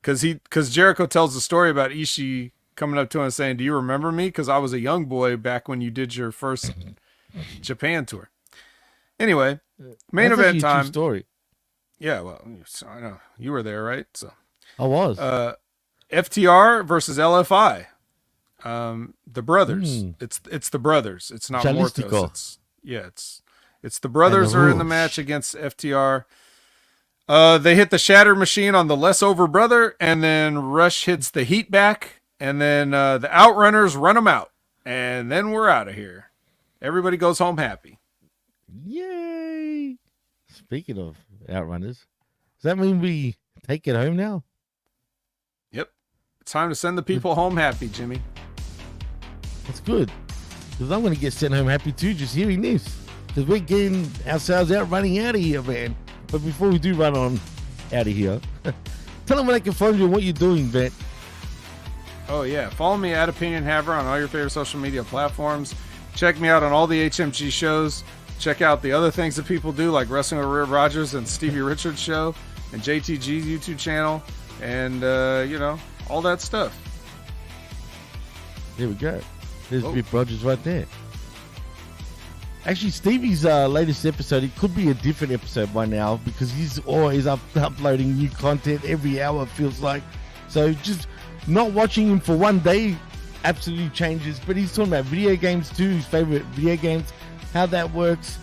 Because Jericho tells the story about Ishii coming up to him and saying, do you remember me? Because I was a young boy back when you did your first Japan tour. Anyway, main event time. True story. Yeah, well, I know. You were there, right? So I was. FTR versus LFI. The brothers. It's the brothers. It's not Mortos. It's the brothers are in the match against FTR. They hit the Shatter Machine on the less over brother, and then Rush hits the Heat back. And then the Outrunners run them out. And then we're out of here. Everybody goes home happy. Yay. Speaking of Outrunners, does that mean we take it home now? Yep. It's time to send the people home happy, Jimmy. That's good. Because I'm going to get sent home happy too, just hearing this. Because we're getting ourselves running out of here, man. But before we do run on out of here, tell them where they can find you and what you're doing, Vet. Oh, yeah. Follow me at Opinion Haver on all your favorite social media platforms. Check me out on all the HMG shows. Check out the other things that people do, like Wrestling with Rhea Rogers and Stevie Richards show, and JTG's YouTube channel. and all that stuff. There we go. There's Rip Rogers right there. Actually, Stevie's latest episode, it could be a different episode by now because he's always uploading new content every hour, it feels like. So just not watching him for one day absolutely changes. But he's talking about video games too, his favorite video games, how that works.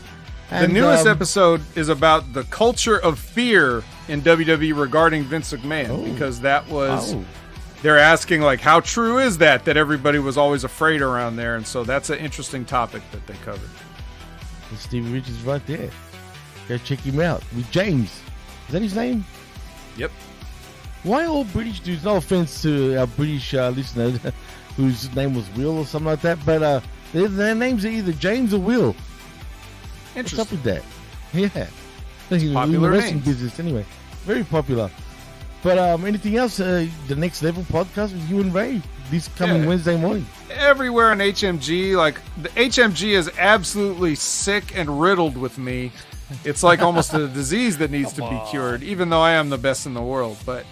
And, the newest episode is about the culture of fear in WWE regarding Vince McMahon, because that was... They're asking, like, how true is that everybody was always afraid around there? And so that's an interesting topic that they covered. And Stevie Richards right there. Go check him out. With James. Is that his name? Yep. Why all British dudes? No offense to our British listener whose name was Will or something like that, but their names are either James or Will. Interesting. What's up with that? Yeah. Popular in the wrestling names. business anyway. Very popular. But anything else? The Next Level podcast with you and Ray this coming Wednesday morning. Everywhere on HMG. Like, the HMG is absolutely sick and riddled with me. It's like almost a disease that needs to be cured, even though I am the best in the world. But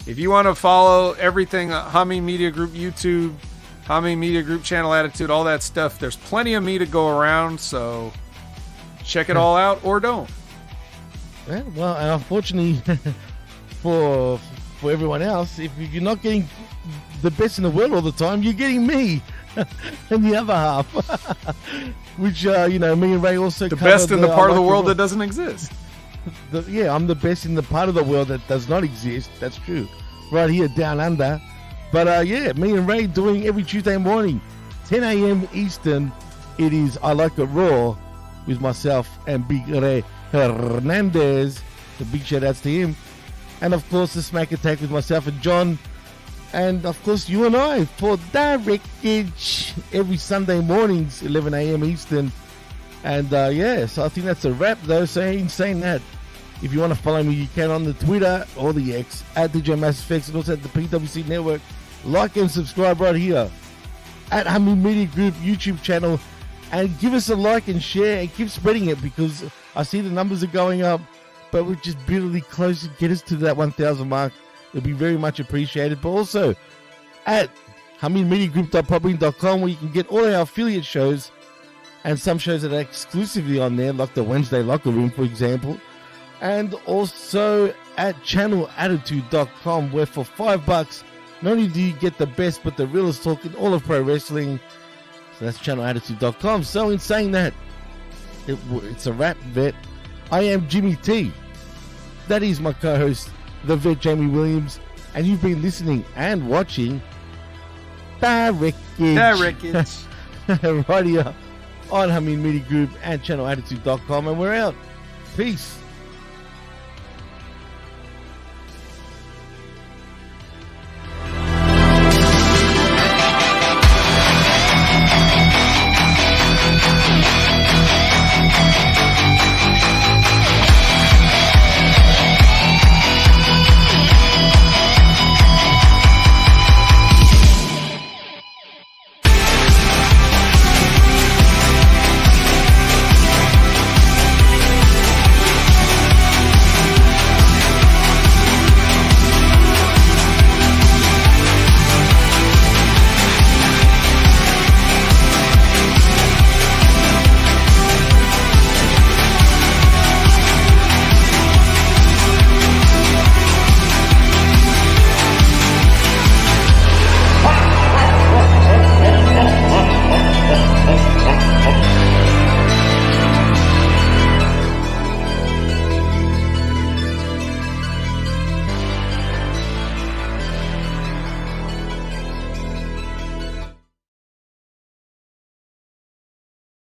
if you want to follow everything, Humming Media Group YouTube, Humming Media Group Channel Attitude, all that stuff, there's plenty of me to go around, so check it all out or don't. Yeah, well, and unfortunately... For everyone else, if you're not getting the best in the world all the time, you're getting me and the other half, which me and Ray also the best in the part of the world that doesn't exist. I'm the best in the part of the world that does not exist. That's true, right here down under. But me and Ray doing every Tuesday morning, 10 a.m. Eastern. It is I Like It Raw with myself and Big Ray Hernandez. The big shout outs to him. And, of course, the Smack Attack with myself and John. And, of course, you and I for the Wreckage every Sunday mornings, 11 a.m. Eastern. And, so I think that's a wrap, though. So, in saying that, if you want to follow me, you can on the Twitter or the X, at DJ MassFX, and also at the PWC Network. Like and subscribe right here at Humming Media Group YouTube channel. And give us a like and share and keep spreading it because I see the numbers are going up. But we're just barely close to get us to that 1,000 mark. It'll be very much appreciated. But also at hummingmediagroup.podbean.com where you can get all our affiliate shows and some shows that are exclusively on there, like the Wednesday Locker Room, for example. And also at channelattitude.com where for $5, not only do you get the best, but the realest talk in all of pro wrestling. So that's channelattitude.com. So in saying that, it's a wrap, vet. I am Jimmy T. That is my co-host, the vet Jamie Williams, and you've been listening and watching The Wreckage. Right here on Humming Media Group and channelattitude.com, and we're out. Peace.